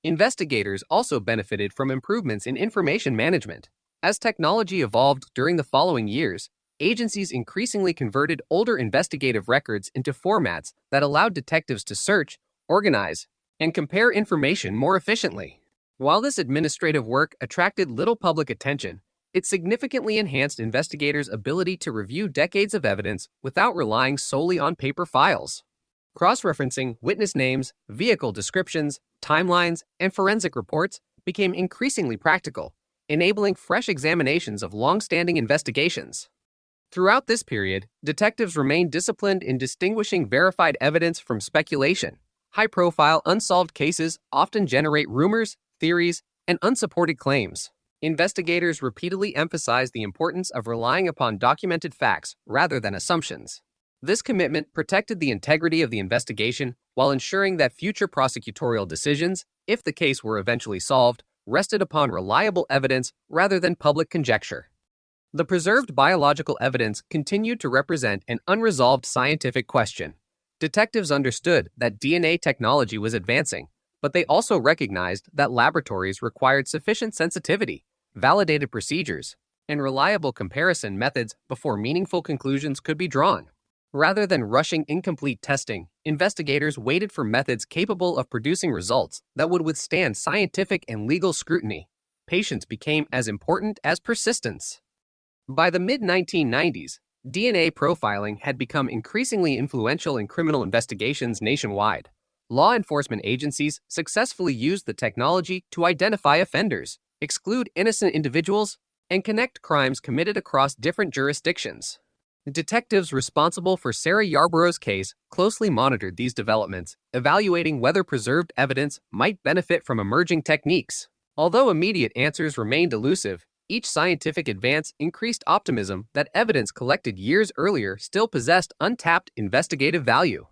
Investigators also benefited from improvements in information management. As technology evolved during the following years, agencies increasingly converted older investigative records into formats that allowed detectives to search, organize, and compare information more efficiently. While this administrative work attracted little public attention, it significantly enhanced investigators' ability to review decades of evidence without relying solely on paper files. Cross-referencing witness names, vehicle descriptions, timelines, and forensic reports became increasingly practical, enabling fresh examinations of long-standing investigations. Throughout this period, detectives remained disciplined in distinguishing verified evidence from speculation. High-profile, unsolved cases often generate rumors, theories, and unsupported claims. Investigators repeatedly emphasized the importance of relying upon documented facts rather than assumptions. This commitment protected the integrity of the investigation while ensuring that future prosecutorial decisions, if the case were eventually solved, rested upon reliable evidence rather than public conjecture. The preserved biological evidence continued to represent an unresolved scientific question. Detectives understood that DNA technology was advancing, but they also recognized that laboratories required sufficient sensitivity, validated procedures, and reliable comparison methods before meaningful conclusions could be drawn. Rather than rushing incomplete testing, investigators waited for methods capable of producing results that would withstand scientific and legal scrutiny. Patience became as important as persistence. By the mid-1990s, DNA profiling had become increasingly influential in criminal investigations nationwide. Law enforcement agencies successfully used the technology to identify offenders, exclude innocent individuals, and connect crimes committed across different jurisdictions. Detectives responsible for Sarah Yarborough's case closely monitored these developments, evaluating whether preserved evidence might benefit from emerging techniques. Although immediate answers remained elusive, each scientific advance increased optimism that evidence collected years earlier still possessed untapped investigative value.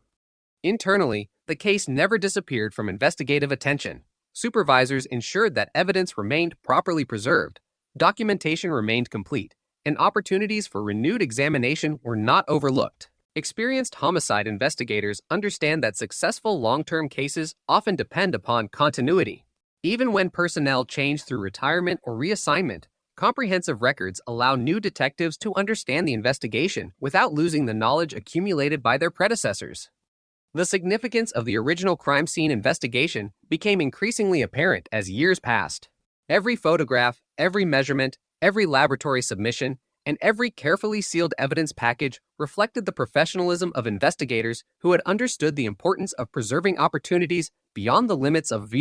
Internally, the case never disappeared from investigative attention. Supervisors ensured that evidence remained properly preserved, documentation remained complete, and opportunities for renewed examination were not overlooked. Experienced homicide investigators understand that successful long-term cases often depend upon continuity. Even when personnel change through retirement or reassignment, comprehensive records allow new detectives to understand the investigation without losing the knowledge accumulated by their predecessors. The significance of the original crime scene investigation became increasingly apparent as years passed. Every photograph, every measurement, every laboratory submission, and every carefully sealed evidence package reflected the professionalism of investigators who had understood the importance of preserving opportunities beyond the limits of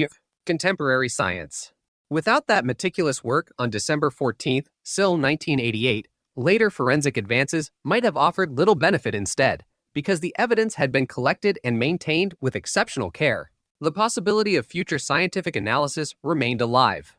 contemporary science. Without that meticulous work on December 14, SIL 1988, later forensic advances might have offered little benefit instead, because the evidence had been collected and maintained with exceptional care. The possibility of future scientific analysis remained alive.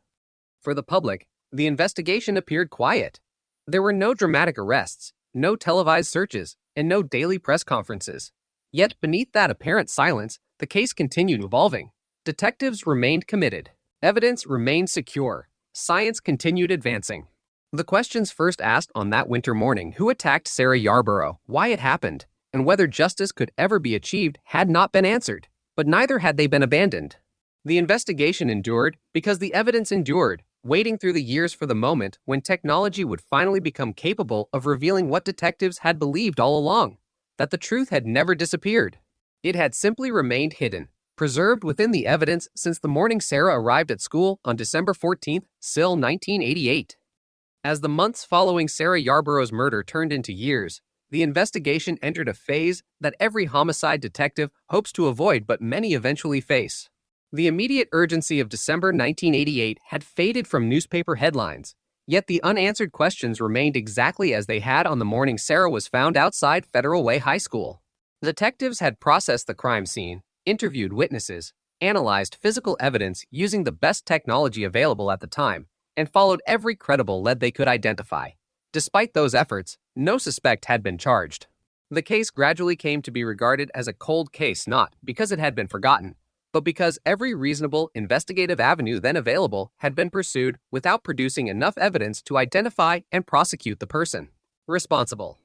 For the public, the investigation appeared quiet. There were no dramatic arrests, no televised searches, and no daily press conferences. Yet beneath that apparent silence, the case continued evolving. Detectives remained committed. Evidence remained secure. Science continued advancing. The questions first asked on that winter morning, who attacked Sarah Yarborough, why it happened, and whether justice could ever be achieved, had not been answered, but neither had they been abandoned. The investigation endured because the evidence endured, waiting through the years for the moment when technology would finally become capable of revealing what detectives had believed all along, that the truth had never disappeared. It had simply remained hidden, preserved within the evidence since the morning Sarah arrived at school on December 14, SIL 1988. As the months following Sarah Yarborough's murder turned into years, the investigation entered a phase that every homicide detective hopes to avoid but many eventually face. The immediate urgency of December 1988 had faded from newspaper headlines, yet the unanswered questions remained exactly as they had on the morning Sarah was found outside Federal Way High School. Detectives had processed the crime scene, interviewed witnesses, analyzed physical evidence using the best technology available at the time, and followed every credible lead they could identify. Despite those efforts, no suspect had been charged. The case gradually came to be regarded as a cold case not because it had been forgotten, but because every reasonable investigative avenue then available had been pursued without producing enough evidence to identify and prosecute the person responsible.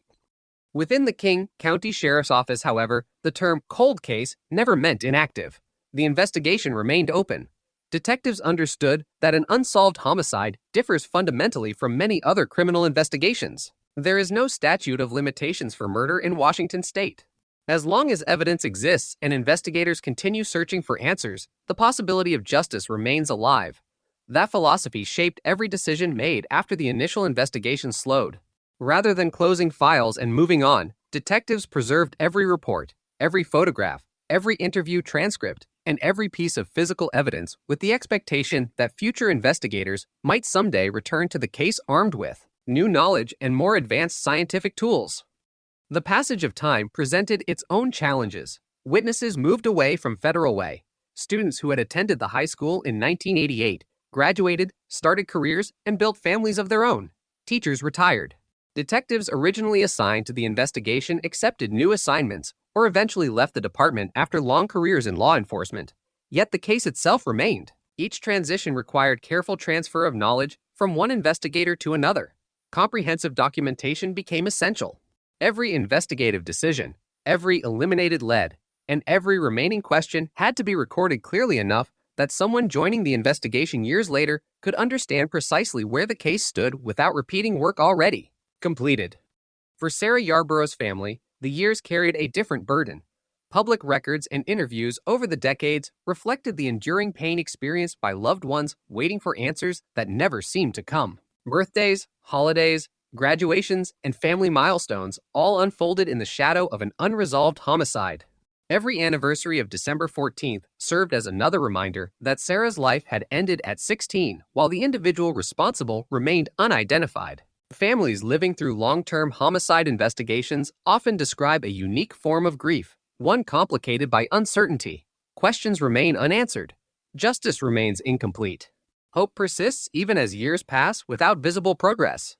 Within the King County Sheriff's Office, however, the term cold case never meant inactive. The investigation remained open. Detectives understood that an unsolved homicide differs fundamentally from many other criminal investigations. There is no statute of limitations for murder in Washington state. As long as evidence exists and investigators continue searching for answers, the possibility of justice remains alive. That philosophy shaped every decision made after the initial investigation slowed. Rather than closing files and moving on, detectives preserved every report, every photograph, every interview transcript, and every piece of physical evidence with the expectation that future investigators might someday return to the case armed with new knowledge and more advanced scientific tools. The passage of time presented its own challenges. Witnesses moved away from Federal Way. Students who had attended the high school in 1988 graduated, started careers, and built families of their own. Teachers retired. Detectives originally assigned to the investigation accepted new assignments or eventually left the department after long careers in law enforcement. Yet the case itself remained. Each transition required careful transfer of knowledge from one investigator to another. Comprehensive documentation became essential. Every investigative decision, every eliminated lead, and every remaining question had to be recorded clearly enough that someone joining the investigation years later could understand precisely where the case stood without repeating work already completed. For Sarah Yarborough's family, the years carried a different burden. Public records and interviews over the decades reflected the enduring pain experienced by loved ones waiting for answers that never seemed to come. Birthdays, holidays, graduations, and family milestones all unfolded in the shadow of an unresolved homicide. Every anniversary of December 14th served as another reminder that Sarah's life had ended at 16, while the individual responsible remained unidentified. Families living through long-term homicide investigations often describe a unique form of grief, one complicated by uncertainty. Questions remain unanswered. Justice remains incomplete. Hope persists even as years pass without visible progress.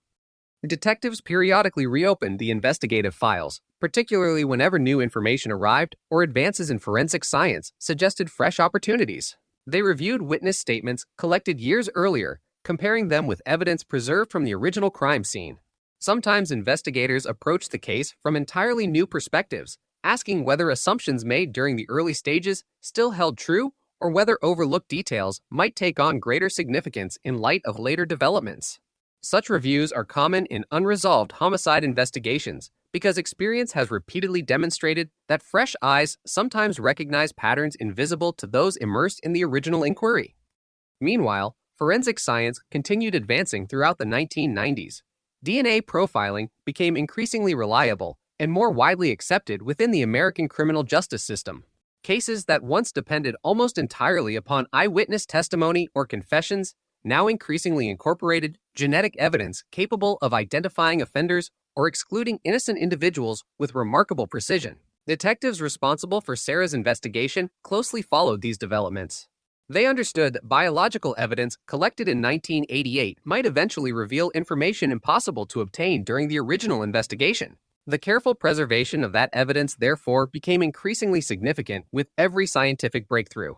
Detectives periodically reopened the investigative files, particularly whenever new information arrived or advances in forensic science suggested fresh opportunities. They reviewed witness statements collected years earlier, comparing them with evidence preserved from the original crime scene. Sometimes investigators approached the case from entirely new perspectives, asking whether assumptions made during the early stages still held true or whether overlooked details might take on greater significance in light of later developments. Such reviews are common in unresolved homicide investigations because experience has repeatedly demonstrated that fresh eyes sometimes recognize patterns invisible to those immersed in the original inquiry. Meanwhile, forensic science continued advancing throughout the 1990s. DNA profiling became increasingly reliable and more widely accepted within the American criminal justice system. Cases that once depended almost entirely upon eyewitness testimony or confessions now increasingly incorporated genetic evidence capable of identifying offenders or excluding innocent individuals with remarkable precision. Detectives responsible for Sarah's investigation closely followed these developments. They understood that biological evidence collected in 1988 might eventually reveal information impossible to obtain during the original investigation. The careful preservation of that evidence, therefore, became increasingly significant with every scientific breakthrough.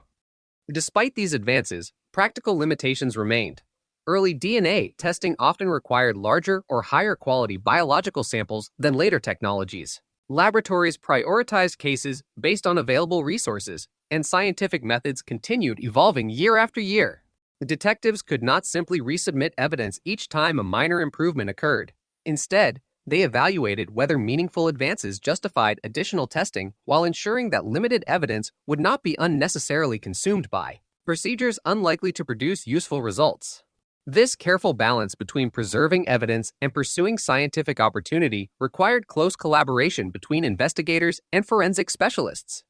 Despite these advances, practical limitations remained. Early DNA testing often required larger or higher quality biological samples than later technologies. Laboratories prioritized cases based on available resources, and scientific methods continued evolving year after year. The detectives could not simply resubmit evidence each time a minor improvement occurred. Instead, they evaluated whether meaningful advances justified additional testing while ensuring that limited evidence would not be unnecessarily consumed by procedures unlikely to produce useful results. This careful balance between preserving evidence and pursuing scientific opportunity required close collaboration between investigators and forensic specialists.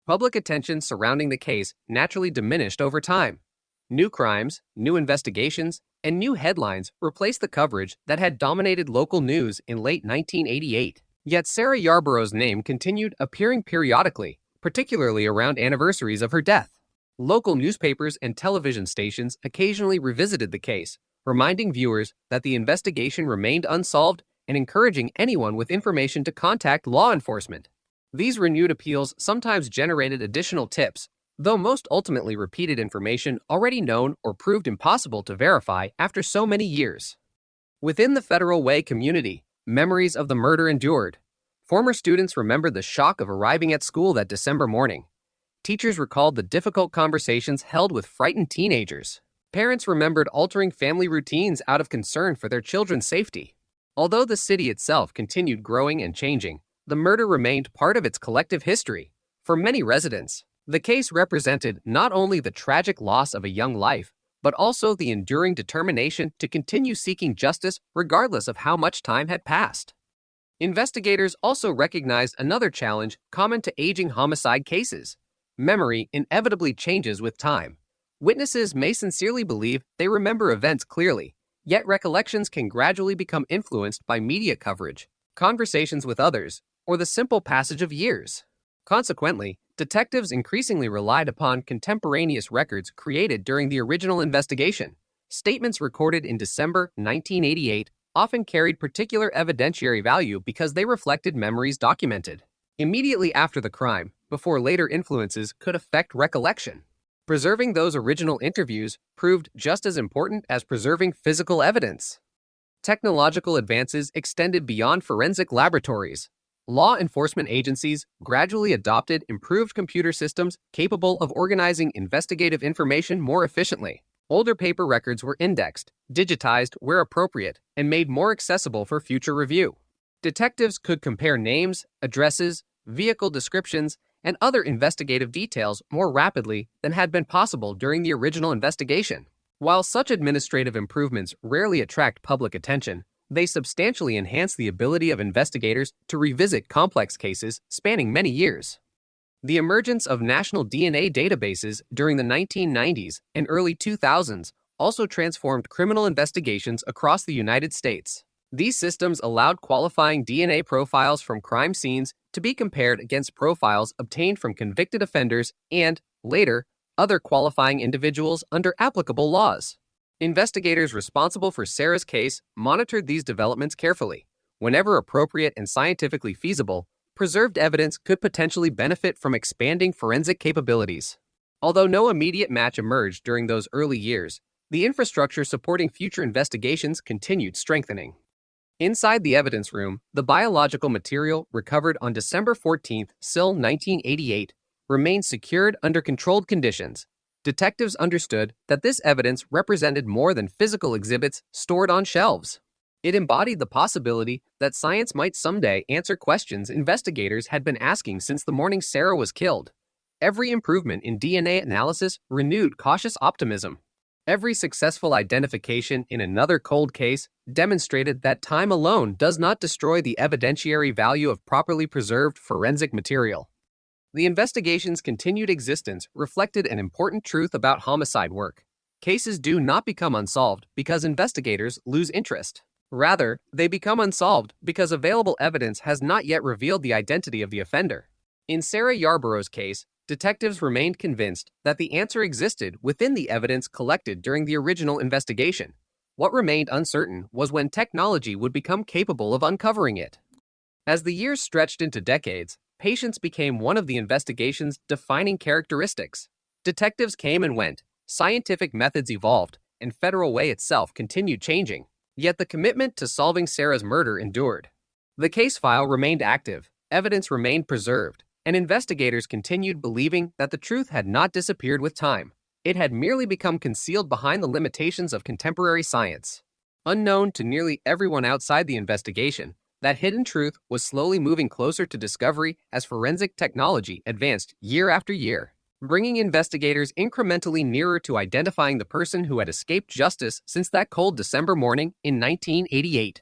Public attention surrounding the case naturally diminished over time. New crimes, new investigations, and new headlines replaced the coverage that had dominated local news in late 1988. Yet Sarah Yarborough's name continued appearing periodically, particularly around anniversaries of her death. Local newspapers and television stations occasionally revisited the case, reminding viewers that the investigation remained unsolved and encouraging anyone with information to contact law enforcement. These renewed appeals sometimes generated additional tips, though most ultimately repeated information already known or proved impossible to verify after so many years. Within the Federal Way community, memories of the murder endured. Former students remembered the shock of arriving at school that December morning. Teachers recalled the difficult conversations held with frightened teenagers. Parents remembered altering family routines out of concern for their children's safety. Although the city itself continued growing and changing, the murder remained part of its collective history. For many residents, the case represented not only the tragic loss of a young life, but also the enduring determination to continue seeking justice regardless of how much time had passed. Investigators also recognized another challenge common to aging homicide cases. Memory inevitably changes with time. Witnesses may sincerely believe they remember events clearly, yet recollections can gradually become influenced by media coverage, conversations with others, or the simple passage of years. Consequently, detectives increasingly relied upon contemporaneous records created during the original investigation. Statements recorded in December 1988 often carried particular evidentiary value because they reflected memories documented immediately after the crime, before later influences could affect recollection. Preserving those original interviews proved just as important as preserving physical evidence. Technological advances extended beyond forensic laboratories. Law enforcement agencies gradually adopted improved computer systems capable of organizing investigative information more efficiently. Older paper records were indexed, digitized where appropriate, and made more accessible for future review. Detectives could compare names, addresses, vehicle descriptions, and other investigative details more rapidly than had been possible during the original investigation. While such administrative improvements rarely attract public attention, they substantially enhance the ability of investigators to revisit complex cases spanning many years. The emergence of national DNA databases during the 1990s and early 2000s also transformed criminal investigations across the United States. These systems allowed qualifying DNA profiles from crime scenes to be compared against profiles obtained from convicted offenders and, later, other qualifying individuals under applicable laws. Investigators responsible for Sarah's case monitored these developments carefully. Whenever appropriate and scientifically feasible, preserved evidence could potentially benefit from expanding forensic capabilities. Although no immediate match emerged during those early years, the infrastructure supporting future investigations continued strengthening. Inside the evidence room, the biological material recovered on December 14, SIL 1988, remained secured under controlled conditions. Detectives understood that this evidence represented more than physical exhibits stored on shelves. It embodied the possibility that science might someday answer questions investigators had been asking since the morning Sarah was killed. Every improvement in DNA analysis renewed cautious optimism. Every successful identification in another cold case demonstrated that time alone does not destroy the evidentiary value of properly preserved forensic material. The investigation's continued existence reflected an important truth about homicide work. Cases do not become unsolved because investigators lose interest. Rather, they become unsolved because available evidence has not yet revealed the identity of the offender. In Sarah Yarborough's case, detectives remained convinced that the answer existed within the evidence collected during the original investigation. What remained uncertain was when technology would become capable of uncovering it. As the years stretched into decades, patience became one of the investigation's defining characteristics. Detectives came and went, scientific methods evolved, and Federal Way itself continued changing. Yet the commitment to solving Sarah's murder endured. The case file remained active, evidence remained preserved, and investigators continued believing that the truth had not disappeared with time. It had merely become concealed behind the limitations of contemporary science. Unknown to nearly everyone outside the investigation, that hidden truth was slowly moving closer to discovery as forensic technology advanced year after year, bringing investigators incrementally nearer to identifying the person who had escaped justice since that cold December morning in 1988.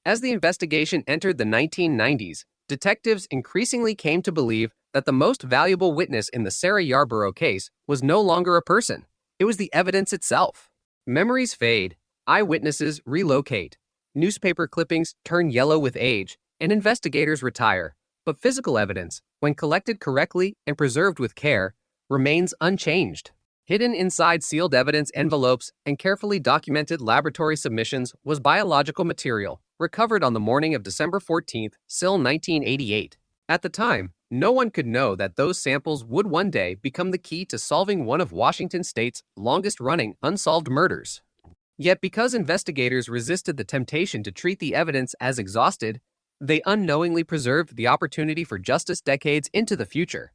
As the investigation entered the 1990s, detectives increasingly came to believe that the most valuable witness in the Sarah Yarborough case was no longer a person. It was the evidence itself. Memories fade, eyewitnesses relocate, newspaper clippings turn yellow with age, and investigators retire. But physical evidence, when collected correctly and preserved with care, remains unchanged. Hidden inside sealed evidence envelopes and carefully documented laboratory submissions was biological material recovered on the morning of December 14, SIL 1988. At the time, no one could know that those samples would one day become the key to solving one of Washington State's longest-running unsolved murders. Yet because investigators resisted the temptation to treat the evidence as exhausted, they unknowingly preserved the opportunity for justice decades into the future.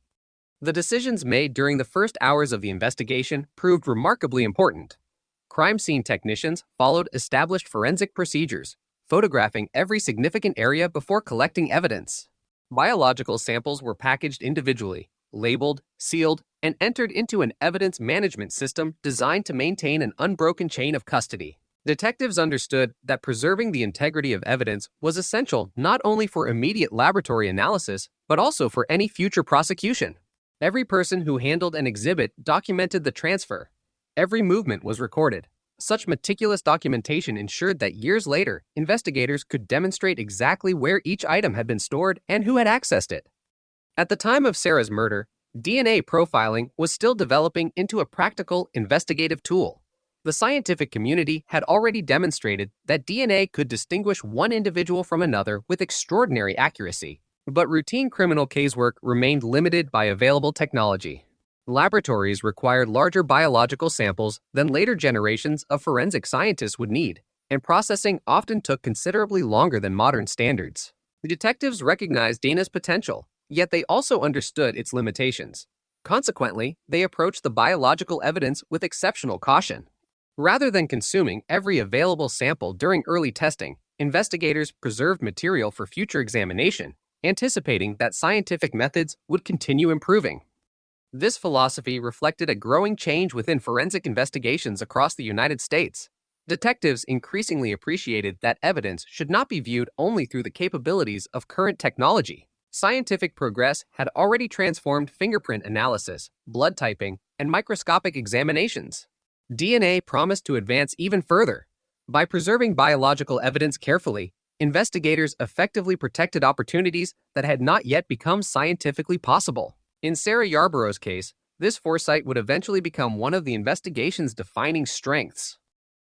The decisions made during the first hours of the investigation proved remarkably important. Crime scene technicians followed established forensic procedures, photographing every significant area before collecting evidence. Biological samples were packaged individually, labeled, sealed, and entered into an evidence management system designed to maintain an unbroken chain of custody. Detectives understood that preserving the integrity of evidence was essential not only for immediate laboratory analysis, but also for any future prosecution. Every person who handled an exhibit documented the transfer. Every movement was recorded. Such meticulous documentation ensured that years later, investigators could demonstrate exactly where each item had been stored and who had accessed it. At the time of Sarah's murder, DNA profiling was still developing into a practical investigative tool. The scientific community had already demonstrated that DNA could distinguish one individual from another with extraordinary accuracy. But routine criminal casework remained limited by available technology. Laboratories required larger biological samples than later generations of forensic scientists would need, and processing often took considerably longer than modern standards. The detectives recognized Dana's potential, yet they also understood its limitations. Consequently, they approached the biological evidence with exceptional caution. Rather than consuming every available sample during early testing, investigators preserved material for future examination, anticipating that scientific methods would continue improving. This philosophy reflected a growing change within forensic investigations across the United States. Detectives increasingly appreciated that evidence should not be viewed only through the capabilities of current technology. Scientific progress had already transformed fingerprint analysis, blood typing, and microscopic examinations. DNA promised to advance even further. By preserving biological evidence carefully, investigators effectively protected opportunities that had not yet become scientifically possible. In Sarah Yarborough's case, this foresight would eventually become one of the investigation's defining strengths.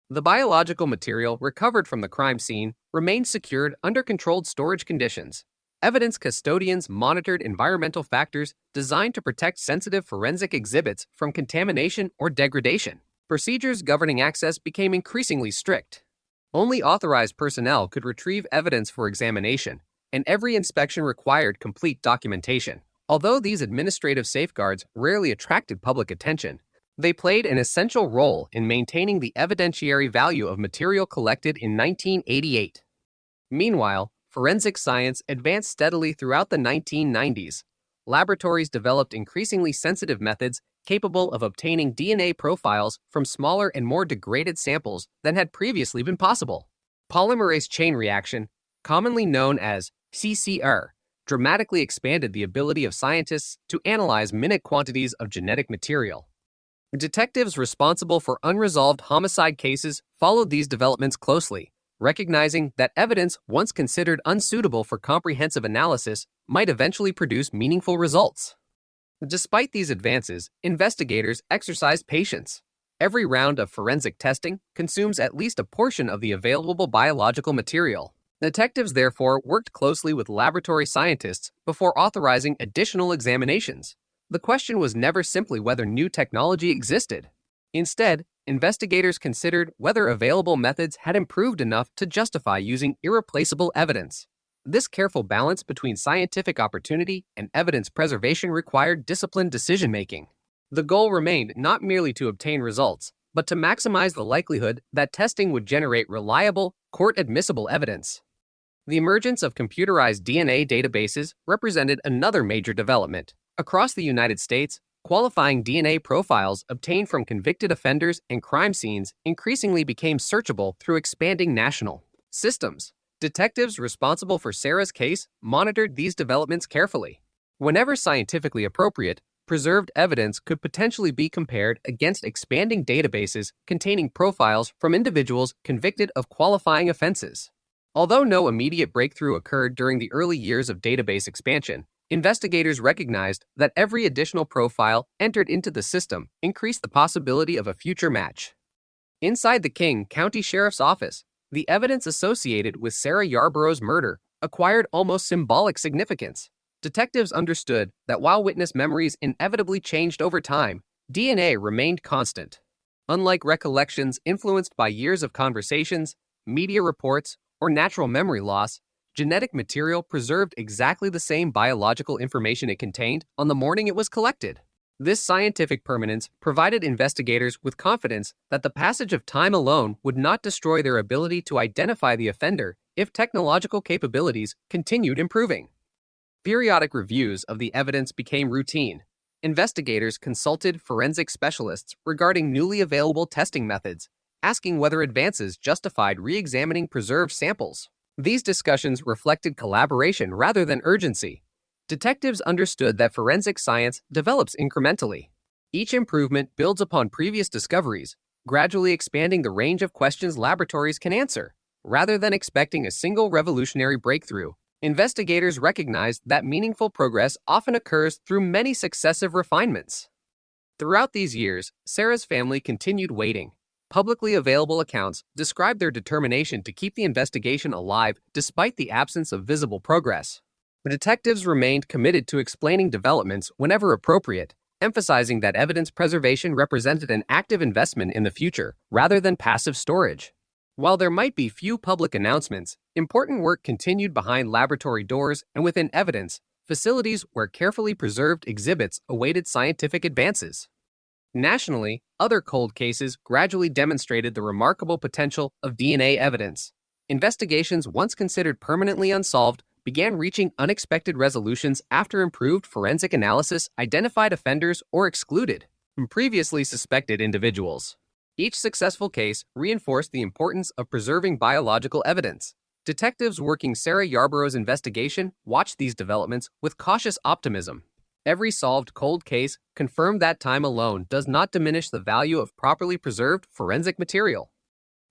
The biological material recovered from the crime scene remained secured under controlled storage conditions. Evidence custodians monitored environmental factors designed to protect sensitive forensic exhibits from contamination or degradation. Procedures governing access became increasingly strict. Only authorized personnel could retrieve evidence for examination, and every inspection required complete documentation. Although these administrative safeguards rarely attracted public attention, they played an essential role in maintaining the evidentiary value of material collected in 1988. Meanwhile, forensic science advanced steadily throughout the 1990s. Laboratories developed increasingly sensitive methods capable of obtaining DNA profiles from smaller and more degraded samples than had previously been possible. Polymerase chain reaction, commonly known as CCR, dramatically expanded the ability of scientists to analyze minute quantities of genetic material. Detectives responsible for unresolved homicide cases followed these developments closely, recognizing that evidence once considered unsuitable for comprehensive analysis might eventually produce meaningful results. Despite these advances, investigators exercised patience. Every round of forensic testing consumes at least a portion of the available biological material. Detectives therefore worked closely with laboratory scientists before authorizing additional examinations. The question was never simply whether new technology existed. Instead, investigators considered whether available methods had improved enough to justify using irreplaceable evidence. This careful balance between scientific opportunity and evidence preservation required disciplined decision-making. The goal remained not merely to obtain results, but to maximize the likelihood that testing would generate reliable, court-admissible evidence. The emergence of computerized DNA databases represented another major development. Across the United States, qualifying DNA profiles obtained from convicted offenders and crime scenes increasingly became searchable through expanding national systems. Detectives responsible for Sarah's case monitored these developments carefully. Whenever scientifically appropriate, preserved evidence could potentially be compared against expanding databases containing profiles from individuals convicted of qualifying offenses. Although no immediate breakthrough occurred during the early years of database expansion, investigators recognized that every additional profile entered into the system increased the possibility of a future match. Inside the King County Sheriff's Office, the evidence associated with Sarah Yarborough's murder acquired almost symbolic significance. Detectives understood that while witness memories inevitably changed over time, DNA remained constant. Unlike recollections influenced by years of conversations, media reports, or natural memory loss, genetic material preserved exactly the same biological information it contained on the morning it was collected. This scientific permanence provided investigators with confidence that the passage of time alone would not destroy their ability to identify the offender if technological capabilities continued improving. Periodic reviews of the evidence became routine. Investigators consulted forensic specialists regarding newly available testing methods, asking whether advances justified re-examining preserved samples. These discussions reflected collaboration rather than urgency. Detectives understood that forensic science develops incrementally. Each improvement builds upon previous discoveries, gradually expanding the range of questions laboratories can answer. Rather than expecting a single revolutionary breakthrough, investigators recognized that meaningful progress often occurs through many successive refinements. Throughout these years, Sarah's family continued waiting. Publicly available accounts describe their determination to keep the investigation alive despite the absence of visible progress. The detectives remained committed to explaining developments whenever appropriate, emphasizing that evidence preservation represented an active investment in the future rather than passive storage. While there might be few public announcements, important work continued behind laboratory doors and within evidence, facilities where carefully preserved exhibits awaited scientific advances. Nationally, other cold cases gradually demonstrated the remarkable potential of DNA evidence. Investigations once considered permanently unsolved began reaching unexpected resolutions after improved forensic analysis identified offenders or excluded previously suspected individuals. Each successful case reinforced the importance of preserving biological evidence. Detectives working Sarah Yarborough's investigation watched these developments with cautious optimism. Every solved cold case confirmed that time alone does not diminish the value of properly preserved forensic material.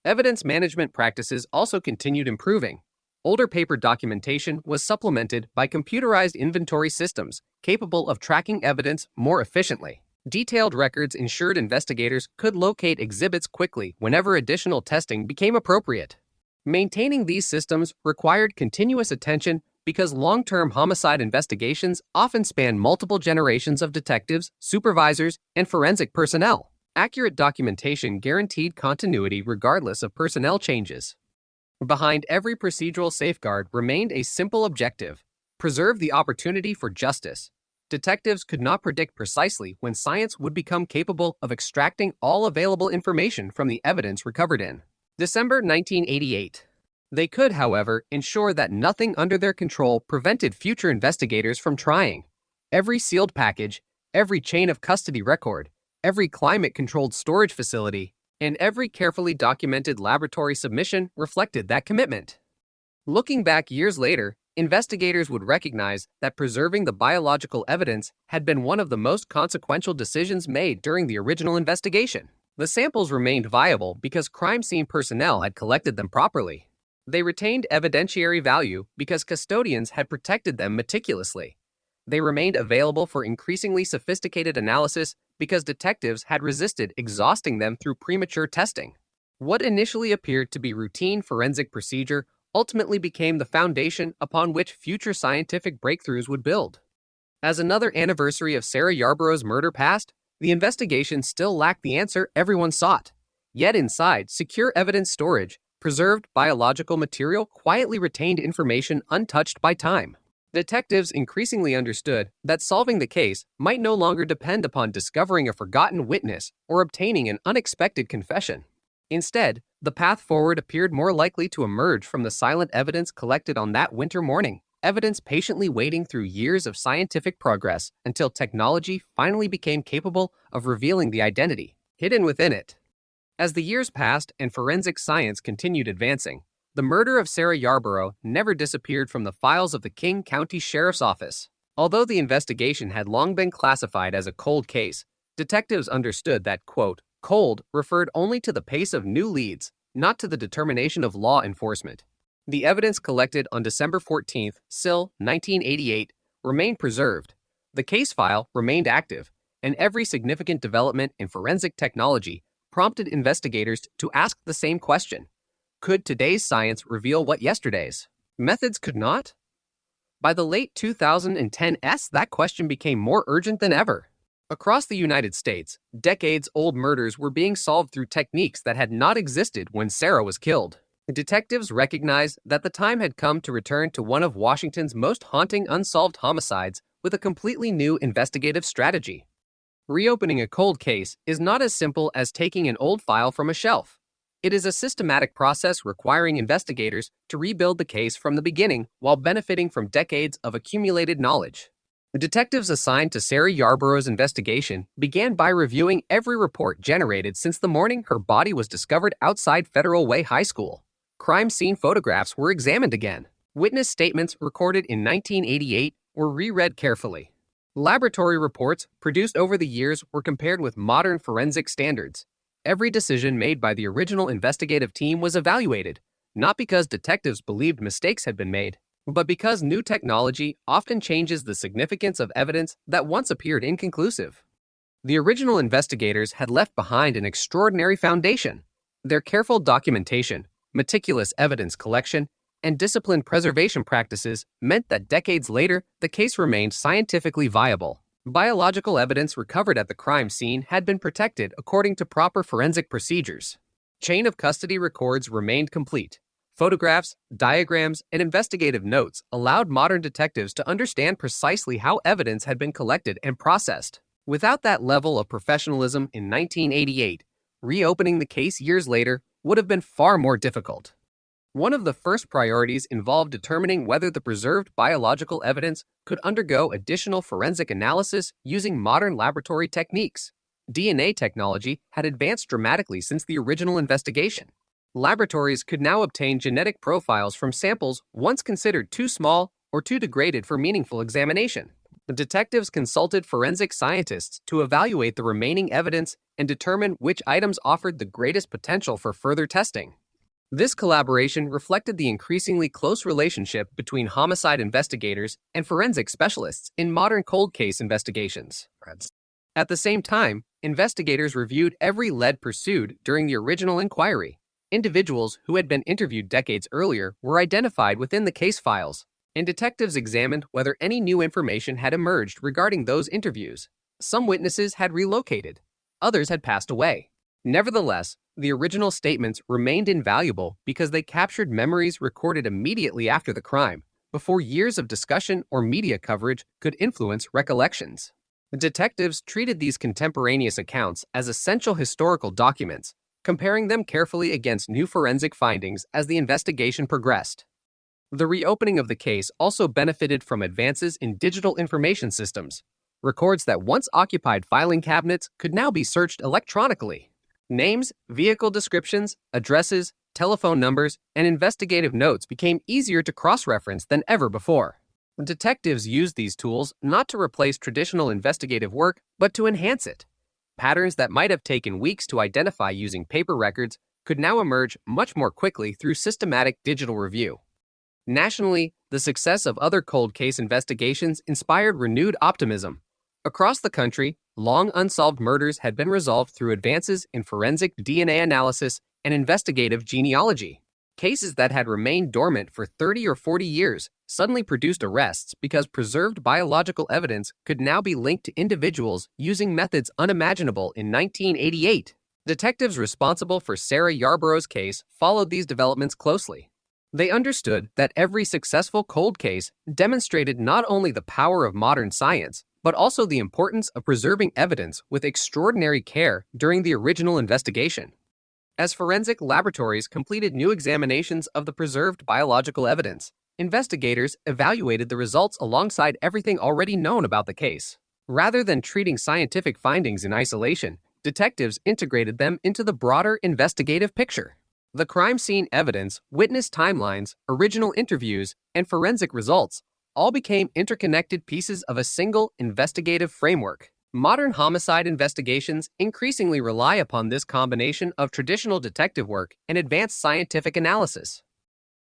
Evidence management practices also continued improving. Older paper documentation was supplemented by computerized inventory systems capable of tracking evidence more efficiently. Detailed records ensured investigators could locate exhibits quickly whenever additional testing became appropriate. Maintaining these systems required continuous attention because long-term homicide investigations often span multiple generations of detectives, supervisors, and forensic personnel. Accurate documentation guaranteed continuity regardless of personnel changes. Behind every procedural safeguard remained a simple objective: preserve the opportunity for justice. Detectives could not predict precisely when science would become capable of extracting all available information from the evidence recovered in December 1988. They could, however, ensure that nothing under their control prevented future investigators from trying. Every sealed package, every chain of custody record, every climate-controlled storage facility, and every carefully documented laboratory submission reflected that commitment. Looking back years later, investigators would recognize that preserving the biological evidence had been one of the most consequential decisions made during the original investigation. The samples remained viable because crime scene personnel had collected them properly. They retained evidentiary value because custodians had protected them meticulously. They remained available for increasingly sophisticated analysis because detectives had resisted exhausting them through premature testing. What initially appeared to be routine forensic procedure ultimately became the foundation upon which future scientific breakthroughs would build. As another anniversary of Sarah Yarborough's murder passed, the investigation still lacked the answer everyone sought. Yet inside, secure evidence storage, preserved biological material quietly retained information untouched by time. Detectives increasingly understood that solving the case might no longer depend upon discovering a forgotten witness or obtaining an unexpected confession. Instead, the path forward appeared more likely to emerge from the silent evidence collected on that winter morning, evidence patiently waiting through years of scientific progress until technology finally became capable of revealing the identity hidden within it. As the years passed and forensic science continued advancing, the murder of Sarah Yarborough never disappeared from the files of the King County Sheriff's Office. Although the investigation had long been classified as a cold case, detectives understood that, quote, cold referred only to the pace of new leads, not to the determination of law enforcement. The evidence collected on December 14, SIL 1988, remained preserved. The case file remained active, and every significant development in forensic technology prompted investigators to ask the same question. Could today's science reveal what yesterday's methods could not? By the late 2010s, that question became more urgent than ever. Across the United States, decades-old murders were being solved through techniques that had not existed when Sarah was killed. Detectives recognized that the time had come to return to one of Washington's most haunting unsolved homicides with a completely new investigative strategy. Reopening a cold case is not as simple as taking an old file from a shelf. It is a systematic process requiring investigators to rebuild the case from the beginning while benefiting from decades of accumulated knowledge. The detectives assigned to Sarah Yarborough's investigation began by reviewing every report generated since the morning her body was discovered outside Federal Way High School. Crime scene photographs were examined again. Witness statements recorded in 1988 were reread carefully. Laboratory reports produced over the years were compared with modern forensic standards. Every decision made by the original investigative team was evaluated, not because detectives believed mistakes had been made, but because new technology often changes the significance of evidence that once appeared inconclusive. The original investigators had left behind an extraordinary foundation. Their careful documentation, meticulous evidence collection, and disciplined preservation practices meant that decades later, the case remained scientifically viable. Biological evidence recovered at the crime scene had been protected according to proper forensic procedures. Chain of custody records remained complete. Photographs, diagrams, and investigative notes allowed modern detectives to understand precisely how evidence had been collected and processed. Without that level of professionalism in 1988, reopening the case years later would have been far more difficult. One of the first priorities involved determining whether the preserved biological evidence could undergo additional forensic analysis using modern laboratory techniques. DNA technology had advanced dramatically since the original investigation. Laboratories could now obtain genetic profiles from samples once considered too small or too degraded for meaningful examination. The detectives consulted forensic scientists to evaluate the remaining evidence and determine which items offered the greatest potential for further testing. This collaboration reflected the increasingly close relationship between homicide investigators and forensic specialists in modern cold case investigations. At the same time, investigators reviewed every lead pursued during the original inquiry. Individuals who had been interviewed decades earlier were identified within the case files, and detectives examined whether any new information had emerged regarding those interviews. Some witnesses had relocated, others had passed away. Nevertheless, the original statements remained invaluable because they captured memories recorded immediately after the crime, before years of discussion or media coverage could influence recollections. The detectives treated these contemporaneous accounts as essential historical documents, comparing them carefully against new forensic findings as the investigation progressed. The reopening of the case also benefited from advances in digital information systems. Records that once occupied filing cabinets could now be searched electronically. Names, vehicle descriptions, addresses, telephone numbers, and investigative notes became easier to cross-reference than ever before. Detectives used these tools not to replace traditional investigative work, but to enhance it. Patterns that might have taken weeks to identify using paper records could now emerge much more quickly through systematic digital review. Nationally, the success of other cold case investigations inspired renewed optimism. Across the country, long unsolved murders had been resolved through advances in forensic DNA analysis and investigative genealogy. Cases that had remained dormant for 30 or 40 years suddenly produced arrests because preserved biological evidence could now be linked to individuals using methods unimaginable in 1988. Detectives responsible for Sarah Yarborough's case followed these developments closely. They understood that every successful cold case demonstrated not only the power of modern science, but also the importance of preserving evidence with extraordinary care during the original investigation. As forensic laboratories completed new examinations of the preserved biological evidence, investigators evaluated the results alongside everything already known about the case. Rather than treating scientific findings in isolation, detectives integrated them into the broader investigative picture. The crime scene evidence, witness timelines, original interviews, and forensic results all became interconnected pieces of a single investigative framework. Modern homicide investigations increasingly rely upon this combination of traditional detective work and advanced scientific analysis.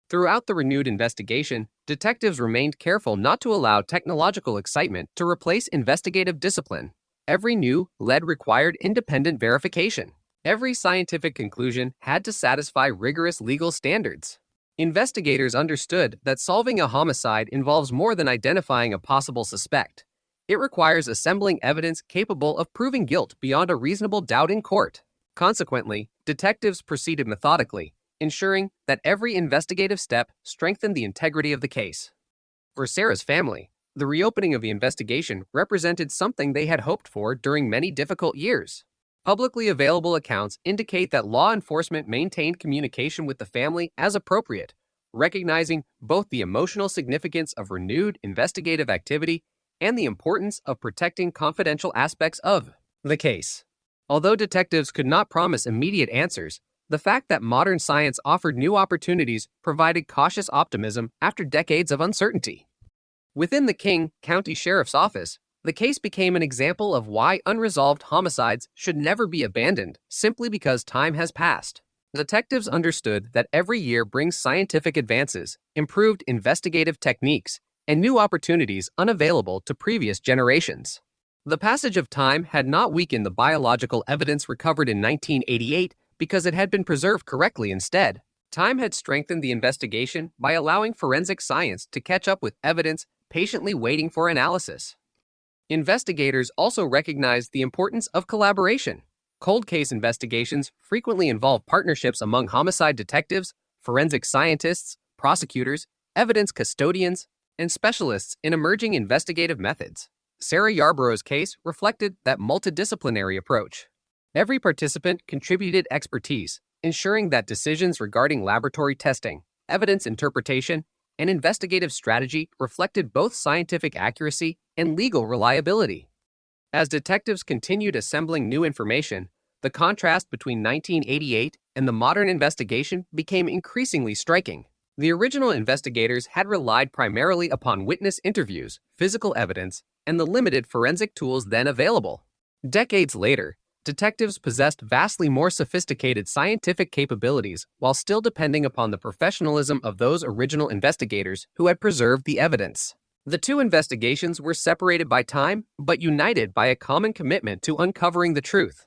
Throughout the renewed investigation, detectives remained careful not to allow technological excitement to replace investigative discipline. Every new lead required independent verification. Every scientific conclusion had to satisfy rigorous legal standards. Investigators understood that solving a homicide involves more than identifying a possible suspect. It requires assembling evidence capable of proving guilt beyond a reasonable doubt in court. Consequently, detectives proceeded methodically, ensuring that every investigative step strengthened the integrity of the case. For Sarah's family, the reopening of the investigation represented something they had hoped for during many difficult years. Publicly available accounts indicate that law enforcement maintained communication with the family as appropriate, recognizing both the emotional significance of renewed investigative activity and the importance of protecting confidential aspects of the case. Although detectives could not promise immediate answers, the fact that modern science offered new opportunities provided cautious optimism after decades of uncertainty. Within the King County Sheriff's Office, the case became an example of why unresolved homicides should never be abandoned simply because time has passed. Detectives understood that every year brings scientific advances, improved investigative techniques, and new opportunities unavailable to previous generations. The passage of time had not weakened the biological evidence recovered in 1988 because it had been preserved correctly instead. Time had strengthened the investigation by allowing forensic science to catch up with evidence patiently waiting for analysis. Investigators also recognized the importance of collaboration. Cold case investigations frequently involve partnerships among homicide detectives, forensic scientists, prosecutors, evidence custodians, and specialists in emerging investigative methods. Sarah Yarborough's case reflected that multidisciplinary approach. Every participant contributed expertise, ensuring that decisions regarding laboratory testing, evidence interpretation, and investigative strategy reflected both scientific accuracy and legal reliability. As detectives continued assembling new information, the contrast between 1988 and the modern investigation became increasingly striking. The original investigators had relied primarily upon witness interviews, physical evidence, and the limited forensic tools then available. Decades later, detectives possessed vastly more sophisticated scientific capabilities while still depending upon the professionalism of those original investigators who had preserved the evidence. The two investigations were separated by time, but united by a common commitment to uncovering the truth.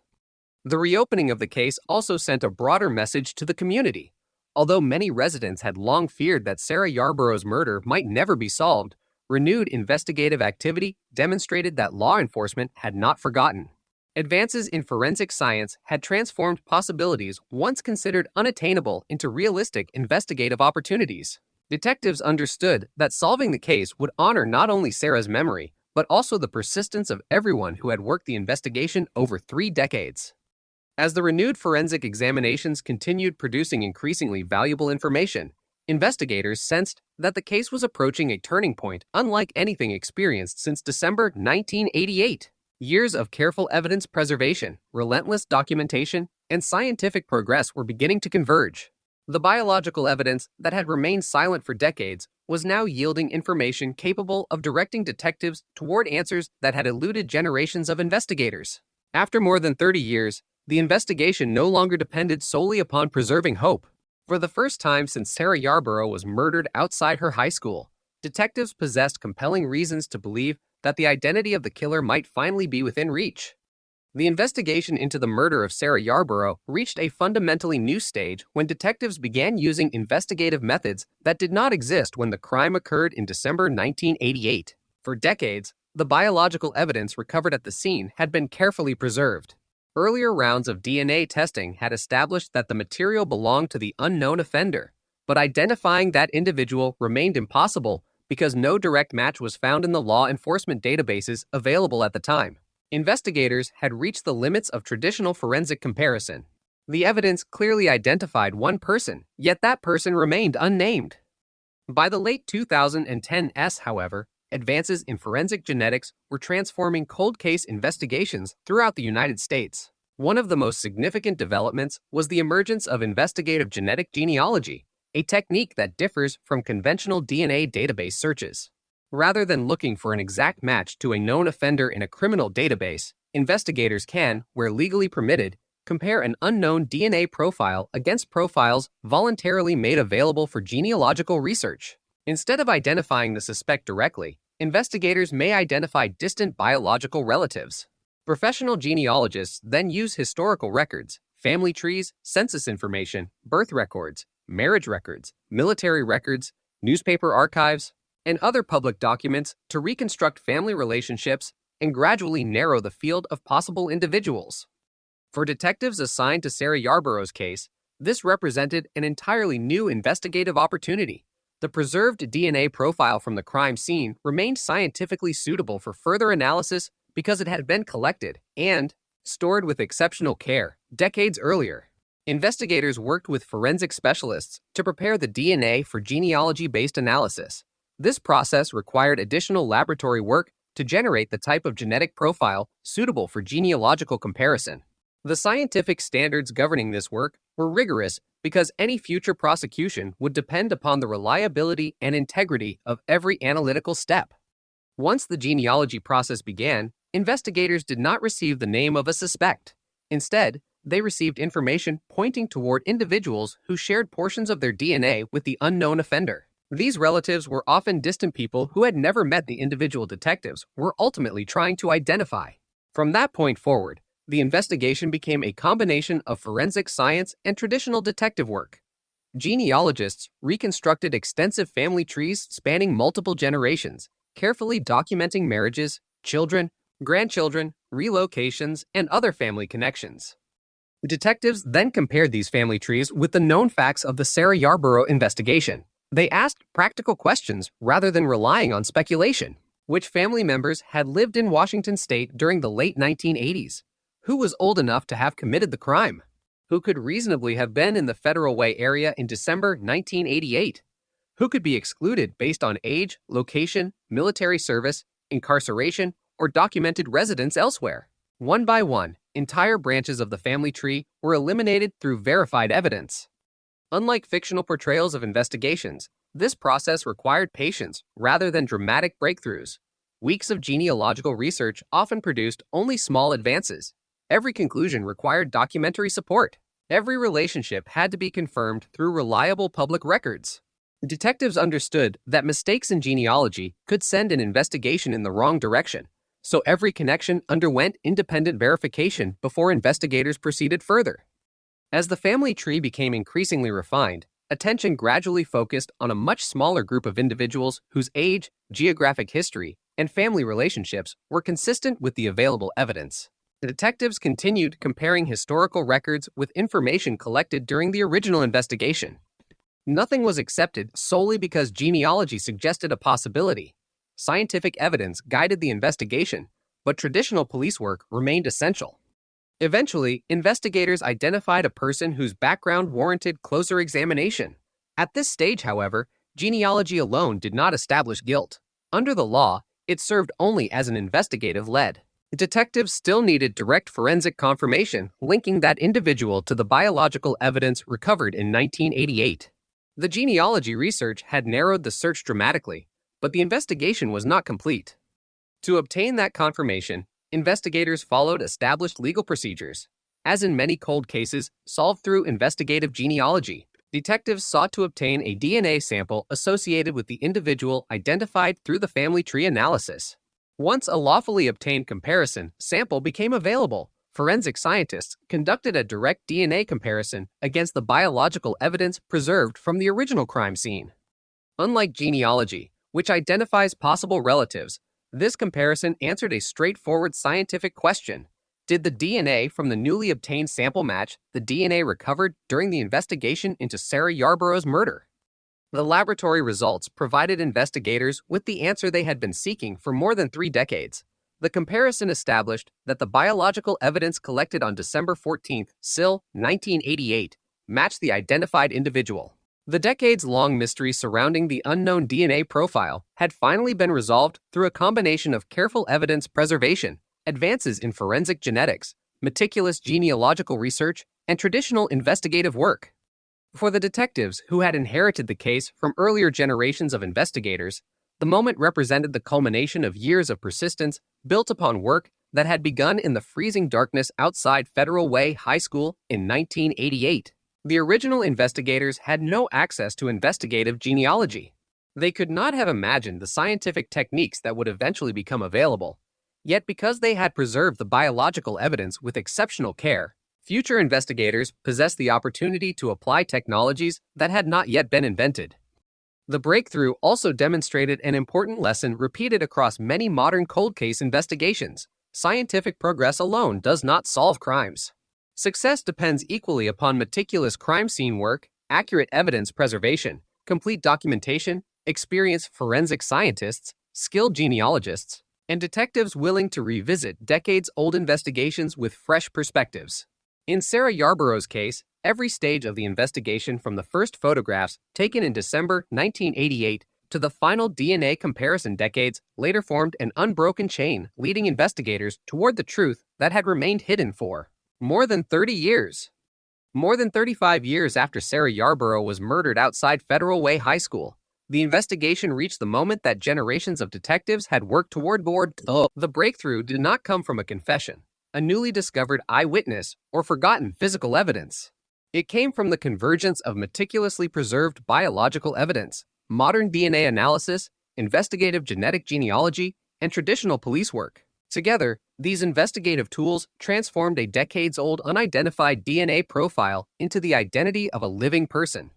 The reopening of the case also sent a broader message to the community. Although many residents had long feared that Sarah Yarborough's murder might never be solved, renewed investigative activity demonstrated that law enforcement had not forgotten. Advances in forensic science had transformed possibilities once considered unattainable into realistic investigative opportunities. Detectives understood that solving the case would honor not only Sarah's memory, but also the persistence of everyone who had worked the investigation over 3 decades. As the renewed forensic examinations continued producing increasingly valuable information, investigators sensed that the case was approaching a turning point unlike anything experienced since December 1988. Years of careful evidence preservation, relentless documentation, and scientific progress were beginning to converge. The biological evidence that had remained silent for decades was now yielding information capable of directing detectives toward answers that had eluded generations of investigators. After more than 30 years, the investigation no longer depended solely upon preserving hope. For the first time since Sarah Yarborough was murdered outside her high school, detectives possessed compelling reasons to believe that the identity of the killer might finally be within reach. The investigation into the murder of Sarah Yarborough reached a fundamentally new stage when detectives began using investigative methods that did not exist when the crime occurred in December 1988. For decades, the biological evidence recovered at the scene had been carefully preserved. Earlier rounds of DNA testing had established that the material belonged to the unknown offender, but identifying that individual remained impossible because no direct match was found in the law enforcement databases available at the time. Investigators had reached the limits of traditional forensic comparison. The evidence clearly identified one person, yet that person remained unnamed. By the late 2010s, however, advances in forensic genetics were transforming cold case investigations throughout the United States. One of the most significant developments was the emergence of investigative genetic genealogy, a technique that differs from conventional DNA database searches. Rather than looking for an exact match to a known offender in a criminal database, investigators can, where legally permitted, compare an unknown DNA profile against profiles voluntarily made available for genealogical research. Instead of identifying the suspect directly, investigators may identify distant biological relatives. Professional genealogists then use historical records, family trees, census information, birth records, marriage records, military records, newspaper archives, and other public documents to reconstruct family relationships and gradually narrow the field of possible individuals. For detectives assigned to Sarah Yarborough's case, this represented an entirely new investigative opportunity. The preserved DNA profile from the crime scene remained scientifically suitable for further analysis because it had been collected and stored with exceptional care decades earlier. Investigators worked with forensic specialists to prepare the DNA for genealogy-based analysis. This process required additional laboratory work to generate the type of genetic profile suitable for genealogical comparison. The scientific standards governing this work were rigorous because any future prosecution would depend upon the reliability and integrity of every analytical step. Once the genealogy process began, investigators did not receive the name of a suspect. Instead, they received information pointing toward individuals who shared portions of their DNA with the unknown offender. These relatives were often distant people who had never met the individual detectives were ultimately trying to identify. From that point forward, the investigation became a combination of forensic science and traditional detective work. Genealogists reconstructed extensive family trees spanning multiple generations, carefully documenting marriages, children, grandchildren, relocations, and other family connections. Detectives then compared these family trees with the known facts of the Sarah Yarborough investigation. They asked practical questions rather than relying on speculation. Which family members had lived in Washington state during the late 1980s? Who was old enough to have committed the crime? who could reasonably have been in the Federal Way area in December 1988, who could be excluded based on age, location, military service, incarceration, or documented residence elsewhere. One by one, entire branches of the family tree were eliminated through verified evidence. Unlike fictional portrayals of investigations, this process required patience rather than dramatic breakthroughs. Weeks of genealogical research often produced only small advances. Every conclusion required documentary support. Every relationship had to be confirmed through reliable public records. Detectives understood that mistakes in genealogy could send an investigation in the wrong direction, so every connection underwent independent verification before investigators proceeded further. As the family tree became increasingly refined, attention gradually focused on a much smaller group of individuals whose age, geographic history, and family relationships were consistent with the available evidence. The detectives continued comparing historical records with information collected during the original investigation. Nothing was accepted solely because genealogy suggested a possibility. Scientific evidence guided the investigation, but traditional police work remained essential. Eventually, investigators identified a person whose background warranted closer examination. At this stage, however, genealogy alone did not establish guilt. Under the law, it served only as an investigative lead. Detectives still needed direct forensic confirmation linking that individual to the biological evidence recovered in 1988. The genealogy research had narrowed the search dramatically, but the investigation was not complete. To obtain that confirmation, investigators followed established legal procedures. As in many cold cases solved through investigative genealogy, detectives sought to obtain a DNA sample associated with the individual identified through the family tree analysis. Once a lawfully obtained comparison sample became available, forensic scientists conducted a direct DNA comparison against the biological evidence preserved from the original crime scene. Unlike genealogy, which identifies possible relatives, this comparison answered a straightforward scientific question. Did the DNA from the newly obtained sample match the DNA recovered during the investigation into Sarah Yarborough's murder? The laboratory results provided investigators with the answer they had been seeking for more than 3 decades. The comparison established that the biological evidence collected on December 14, 1988, matched the identified individual. The decades-long mystery surrounding the unknown DNA profile had finally been resolved through a combination of careful evidence preservation, advances in forensic genetics, meticulous genealogical research, and traditional investigative work. For the detectives who had inherited the case from earlier generations of investigators, the moment represented the culmination of years of persistence built upon work that had begun in the freezing darkness outside Federal Way High School in 1988. The original investigators had no access to investigative genealogy. They could not have imagined the scientific techniques that would eventually become available. Yet because they had preserved the biological evidence with exceptional care, future investigators possessed the opportunity to apply technologies that had not yet been invented. The breakthrough also demonstrated an important lesson repeated across many modern cold case investigations. Scientific progress alone does not solve crimes. Success depends equally upon meticulous crime scene work, accurate evidence preservation, complete documentation, experienced forensic scientists, skilled genealogists, and detectives willing to revisit decades-old investigations with fresh perspectives. In Sarah Yarborough's case, every stage of the investigation from the first photographs taken in December 1988 to the final DNA comparison decades later formed an unbroken chain leading investigators toward the truth that had remained hidden for more than 30 years. More than 35 years after Sarah Yarborough was murdered outside Federal Way High School, the investigation reached the moment that generations of detectives had worked toward. The breakthrough did not come from a confession, a newly discovered eyewitness, or forgotten physical evidence. It came from the convergence of meticulously preserved biological evidence, modern DNA analysis, investigative genetic genealogy, and traditional police work. Together, these investigative tools transformed a decades-old unidentified DNA profile into the identity of a living person.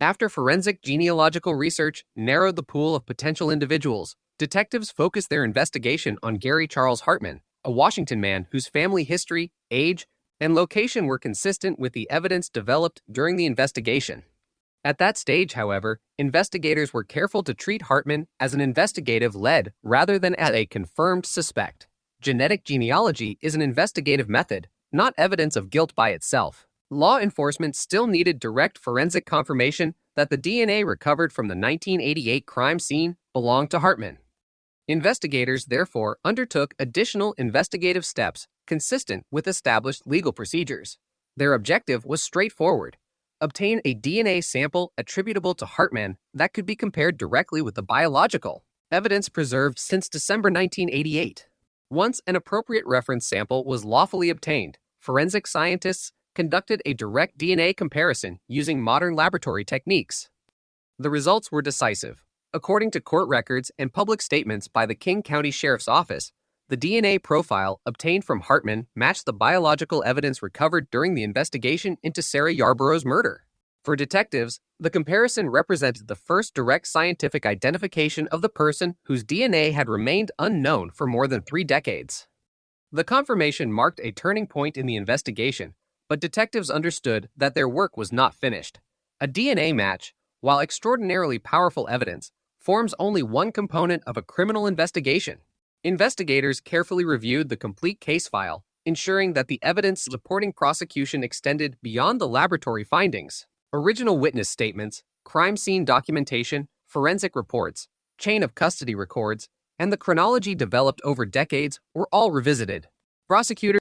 After forensic genealogical research narrowed the pool of potential individuals, detectives focused their investigation on Gary Charles Hartman, a Washington man whose family history, age, and location were consistent with the evidence developed during the investigation. At that stage, however, investigators were careful to treat Hartman as an investigative lead rather than as a confirmed suspect. Genetic genealogy is an investigative method, not evidence of guilt by itself. law enforcement still needed direct forensic confirmation that the DNA recovered from the 1988 crime scene belonged to Hartman. Investigators therefore undertook additional investigative steps consistent with established legal procedures. Their objective was straightforward: obtain a DNA sample attributable to Hartman that could be compared directly with the biological evidence preserved since December 1988. Once an appropriate reference sample was lawfully obtained, forensic scientists conducted a direct DNA comparison using modern laboratory techniques. The results were decisive. According to court records and public statements by the King County Sheriff's Office, the DNA profile obtained from Hartman matched the biological evidence recovered during the investigation into Sarah Yarborough's murder. For detectives, the comparison represented the first direct scientific identification of the person whose DNA had remained unknown for more than 3 decades. The confirmation marked a turning point in the investigation, but detectives understood that their work was not finished. A DNA match, while extraordinarily powerful evidence, forms only one component of a criminal investigation. Investigators carefully reviewed the complete case file, ensuring that the evidence supporting prosecution extended beyond the laboratory findings. Original witness statements, crime scene documentation, forensic reports, chain of custody records, and the chronology developed over decades were all revisited. Prosecutors